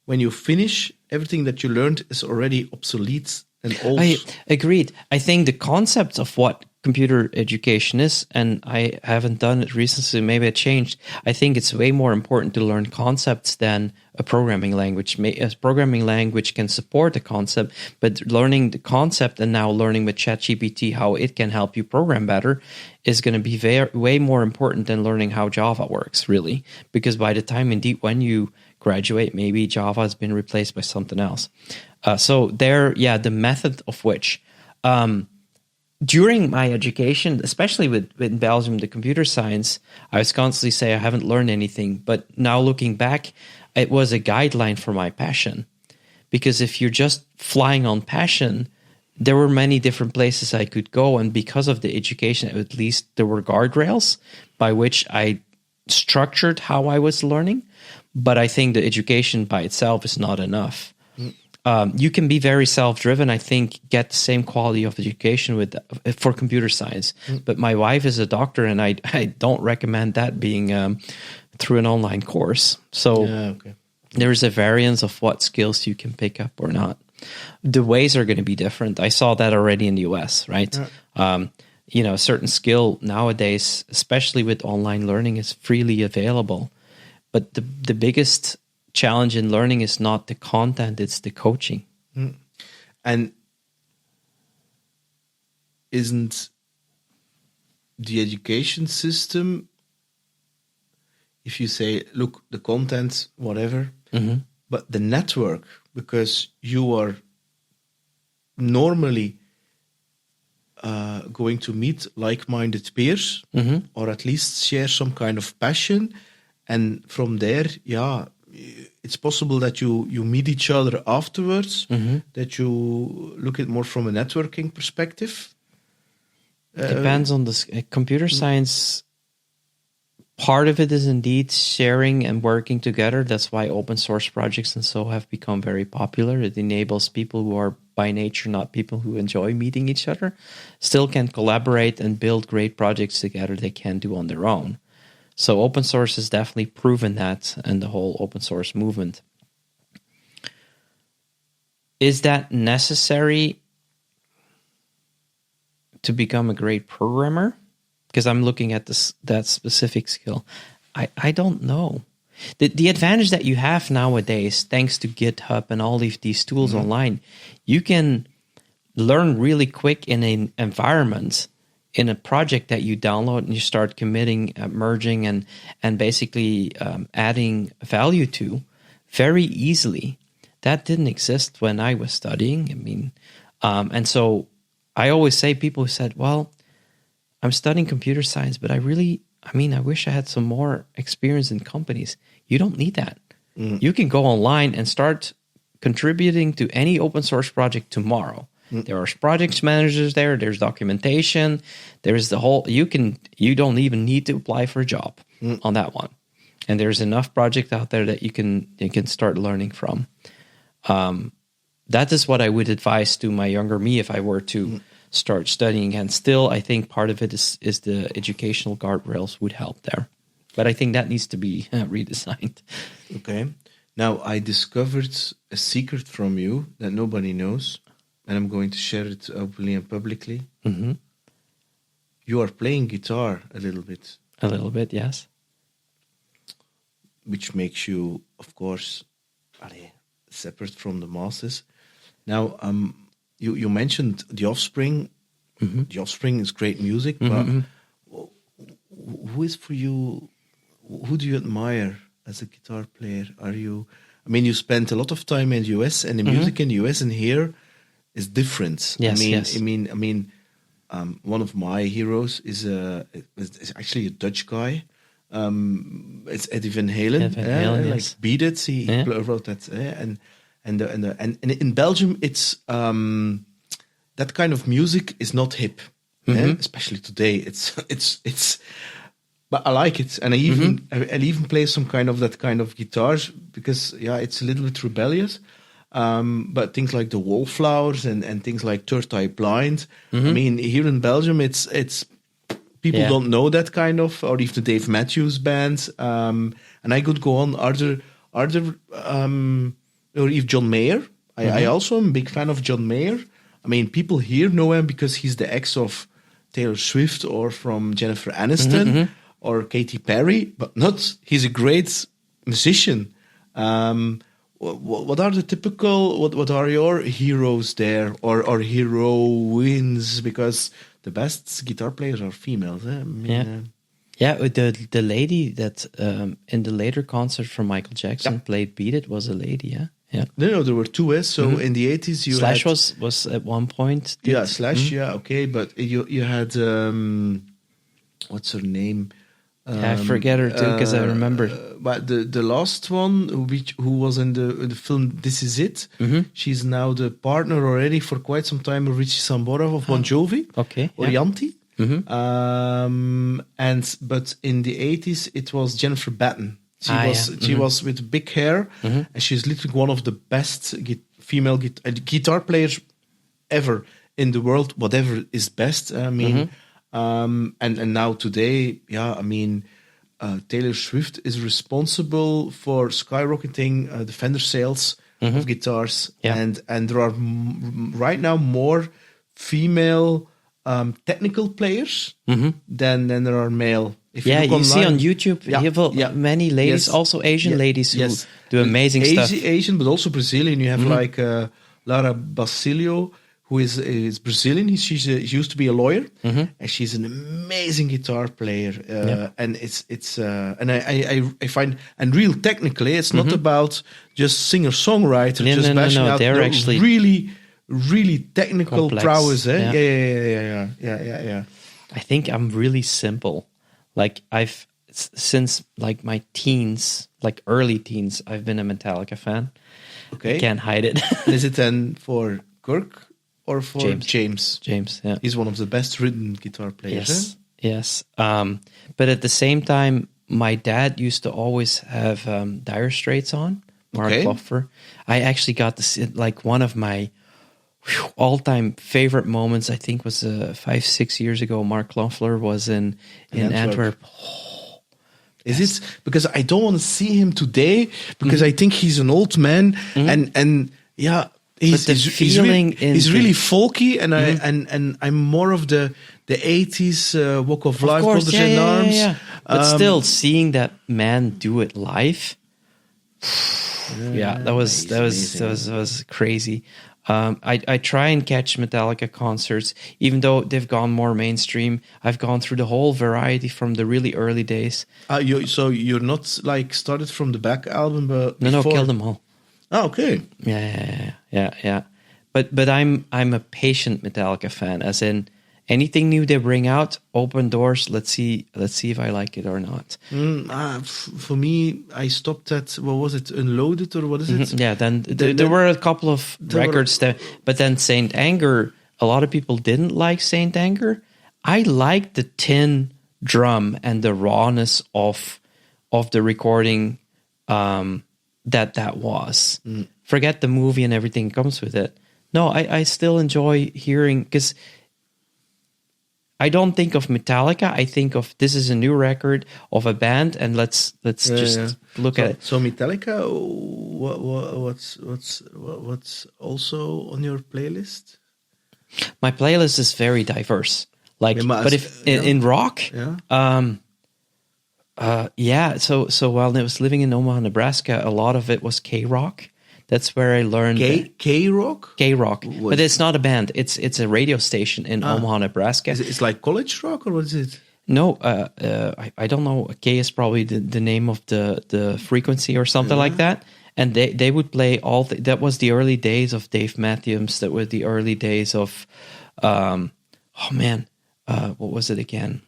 Speaker 1: when you finish, everything that you learned is already obsolete and old.
Speaker 3: I agreed. I think the concept of what computer education is, and I haven't done it recently, maybe it changed. I think it's way more important to learn concepts than a programming language. A programming language can support the concept, but learning the concept and now learning with ChatGPT how it can help you program better is going to be way more important than learning how Java works, really. Because by the time, indeed, when you graduate, maybe Java has been replaced by something else. The method of which... during my education, especially with Belgium, the computer science, I was constantly say I haven't learned anything. But now looking back, it was a guideline for my passion. Because if you're just flying on passion, there were many different places I could go. And because of the education, at least there were guardrails by which I structured how I was learning. But I think the education by itself is not enough. You can be very self-driven, I think, get the same quality of education for computer science. But my wife is a doctor, and I don't recommend that being through an online course. So there's a variance of what skills you can pick up or not. The ways are going to be different. I saw that already in the US, right? A certain skill nowadays, especially with online learning, is freely available. But the biggest challenge in learning is not the content, it's the coaching.
Speaker 1: And isn't the education system, if you say, look, the content, whatever, but the network, because you are normally going to meet like-minded peers, or at least share some kind of passion, and from there, it's possible that you meet each other afterwards, that you look at more from a networking perspective.
Speaker 3: Depends on the computer science. Part of it is indeed sharing and working together. That's why open source projects and so have become very popular. It enables people who are by nature not people who enjoy meeting each other, still can collaborate and build great projects together they can't do on their own. So open source has definitely proven that, and the whole open source movement. Is that necessary? to become a great programmer, because I'm looking at that specific skill, I don't know. The advantage that you have nowadays, thanks to GitHub and all these tools online, you can learn really quick in an environment, in a project that you download and you start committing, merging, and basically adding value to very easily. That didn't exist when I was studying. I mean, and so I always say, people who said, well, I'm studying computer science, but I wish I had some more experience in companies. You don't need that. You can go online and start contributing to any open source project tomorrow. There are project managers there. There's documentation. There's the whole. You don't even need to apply for a job on that one. And there's enough projects out there that you can start learning from. That is what I would advise to my younger me if I were to start studying. And still, I think part of it is the educational guardrails would help there. But I think that needs to be redesigned.
Speaker 1: Okay. Now, I discovered a secret from you that nobody knows, and I'm going to share it openly and publicly.
Speaker 3: Mm-hmm.
Speaker 1: You are playing guitar a little bit.
Speaker 3: A little bit, yes.
Speaker 1: Which makes you, of course, separate from the masses. Now, you mentioned The Offspring. Mm-hmm. The Offspring is great music, but who is for you? Who do you admire as a guitar player? You spent a lot of time in the US, and the music in the US and here is different.
Speaker 3: Yes,
Speaker 1: One of my heroes is actually a Dutch guy. It's Eddie Van Halen. Like Beat It, he wrote that. And in Belgium, it's that kind of music is not hip, especially today. It's. But I like it, and I even play some kind of that kind of guitars because it's a little bit rebellious. But things like the Wallflowers and things like Third Eye Blind. I mean, here in Belgium, it's people don't know that kind of, or even the Dave Matthews Band. And I could go on other or even John Mayer. I also am a big fan of John Mayer. I mean, people here know him because he's the ex of Taylor Swift or from Jennifer Aniston or Katy Perry, but not. He's a great musician. What are the typical? What are your heroes there, or heroines? Because the best guitar players are females. The
Speaker 3: lady that in the later concert from Michael Jackson played "Beat It" was a lady. Yeah.
Speaker 1: No, there were two. So in the 80s, you
Speaker 3: Slash
Speaker 1: had,
Speaker 3: was at one point.
Speaker 1: Slash. Yeah, okay, but you had what's her name?
Speaker 3: I forget her too because I remember.
Speaker 1: But the last one, who was in the film "This Is It," she's now the partner already for quite some time of Richie Sambora of Bon Jovi.
Speaker 3: Okay,
Speaker 1: Orianti. But in the 80s, it was Jennifer Batten. She was with big hair, and she's literally one of the best female guitar players ever in the world. Whatever is best. I mean. And now today, Taylor Swift is responsible for skyrocketing the Fender sales of guitars, and there are right now more female technical players than there are male. If you
Speaker 3: you see on YouTube, many ladies, also Asian ladies who do amazing stuff.
Speaker 1: Asian, but also Brazilian. You have like Lara Basilio, who is Brazilian. She used to be a lawyer, and she's an amazing guitar player. And it's and I find, and real technically, it's not about just singer-songwriter, just bashing out.
Speaker 3: They're actually
Speaker 1: really technical prowess. Yeah.
Speaker 3: I think I'm really simple. Like I've since like my teens, like early teens, I've been a Metallica fan.
Speaker 1: Okay,
Speaker 3: I can't hide it.
Speaker 1: Is it then for Kirk? Or for James.
Speaker 3: James, yeah.
Speaker 1: He's one of the best written guitar players.
Speaker 3: Yes. But at the same time, my dad used to always have Dire Straits on, Mark Knopfler. I actually got to see, like, one of my all-time favorite moments, I think, was 5-6 years ago. Mark Knopfler was in Antwerp.
Speaker 1: Is it? Because I don't want to see him today, because I think he's an old man, and He's
Speaker 3: feeling
Speaker 1: he's really folky, and and I'm more of the 80s Walk of Life, Brothers in Arms.
Speaker 3: Yeah. But still, seeing that man do it live, that was crazy. I try and catch Metallica concerts, even though they've gone more mainstream. I've gone through the whole variety from the really early days.
Speaker 1: So you're not like started from the back album, but
Speaker 3: no, killed them all.
Speaker 1: Oh, okay.
Speaker 3: Yeah. But I'm a patient Metallica fan, as in anything new they bring out, open doors. Let's see if I like it or not.
Speaker 1: For me, I stopped at, what was it, Unloaded, or what is it?
Speaker 3: Yeah. Then there were a couple of records but then Saint Anger. A lot of people didn't like Saint Anger. I liked the tin drum and the rawness of the recording. That was. Forget the movie and everything comes with it. No, I still enjoy hearing, because I don't think of Metallica. I think of, this is a new record of a band, and let's just look at it.
Speaker 1: So Metallica, what's also on your playlist?
Speaker 3: My playlist is very diverse. But if in rock, So while I was living in Omaha, Nebraska, a lot of it was K-rock. That's where I learned
Speaker 1: K-rock.
Speaker 3: K-rock, but it's not a band. It's a radio station in Omaha, Nebraska.
Speaker 1: It's like college rock, or what is it?
Speaker 3: No, I don't know. K is probably the name of the frequency or something like that. And they would play that was the early days of Dave Matthews. That were the early days of, what was it again?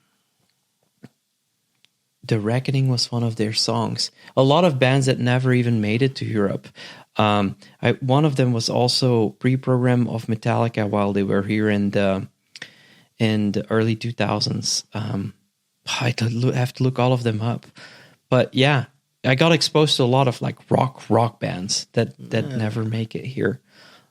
Speaker 3: The Reckoning was one of their songs. A lot of bands that never even made it to Europe. One of them was also pre-program of Metallica while they were here in the early 2000s. I have to look all of them up. But yeah, I got exposed to a lot of like rock bands that never make it here.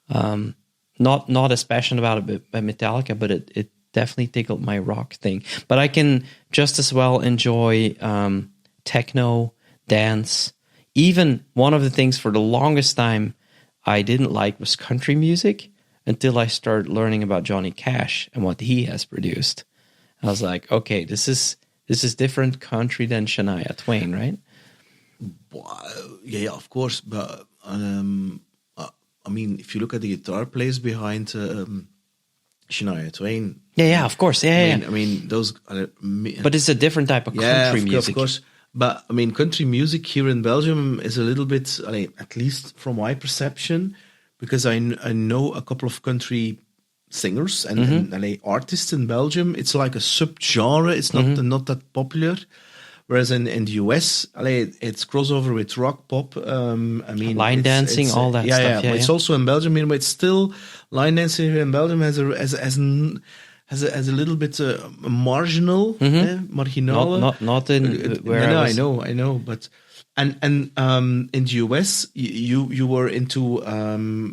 Speaker 3: Not as passionate about it by Metallica, but it definitely tickled my rock thing. But I can just as well enjoy techno, dance. Even one of the things for the longest time I didn't like was country music, until I started learning about Johnny Cash and what he has produced. I was like, okay, this is different country than Shania Twain, right?
Speaker 1: Yeah, of course. But I mean, if you look at the guitar players behind Shania Twain.
Speaker 3: Yeah, of course. I
Speaker 1: mean, those.
Speaker 3: But it's a different type of country music.
Speaker 1: Of course. But I mean, country music here in Belgium is a little bit, at least from my perception, because I know a couple of country singers and artists in Belgium. It's like a subgenre. It's not that popular. Whereas in the US, it's crossover with rock, pop. I mean,
Speaker 3: line dancing, all that stuff.
Speaker 1: Yeah, it's also in Belgium, but it's still line dancing here in Belgium has a little bit marginal, marginal.
Speaker 3: Not in where I was.
Speaker 1: I know, but and in the US, you were into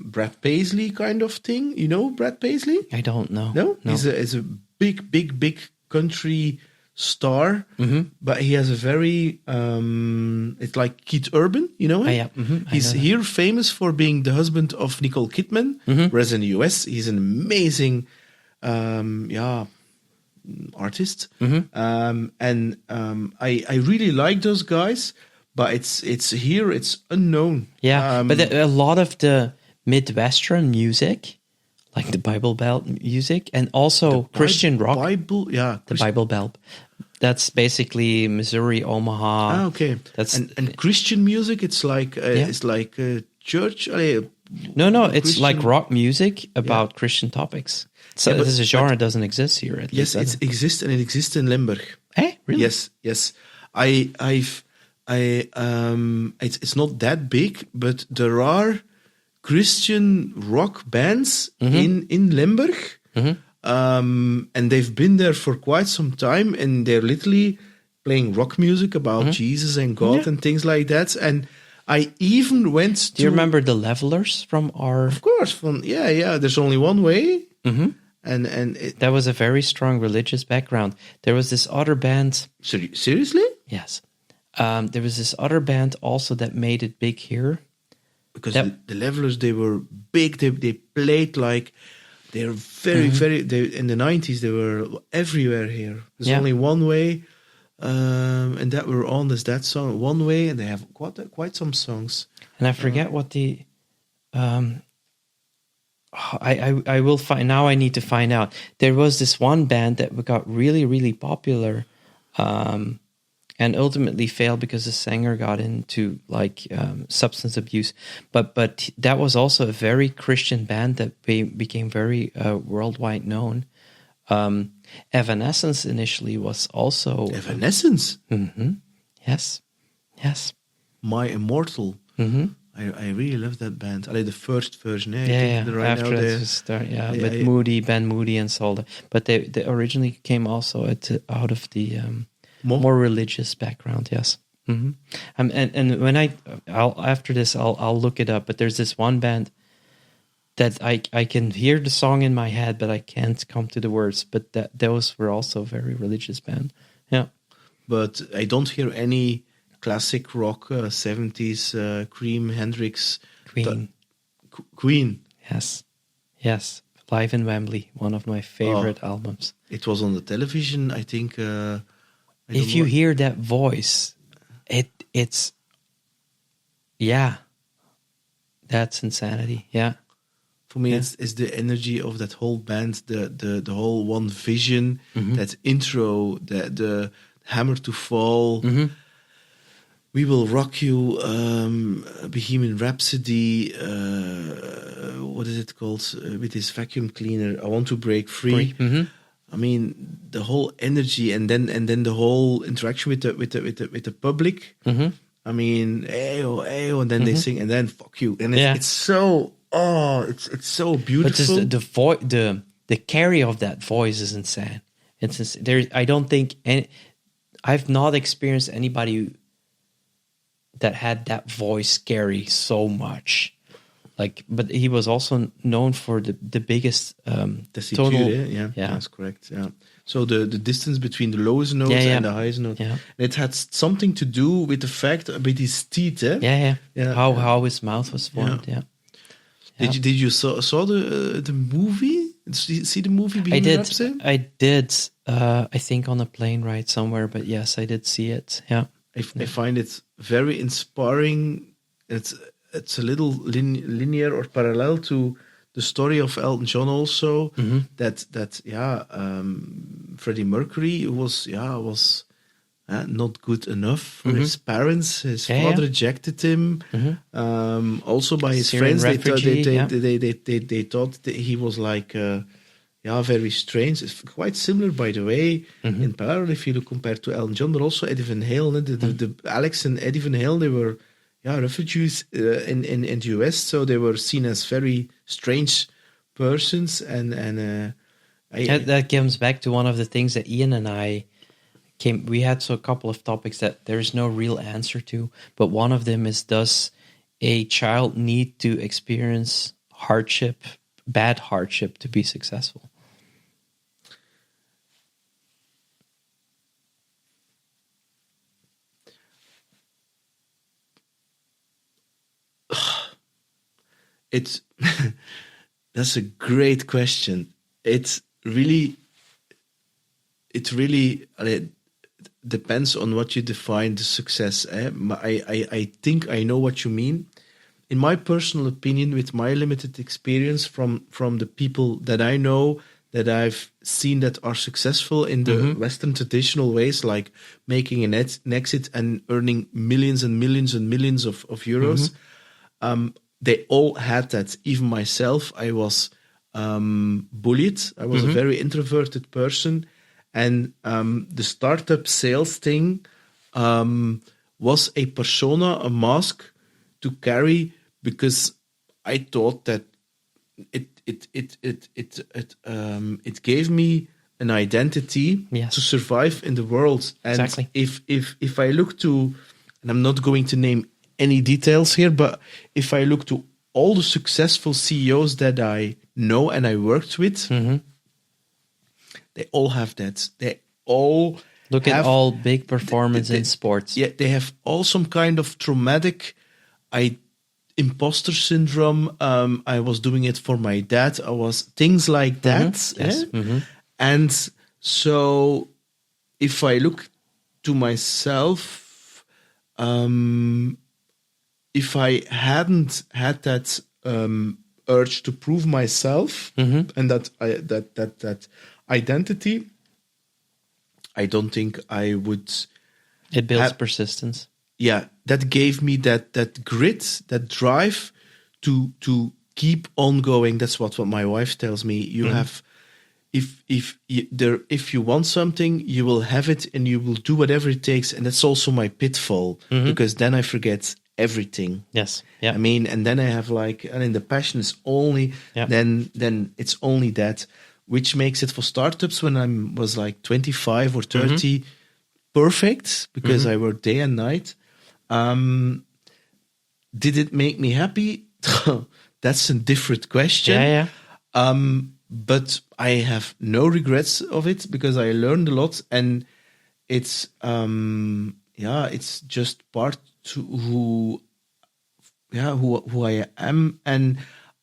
Speaker 1: Brad Paisley kind of thing. You know Brad Paisley?
Speaker 3: I don't know.
Speaker 1: No? He's a big country star, but he has a very it's like Keith Urban, you know him? He's here famous for being the husband of Nicole Kidman, whereas in the US he's an amazing artist, and I really like those guys, but it's here, it's unknown.
Speaker 3: But a lot of the Midwestern music, like the Bible Belt music, and also Christian rock. The Bible Belt. That's basically Missouri, Omaha.
Speaker 1: Okay.
Speaker 3: That's
Speaker 1: and Christian music. It's like it's like church.
Speaker 3: No, it's like rock music about Christian topics. So this is a genre doesn't exist here. At least.
Speaker 1: It exists, and it exists in Limburg.
Speaker 3: Really?
Speaker 1: Yes. It's not that big, but there are Christian rock bands in Limburg, and they've been there for quite some time, and they're literally playing rock music about Jesus and God and things like that. And I even went to...
Speaker 3: Do you remember the Levelers from our...
Speaker 1: Of course, there's only one way. And
Speaker 3: that was a very strong religious background. There was this other band...
Speaker 1: Seriously?
Speaker 3: Yes. There was this other band also that made it big here.
Speaker 1: because
Speaker 3: Yep.
Speaker 1: the Levelers, they were big. They played like they're very in the 90s they were everywhere here. There's
Speaker 3: Yeah.
Speaker 1: only one way, and that we're on is that song One Way, and they have quite some songs.
Speaker 3: And I forget what the I will find now. I need to find out. There was this one band that got really, really popular, and ultimately failed because the singer got into like substance abuse. But that was also a very Christian band that became very worldwide known. Evanescence initially was also
Speaker 1: Evanescence.
Speaker 3: Yes.
Speaker 1: My Immortal. I really love that band. I like the first version.
Speaker 3: After with Moody, Ben Moody, and so on. But they originally came also out of the more religious background. Yes. And when I'll after this I'll look it up. But there's this one band that I can hear the song in my head, but I can't come to the words. But those were also a very religious band. Yeah.
Speaker 1: But I don't hear any classic rock 70s Cream, Hendrix, Queen.
Speaker 3: Yes, live in Wembley, one of my favorite albums.
Speaker 1: It was on the television, I think.
Speaker 3: If you hear that voice, it's that's insanity. Yeah,
Speaker 1: for me, it's the energy of that whole band, the whole one vision, that intro, the Hammer to Fall. We Will Rock You, Bohemian Rhapsody, what is it called? With his vacuum cleaner, I Want to Break Free. I mean, the whole energy, and then the whole interaction with the public. I mean, ayo, ayo, and then they sing, and then fuck you, and it's so it's so beautiful.
Speaker 3: But just the carry of that voice is insane. It's there. I don't think I've not experienced anybody that had that voice carry so much. Like, but he was also known for the biggest total.
Speaker 1: That's correct. Yeah. So the distance between the lowest note and the highest note, it had something to do with the fact with his teeth.
Speaker 3: How his mouth was formed.
Speaker 1: Did you saw the movie? See the movie?
Speaker 3: I did. I think on a plane ride somewhere, but yes, I did see it. Yeah.
Speaker 1: I find it very inspiring. It's a little linear or parallel to the story of Elton John also. That Freddie Mercury was not good enough for his parents. His father rejected him. Also by his
Speaker 3: Syrian
Speaker 1: friends,
Speaker 3: refugee,
Speaker 1: they thought that he was like very strange. It's quite similar, by the way, in parallel if you look compared to Elton John, but also Eddie Van Halen. The Alex and Eddie Van Halen, they were refugees in the US, so they were seen as very strange persons. And
Speaker 3: that comes back to one of the things that Ian and I we had a couple of topics that there's no real answer to, but one of them is, does a child need to experience bad hardship to be successful?
Speaker 1: That's a great question. It really depends on what you define the success. I think I know what you mean. In my personal opinion, with my limited experience from the people that I know, that I've seen that are successful in the Western traditional ways, like making an exit and earning millions and millions and millions of euros, they all had that. Even myself, I was bullied. I was a very introverted person. And the startup sales thing was a persona, a mask to carry, because I thought that it gave me an identity to survive in the world. And
Speaker 3: exactly.
Speaker 1: if I look to, and I'm not going to name any details here, but if I look to all the successful CEOs that I know and I worked with, they all have that. They all
Speaker 3: look at all big performance in sports.
Speaker 1: Yeah, they have all some kind of traumatic imposter syndrome. I was doing it for my dad. I was things like that.
Speaker 3: Yes.
Speaker 1: And so if I look to myself, if I hadn't had that urge to prove myself and that identity, I don't think I would.
Speaker 3: It builds persistence.
Speaker 1: Yeah, that gave me that grit, that drive to keep on going. That's what my wife tells me. You have, if you want something, you will have it, and you will do whatever it takes. And that's also my pitfall, because then I forget everything.
Speaker 3: Yes. Yeah.
Speaker 1: I mean, and then I have and then the passion is only then it's only that, which makes it for startups when I was like 25 or 30 perfect, because I worked day and night. Did it make me happy? That's a different question.
Speaker 3: Yeah.
Speaker 1: But I have no regrets of it, because I learned a lot, and it's it's just part to who I am, and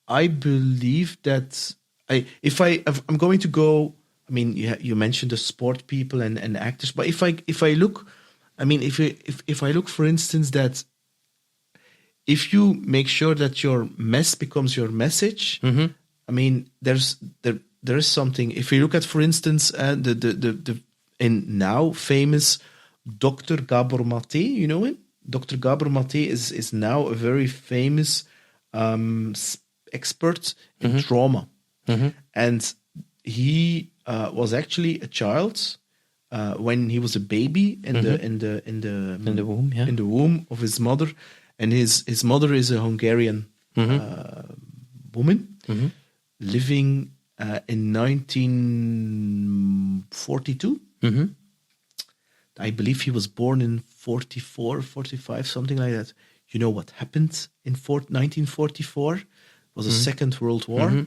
Speaker 1: I believe that I'm going to go. I mean, you mentioned the sport people and actors, but if I look, I mean, if I look, for instance, that if you make sure that your mess becomes your message, I mean, there is something. If you look at, for instance, the now famous Dr. Gabor Mate, you know him? Dr. Gabor Mate is now a very famous expert in trauma, and he was actually a child when he was a baby in the
Speaker 3: womb,
Speaker 1: in the womb of his mother, and his mother is a Hungarian woman living in 1942. I believe he was born in 44, 45, something like that. You know what happened in 1944? It was the Second World War.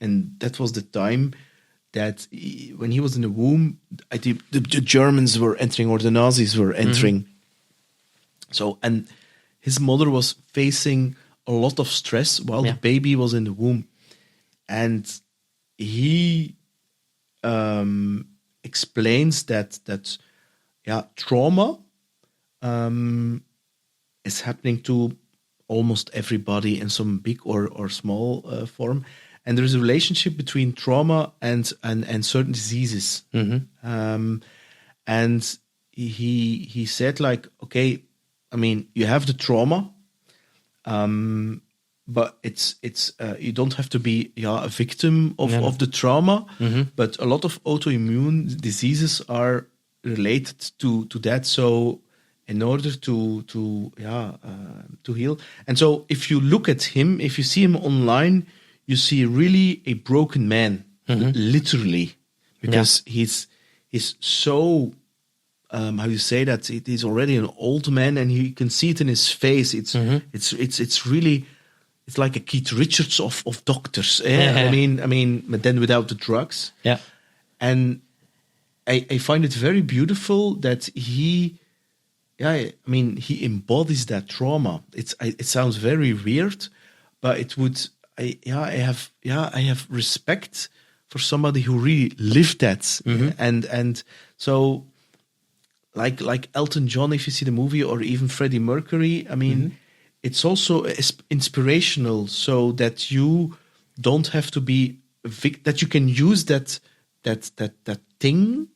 Speaker 1: And that was the time that when he was in the womb, I think the Germans were entering, or the Nazis were entering. So, and his mother was facing a lot of stress while the baby was in the womb. And he explains that trauma is happening to almost everybody in some big or small form, and there is a relationship between trauma and certain diseases. And he said, like, okay, I mean, you have the trauma, but it's you don't have to be a victim of the trauma. But a lot of autoimmune diseases are related to that. So in order to heal, and so if you look at him, if you see him online, you see really a broken man, literally, because he's so how you say that, he's already an old man, and you can see it in his face. It's really, it's like a Keith Richards of doctors. I mean, but then without the drugs.
Speaker 3: Yeah,
Speaker 1: and I find it very beautiful that he embodies that trauma. It sounds very weird, but it would. I have respect for somebody who really lived that, and so like Elton John, if you see the movie, or even Freddie Mercury. I mean, it's also inspirational, so that you don't have to be that you can use that thing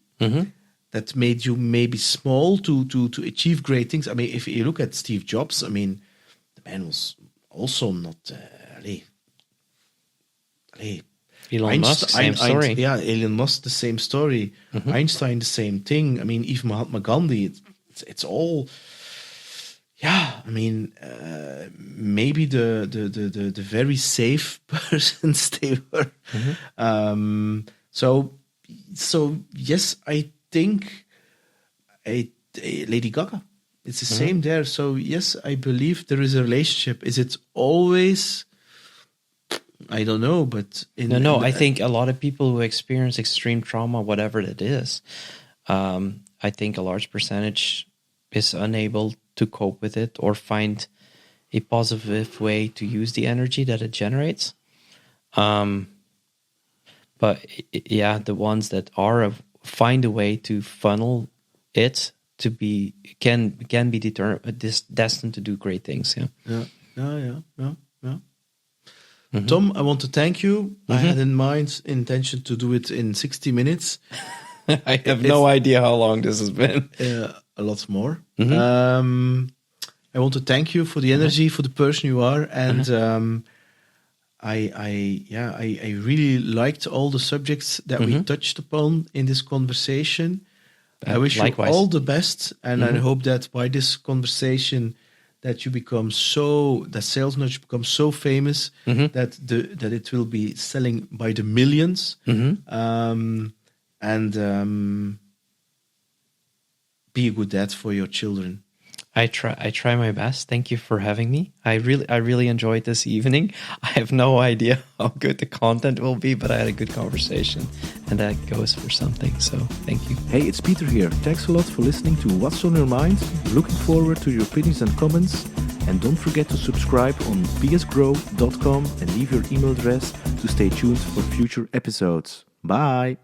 Speaker 1: that made you maybe small to achieve great things. I mean, if you look at Steve Jobs, I mean, the man was also not.
Speaker 3: Elon Musk, same story.
Speaker 1: Elon Musk, the same story. Einstein, the same thing. I mean, even Mahatma Gandhi. It's all. Yeah, I mean, maybe the very safe persons they were. So yes, I think Lady Gaga. It's the same there. So yes, I believe there is a relationship. Is it always? I don't know, but
Speaker 3: I think a lot of people who experience extreme trauma, whatever it is, I think a large percentage is unable to cope with it or find a positive way to use the energy that it generates. But yeah, the ones that are find a way to funnel it to be can be destined to do great things. Yeah.
Speaker 1: Mm-hmm. Tom, I want to thank you. I had in mind intention to do it in 60 minutes.
Speaker 3: I have no idea how long this has been.
Speaker 1: A lot more. I want to thank you for the energy, for the person you are, and I really liked all the subjects that we touched upon in this conversation. I wish
Speaker 3: likewise.
Speaker 1: you all the best, and I hope that by this conversation that you become that Salesnudge becomes so famous that it will be selling by the millions, and be a good dad for your children.
Speaker 3: I try my best. Thank you for having me. I really enjoyed this evening. I have no idea how good the content will be, but I had a good conversation, and that goes for something. So thank you.
Speaker 1: Hey, it's Peter here. Thanks a lot for listening to What's on Your Mind. Looking forward to your opinions and comments. And don't forget to subscribe on psgrow.com and leave your email address to stay tuned for future episodes. Bye.